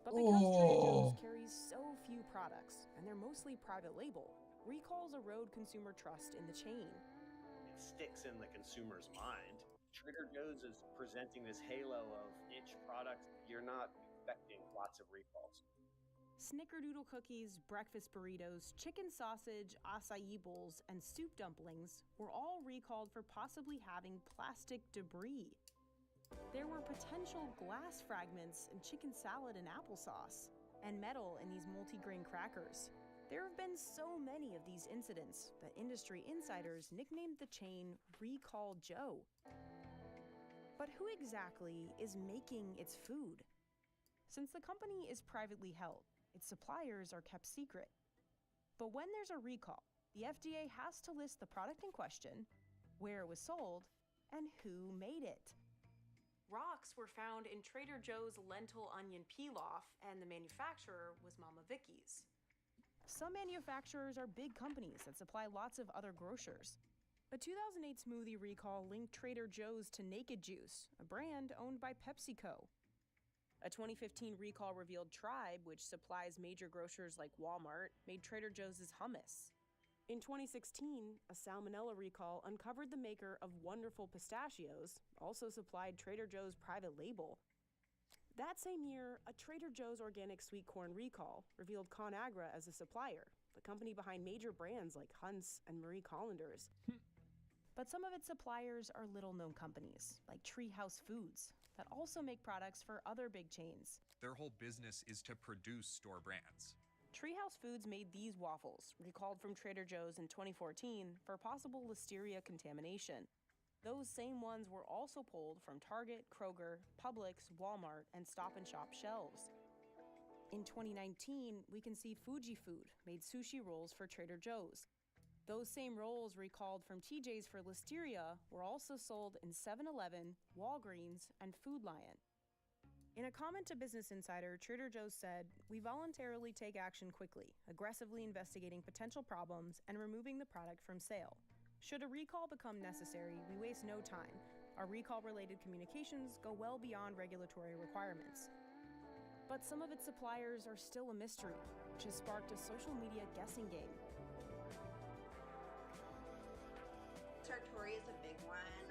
But because Trader Joe's carries so few products, and they're mostly private label, recalls erode consumer trust in the chain. It sticks in the consumer's mind. Trader Joe's is presenting this halo of niche products. You're not expecting lots of recalls. Snickerdoodle cookies, breakfast burritos, chicken sausage, acai bowls, and soup dumplings were all recalled for possibly having plastic debris. There were potential glass fragments in chicken salad and applesauce, and metal in these multigrain crackers. There have been so many of these incidents that industry insiders nicknamed the chain Recall Joe. But who exactly is making its food? Since the company is privately held, its suppliers are kept secret. But when there's a recall, the FDA has to list the product in question, where it was sold, and who made it. Rocks were found in Trader Joe's lentil onion pilaf, and the manufacturer was Mama Vicky's. Some manufacturers are big companies that supply lots of other grocers. A 2008 smoothie recall linked Trader Joe's to Naked Juice, a brand owned by PepsiCo. A 2015 recall revealed Tribe, which supplies major grocers like Walmart, made Trader Joe's hummus. In 2016, a salmonella recall uncovered the maker of Wonderful Pistachios, also supplied Trader Joe's private label. That same year, a Trader Joe's organic sweet corn recall revealed ConAgra as a supplier, the company behind major brands like Hunt's and Marie Callender's. But some of its suppliers are little-known companies, like Treehouse Foods, that also make products for other big chains. Their whole business is to produce store brands. Treehouse Foods made these waffles, recalled from Trader Joe's in 2014 for possible listeria contamination. Those same ones were also pulled from Target, Kroger, Publix, Walmart, and Stop & Shop shelves. In 2019, we can see Fuji Food made sushi rolls for Trader Joe's. Those same rolls recalled from TJ's for listeria were also sold in 7-Eleven, Walgreens, and Food Lion. In a comment to Business Insider, Trader Joe's said, "We voluntarily take action quickly, aggressively investigating potential problems and removing the product from sale. Should a recall become necessary, we waste no time. Our recall-related communications go well beyond regulatory requirements." But some of its suppliers are still a mystery, which has sparked a social media guessing game. Sartori is a big one.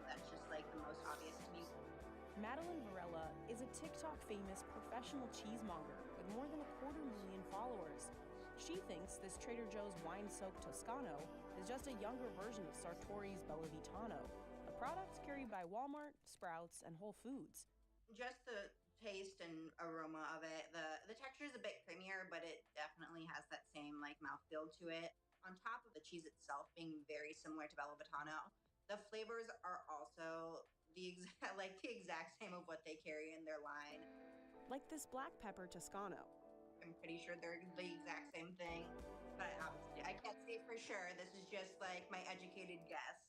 That's just like the most obvious to me. Madeline Varela is a TikTok-famous professional cheesemonger with more than 250,000 followers. She thinks this Trader Joe's wine-soaked Toscano is just a younger version of Sartori's Bellavitano, a product carried by Walmart, Sprouts, and Whole Foods. Just the taste and aroma of it. The texture is a bit creamier, but it definitely has that same like mouthfeel to it. On top of the cheese itself being very similar to Bellavitano, the flavors are also the exact same of what they carry in their line. Like this black pepper Toscano. I'm pretty sure they're the exact same thing, but I can't say for sure. This is just like my educated guess.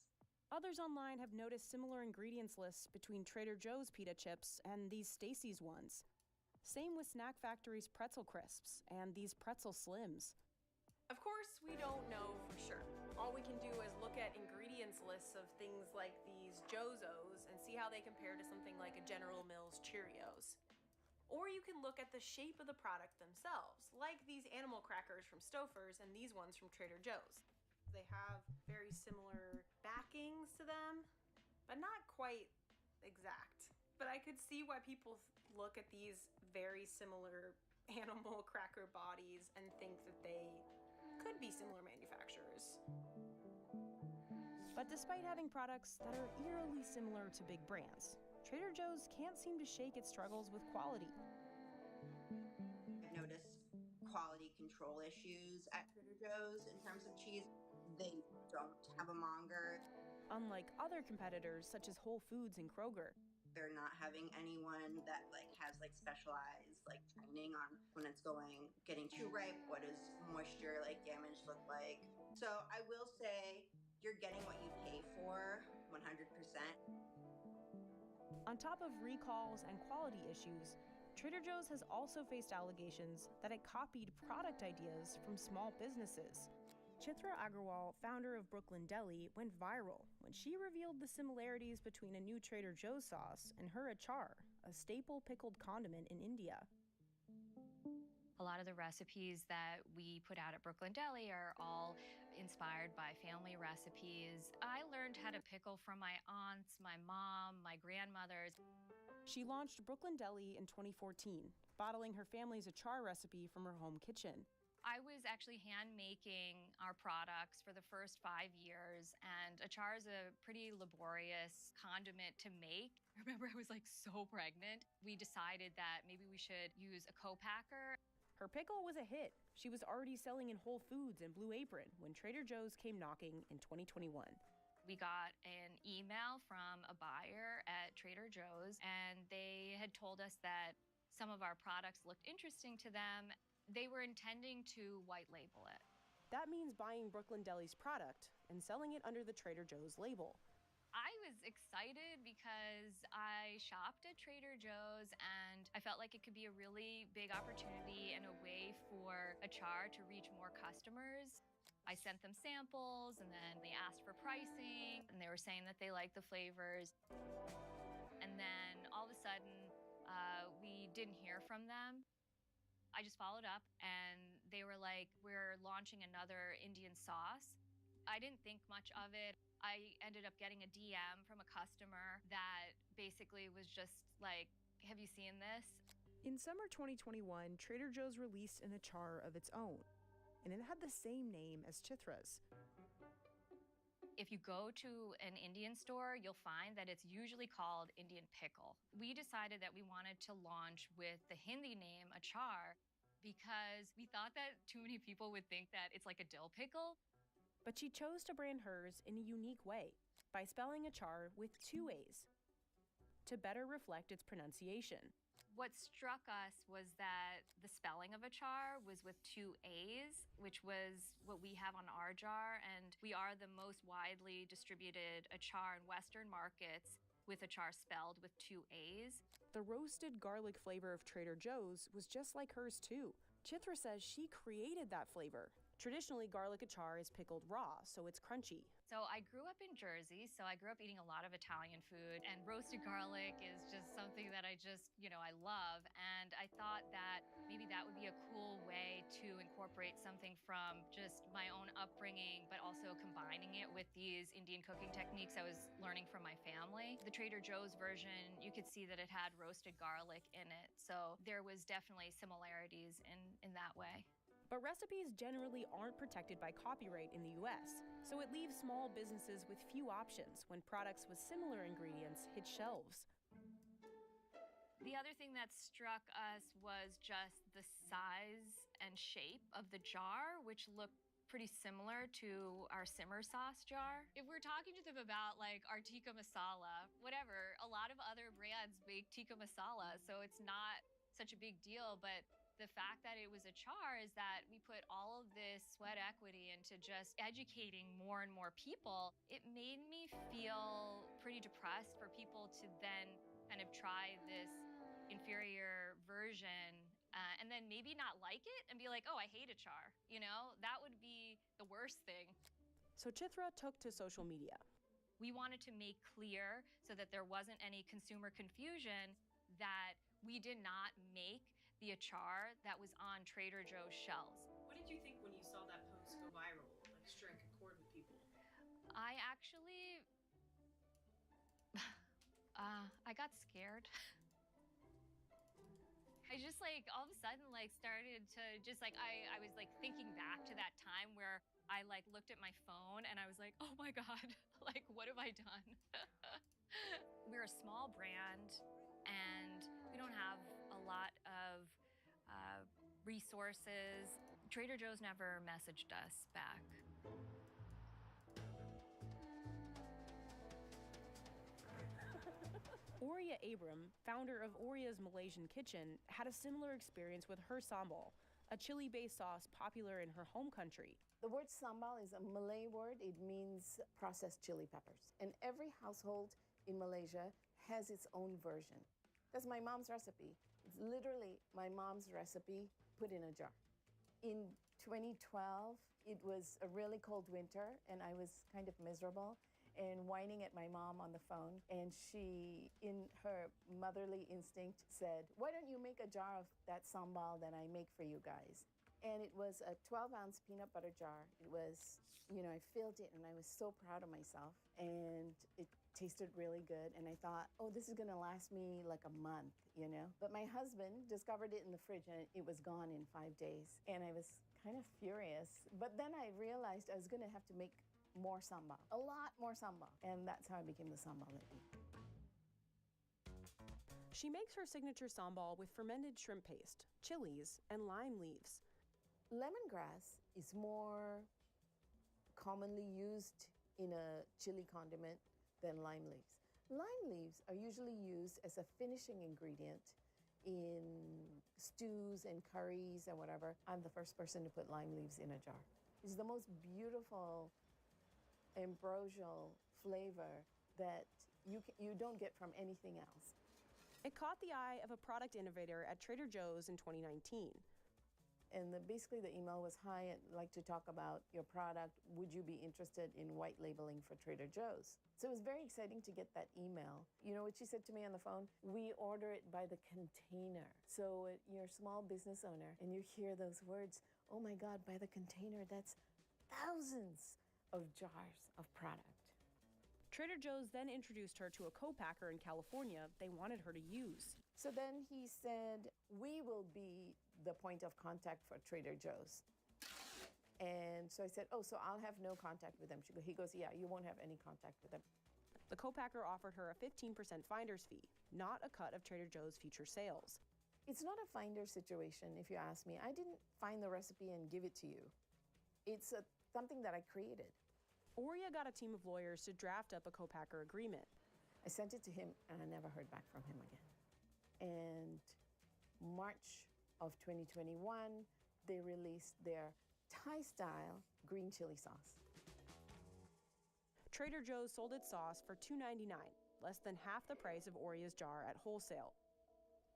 Others online have noticed similar ingredients lists between Trader Joe's pita chips and these Stacy's ones. Same with Snack Factory's pretzel crisps and these pretzel slims. Of course, we don't know for sure. All we can do is look at ingredients lists of things like these Jozos and see how they compare to something like a General Mills Cheerios. Or you can look at the shape of the product themselves, like these animal crackers from Stouffer's and these ones from Trader Joe's. They have very similar backings to them, but not quite exact. But I could see why people look at these very similar animal cracker bodies and think that they could be similar manufacturers. But despite having products that are eerily similar to big brands, Trader Joe's can't seem to shake its struggles with quality. I've noticed quality control issues at Trader Joe's in terms of cheese. They don't have a monger. Unlike other competitors such as Whole Foods and Kroger, they're not having anyone that has specialized training on when it's getting too ripe, what does moisture damage look like. So I will say you're getting what you pay for 100%. On top of recalls and quality issues, Trader Joe's has also faced allegations that it copied product ideas from small businesses. Chitra Agarwal, founder of Brooklyn Deli, went viral when she revealed the similarities between a new Trader Joe's sauce and her achar, a staple pickled condiment in India. A lot of the recipes that we put out at Brooklyn Deli are all inspired by family recipes. I learned how to pickle from my aunts, my mom, my grandmothers. She launched Brooklyn Deli in 2014, bottling her family's achar recipe from her home kitchen. I was actually hand-making our products for the first 5 years, and achar is a pretty laborious condiment to make. I remember I was so pregnant. We decided that maybe we should use a co-packer. Her pickle was a hit. She was already selling in Whole Foods and Blue Apron when Trader Joe's came knocking in 2021. We got an email from a buyer at Trader Joe's, and they had told us that some of our products looked interesting to them. They were intending to white label it. That means buying Brooklyn Deli's product and selling it under the Trader Joe's label. I was excited because I shopped at Trader Joe's and I felt like it could be a really big opportunity and a way for achar to reach more customers. I sent them samples and then they asked for pricing and they were saying that they liked the flavors. And then all of a sudden, we didn't hear from them. I just followed up and they were like, we're launching another Indian sauce. I didn't think much of it. I ended up getting a DM from a customer that basically was just like, have you seen this? In summer 2021, Trader Joe's released an achar of its own, and it had the same name as Chitra's. If you go to an Indian store, you'll find that it's usually called Indian pickle. We decided that we wanted to launch with the Hindi name achar because we thought that too many people would think that it's like a dill pickle. But she chose to brand hers in a unique way by spelling achar with 2 A's to better reflect its pronunciation. What struck us was that the spelling of achar was with 2 A's, which was what we have on our jar, and we are the most widely distributed achar in Western markets with achar spelled with 2 A's. The roasted garlic flavor of Trader Joe's was just like hers too. Chitra says she created that flavor. Traditionally, garlic achar is pickled raw, so it's crunchy. So I grew up in Jersey, so I grew up eating a lot of Italian food, and roasted garlic is just something that I just, I love. And I thought that maybe that would be a cool way to incorporate something from just my own upbringing, but also combining it with these Indian cooking techniques I was learning from my family. The Trader Joe's version, you could see that it had roasted garlic in it. So there was definitely similarities in that way. But recipes generally aren't protected by copyright in the US, so it leaves small businesses with few options when products with similar ingredients hit shelves. The other thing that struck us was just the size and shape of the jar, which looked pretty similar to our simmer sauce jar. If we're talking to them about our tikka masala, whatever, a lot of other brands make tikka masala, so it's not such a big deal, but the fact that it was achar is that we put all of this sweat equity into just educating more and more people. It made me feel pretty depressed for people to then kind of try this inferior version and then maybe not like it and be like, oh, I hate achar. That would be the worst thing. So Chitra took to social media. We wanted to make clear so that there wasn't any consumer confusion that we did not make the achar that was on Trader Joe's shelves. What did you think when you saw that post go viral, strike a chord with people? I actually, I got scared. I just like all of a sudden like started to just like I was like thinking back to that time where I like looked at my phone and I was like, oh my God, like what have I done? We're a small brand and we don't have a lot of resources. Trader Joe's never messaged us back. Aurea Abram, founder of Aurea's Malaysian Kitchen, had a similar experience with her sambal, a chili-based sauce popular in her home country. The word sambal is a Malay word. It means processed chili peppers. And every household in Malaysia has its own version. That's my mom's recipe. It's literally my mom's recipe put in a jar. In 2012, it was a really cold winter, and I was kind of miserable and whining at my mom on the phone. And she, in her motherly instinct, said, why don't you make a jar of that sambal that I make for you guys? And it was a 12-ounce peanut butter jar. It was, I filled it, and I was so proud of myself. And it tasted really good. And I thought, oh, this is going to last me like a month, But my husband discovered it in the fridge, and it was gone in 5 days. And I was kind of furious. But then I realized I was going to have to make more sambal, a lot more sambal. And that's how I became the sambal lady. She makes her signature sambal with fermented shrimp paste, chilies, and lime leaves. Lemongrass is more commonly used in a chili condiment than lime leaves. Lime leaves are usually used as a finishing ingredient in stews and curries and whatever. I'm the first person to put lime leaves in a jar. It's the most beautiful ambrosial flavor that you don't get from anything else. It caught the eye of a product innovator at Trader Joe's in 2019. And basically the email was, hi, I'd like to talk about your product. Would you be interested in white labeling for Trader Joe's? So it was very exciting to get that email. You know what she said to me on the phone? We order it by the container. So you're a small business owner and you hear those words, oh my God, by the container, that's thousands of jars of product. Trader Joe's then introduced her to a co-packer in California they wanted her to use. So then he said, we will be the point of contact for Trader Joe's. And so I said, oh, so I'll have no contact with them. He goes, yeah, you won't have any contact with them. The co-packer offered her a 15% finder's fee, not a cut of Trader Joe's future sales. It's not a finder situation, if you ask me. I didn't find the recipe and give it to you. It's something that I created. Aurea got a team of lawyers to draft up a co-packer agreement. I sent it to him, and I never heard back from him again. And March of 2021, they released their Thai-style green chili sauce. Trader Joe's sold its sauce for $2.99, less than half the price of Aurea's jar at wholesale.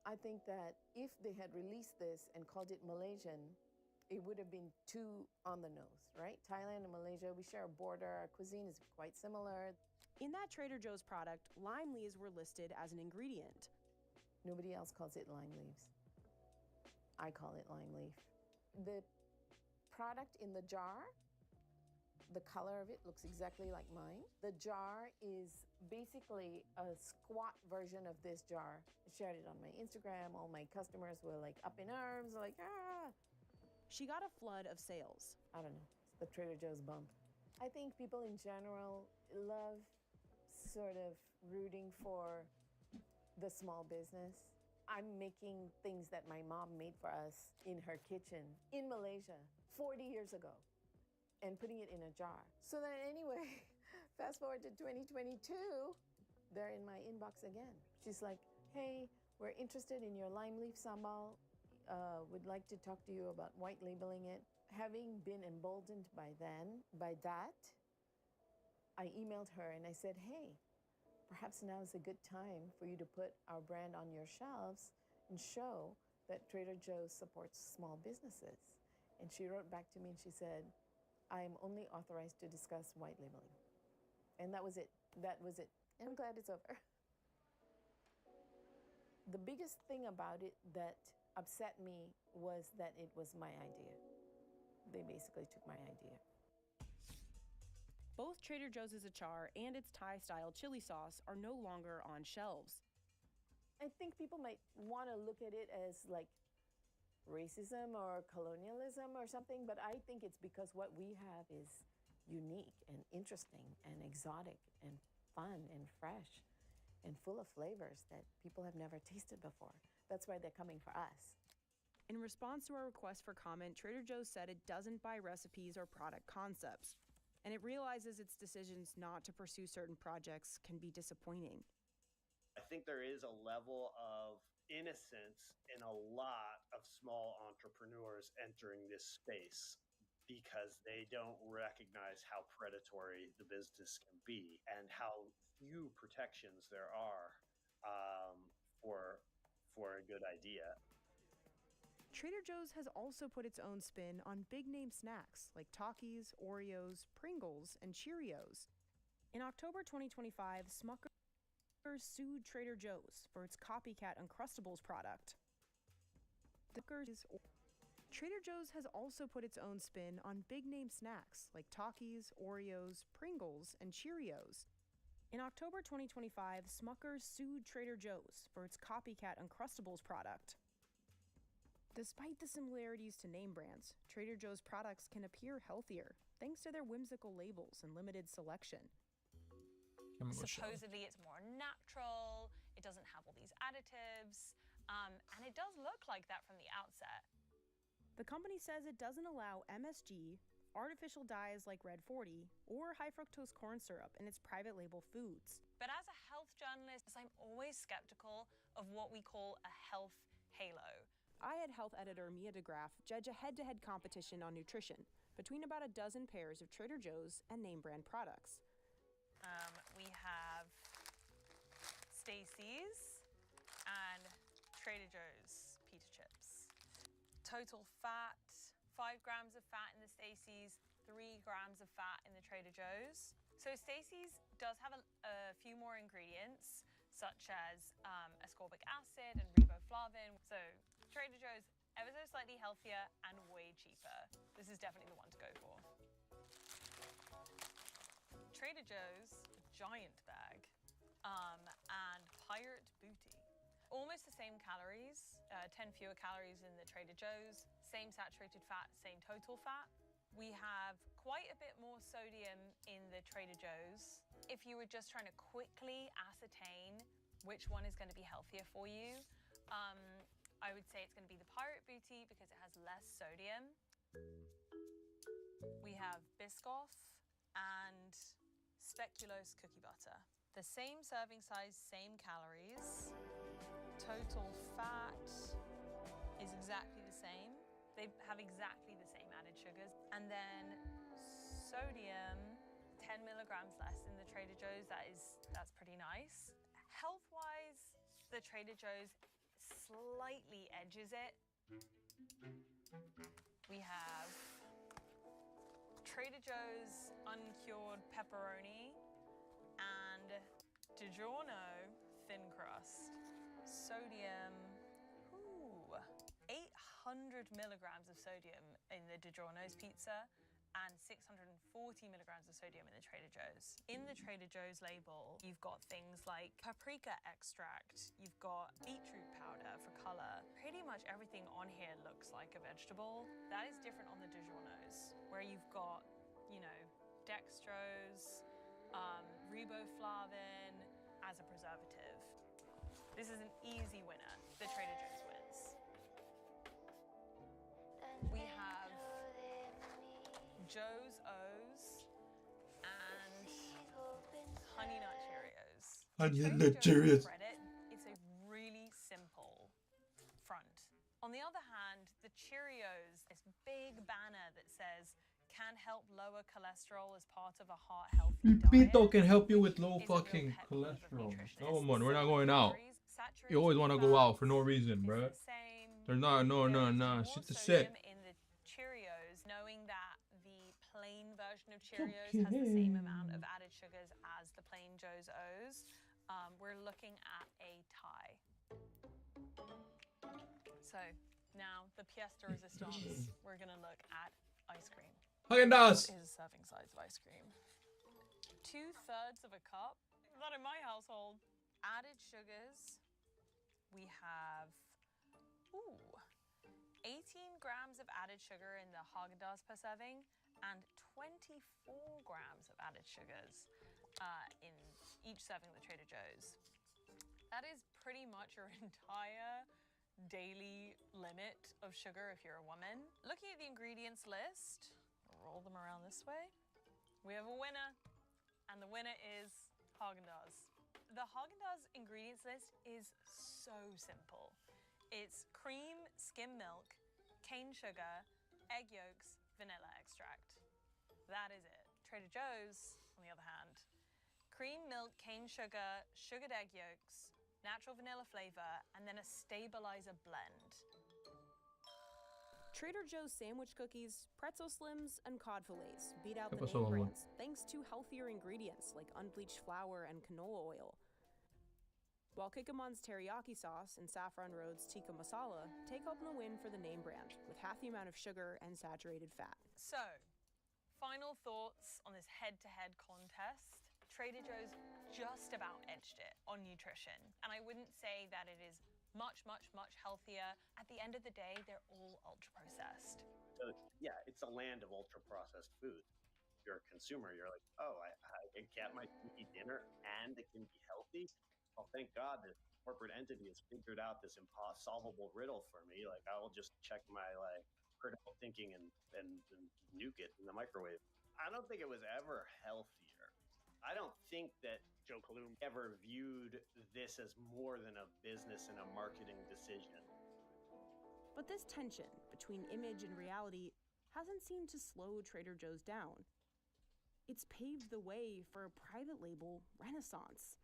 I think that if they had released this and called it Malaysian, it would have been too on the nose, right? Thailand and Malaysia, we share a border. Our cuisine is quite similar. In that Trader Joe's product, lime leaves were listed as an ingredient. Nobody else calls it lime leaves. I call it lime leaf. The product in the jar, the color of it looks exactly like mine. The jar is basically a squat version of this jar. I shared it on my Instagram. All my customers were like up in arms, like, ah. She got a flood of sales. I don't know, it's the Trader Joe's bump. I think people in general love sort of rooting for the small business. I'm making things that my mom made for us in her kitchen in Malaysia 40 years ago and putting it in a jar. So then anyway, fast forward to 2022, they're in my inbox again. She's like, hey, we're interested in your lime leaf sambal. Would like to talk to you about white labeling it. Having been emboldened by that, I emailed her and I said, hey, perhaps now is a good time for you to put our brand on your shelves and show that Trader Joe's supports small businesses. And she wrote back to me and she said, I am only authorized to discuss white labeling. And that was it. That was it. And I'm glad it's over. The biggest thing about it that upset me was that it was my idea. They basically took my idea. Both Trader Joe's achar and its Thai-style chili sauce are no longer on shelves. I think people might want to look at it as like racism or colonialism or something, but I think it's because what we have is unique and interesting and exotic and fun and fresh and full of flavors that people have never tasted before. That's why they're coming for us. In response to our request for comment, Trader Joe's said it doesn't buy recipes or product concepts, and it realizes its decisions not to pursue certain projects can be disappointing. I think there is a level of innocence in a lot of small entrepreneurs entering this space because they don't recognize how predatory the business can be and how few protections there are for a good idea. Trader Joe's has also put its own spin on big-name snacks like Takis, Oreos, Pringles, and Cheerios. In October 2025, Smucker's sued Trader Joe's for its copycat Uncrustables product. Trader Joe's has also put its own spin on big-name snacks like Takis, Oreos, Pringles, and Cheerios. In October 2025, Smucker's sued Trader Joe's for its copycat Uncrustables product. Despite the similarities to name brands, Trader Joe's products can appear healthier thanks to their whimsical labels and limited selection. Supposedly it's more natural, it doesn't have all these additives, and it does look like that from the outset. The company says it doesn't allow MSG, artificial dyes like Red 40, or high fructose corn syrup in its private label foods. But as a health journalist, I'm always skeptical of what we call a health halo. I had health editor Mia DeGraff judge a head-to-head competition on nutrition between about a dozen pairs of Trader Joe's and name brand products. We have Stacy's and Trader Joe's pita chips. Total fat, 5 grams of fat in the Stacy's, 3 grams of fat in the Trader Joe's. So Stacy's does have a few more ingredients, such as ascorbic acid and riboflavin. So Trader Joe's, ever so slightly healthier and way cheaper. This is definitely the one to go for. Trader Joe's giant bag and pirate booty. Almost the same calories, 10 fewer calories in the Trader Joe's, same saturated fat, same total fat. We have quite a bit more sodium in the Trader Joe's. If you were just trying to quickly ascertain which one is going to be healthier for you, I would say it's going to be the pirate booty because it has less sodium. We have Biscoff and speculoos cookie butter. The same serving size, same calories. Total fat is exactly the same. They have exactly the same added sugars. And then sodium, 10 milligrams less in the Trader Joe's. That's pretty nice. Health-wise, the Trader Joe's slightly edges it. We have Trader Joe's uncured pepperoni and DiGiorno thin crust. Sodium, 800 milligrams of sodium in the DiGiorno's pizza and 640 milligrams of sodium in the Trader Joe's. In the Trader Joe's label, you've got things like paprika extract, you've got beetroot powder for color. Pretty much everything on here looks like a vegetable. That is different on the DiGiorno's, where you've got, you know, dextrose, riboflavin as a preservative. This is an easy winner. The Trader Joe's wins. We have Joe's O's and Honey Nut Cheerios. Honey Nut Cheerios. Credit, it's a really simple front. On the other hand, the Cheerios, this big banner that says, can help lower cholesterol as part of a heart healthy diet. Pito can help you with low fucking cholesterol. Come on, we're not going out. You always want to go out for no reason, bro. There's no. Shit to say. In the Cheerios, knowing that the plain version of Cheerios has the same amount of added sugars as the plain Joe's O's, we're looking at a tie. So now the pièce de résistance, we're gonna look at ice cream. Häagen-Dazs. This is a serving size of ice cream. 2/3 of a cup. Not in my household. Added sugars, we have, 18 grams of added sugar in the Haagen-Dazs per serving and 24 grams of added sugars in each serving of the Trader Joe's. That is pretty much your entire daily limit of sugar if you're a woman. Looking at the ingredients list, I'll roll them around this way. We have a winner, and the winner is Haagen-Dazs. The Haagen-Dazs ingredients list is so simple. It's cream, skim milk, cane sugar, egg yolks, vanilla extract. That is it. Trader Joe's, on the other hand, cream, milk, cane sugar, sugared egg yolks, natural vanilla flavor, and then a stabilizer blend. Trader Joe's sandwich cookies, pretzel slims, and cod fillets beat out the pasó, name mamá? brands thanks to healthier ingredients like unbleached flour and canola oil. While Kikkoman's teriyaki sauce and Saffron Road's tikka masala take home the win for the name brand with half the amount of sugar and saturated fat. So, final thoughts on this head-to-head contest. Trader Joe's just about edged it on nutrition, and I wouldn't say that it is much, much, much healthier. At the end of the day, they're all ultra-processed. So, yeah, it's a land of ultra-processed food. If you're a consumer, you're like, oh, I can get my cheeky dinner and it can be healthy. Well, thank God this corporate entity has figured out this impossible riddle for me. Like, I will just check my critical thinking and nuke it in the microwave. I don't think it was ever healthier. I don't think that Joe Kalum ever viewed this as more than a business and a marketing decision. But this tension between image and reality hasn't seemed to slow Trader Joe's down. It's paved the way for a private label renaissance.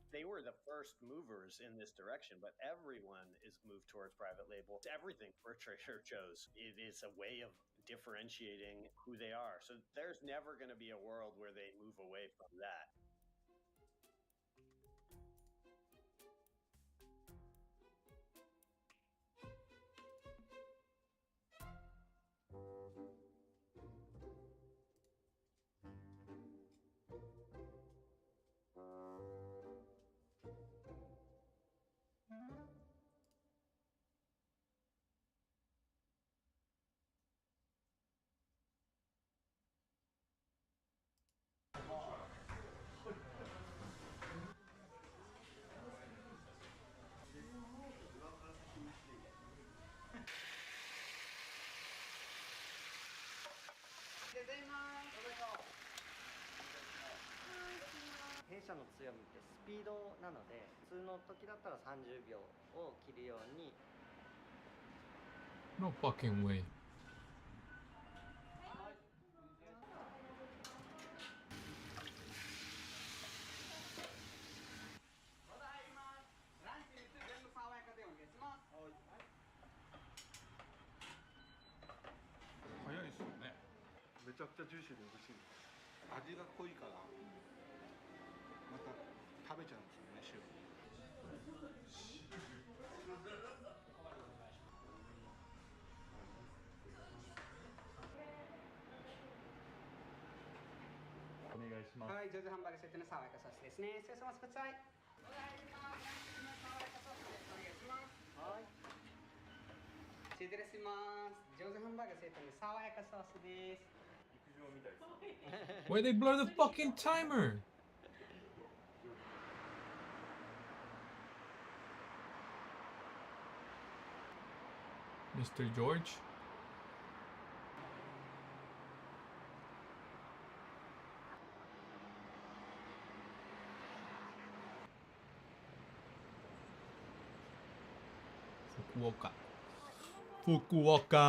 They were the first movers in this direction, but everyone is moved towards private label. It's everything for Trader Joe's. It is a way of differentiating who they are. So there's never going to be a world where they move away from that. No fucking way. Why they blur the fucking timer? Mr. George? Fukuoka. Fukuoka.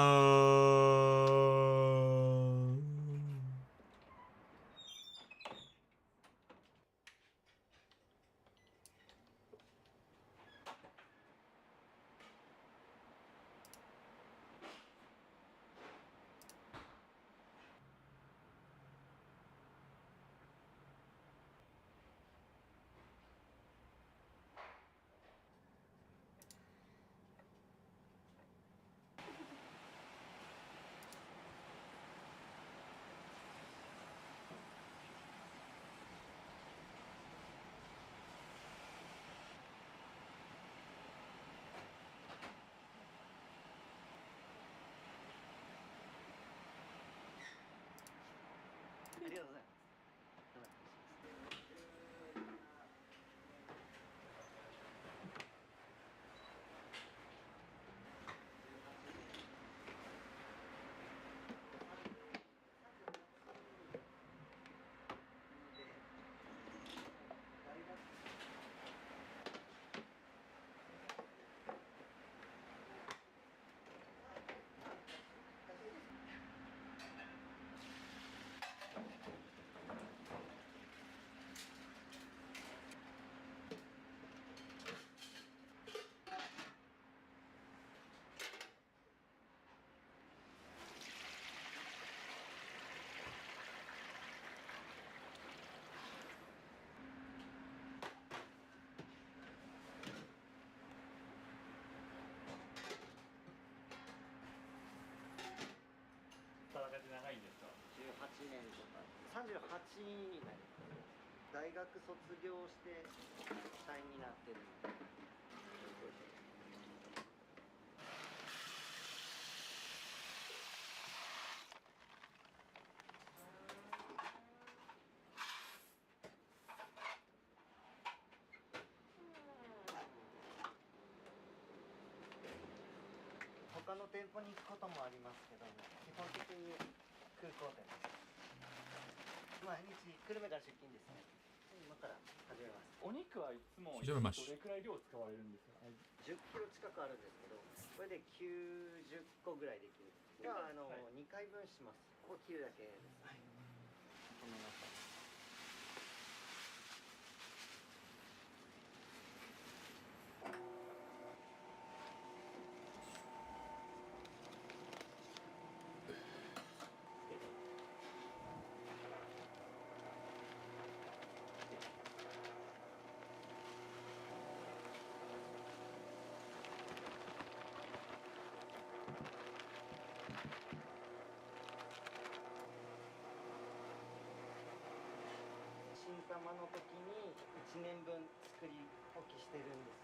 年とか38になります。大学卒業して社員になってるので。他の店舗に行くこともありますけども、基本的に空港店です。毎日久留米から出勤ですね。今から始めます。お肉はいつも非常にマシ。どれくらい量使われるんですか10キロ近くあるんですけど、これで90個ぐらいできる。では2回分します。ここ切るだけです。はい。この中。新玉の時に1年分作り置きしてるんです。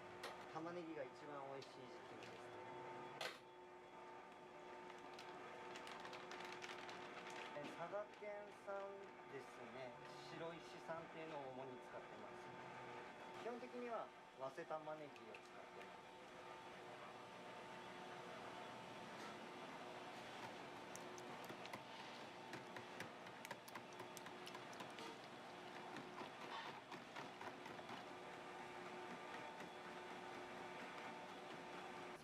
玉ねぎが一番美味しい時期です。佐賀県産ですね。白石産っていうのを主に使ってます。基本的には早生玉ねぎを使ってます。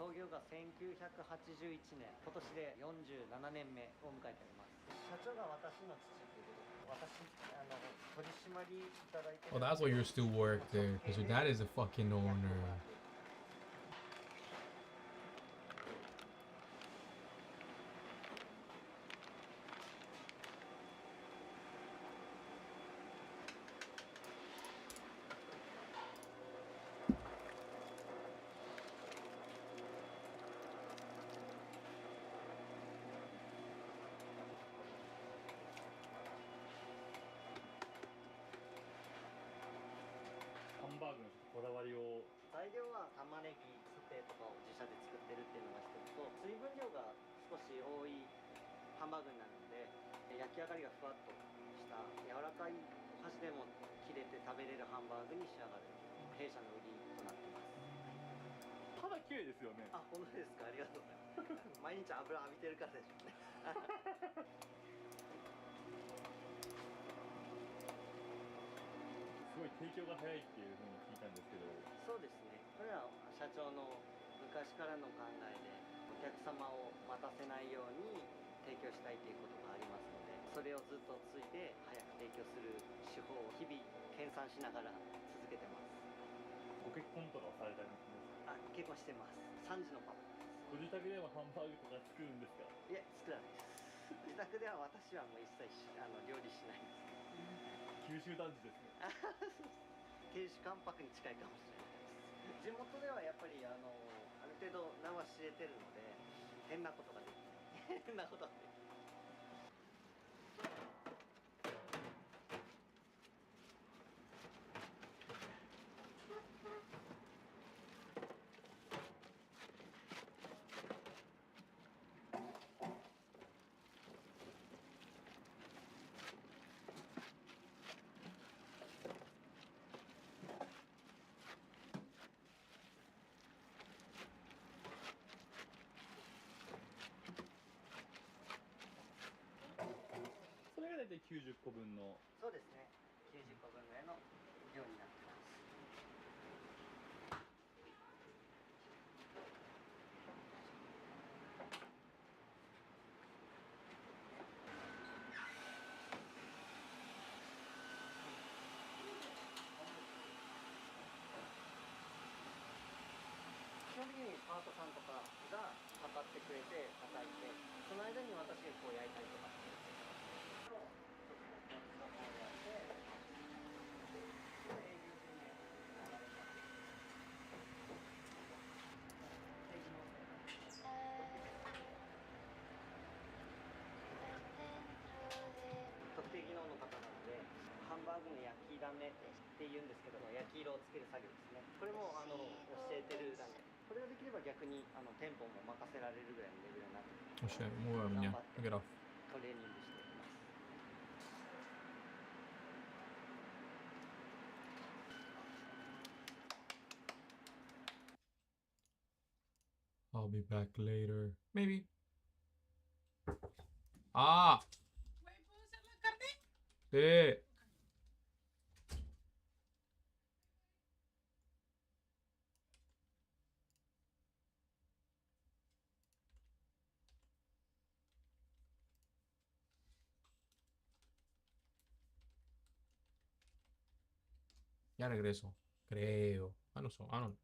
創業が1981年、今年で47年目を迎えております。社長が私の父ということで、私取締りいただいて。Well, that's why you still work there, because your dad is a fucking owner.材料は玉ねぎ、ステとかを自社で作ってるっていうのが一つと、水分量が少し多いハンバーグになるので、焼き上がりがふわっとした柔らかいお箸でも切れて食べれるハンバーグに仕上がる弊社の売りとなっています。肌綺麗ですよね。あ、本当ですか。ありがとうございます。毎日油浴びてるからでしょうね。すごい提供が早いっていうふうに聞いたんですけど。そうですね。これは社長の昔からの考えで、お客様を待たせないように提供したいということがありますので、それをずっと継いで早く提供する手法を日々研鑽しながら続けてます。ご結婚とかされたりするんですか？あ、結婚してます。3児のパパです。ご自宅ではハンバーグとか作るんですか？いえ、作らないです。自宅では私はもう一切料理しないです。九州男児ですね。亭主関白に近いかもしれないです。地元ではやっぱりある程度名は知れてるので、変なことができない。変なことができない。それが大体90個分の。そうですね。90個分ぐらいの量になってます。基本的にパートさんとかが測ってくれて叩いて、その間に私がこう焼いたりとかして。2段目っていうんですけど、焼き色をつける作業ですね。これも教えてる段階。これができれば逆に店舗も任せられるぐらいのレベルになってくる。 Oh shit, move out, yeah. Get off. トレーニングしていきます。 I'll be back later. Maybe. Ah! Sí. Ya regreso. Creo. Ah, no sé. Ah, no.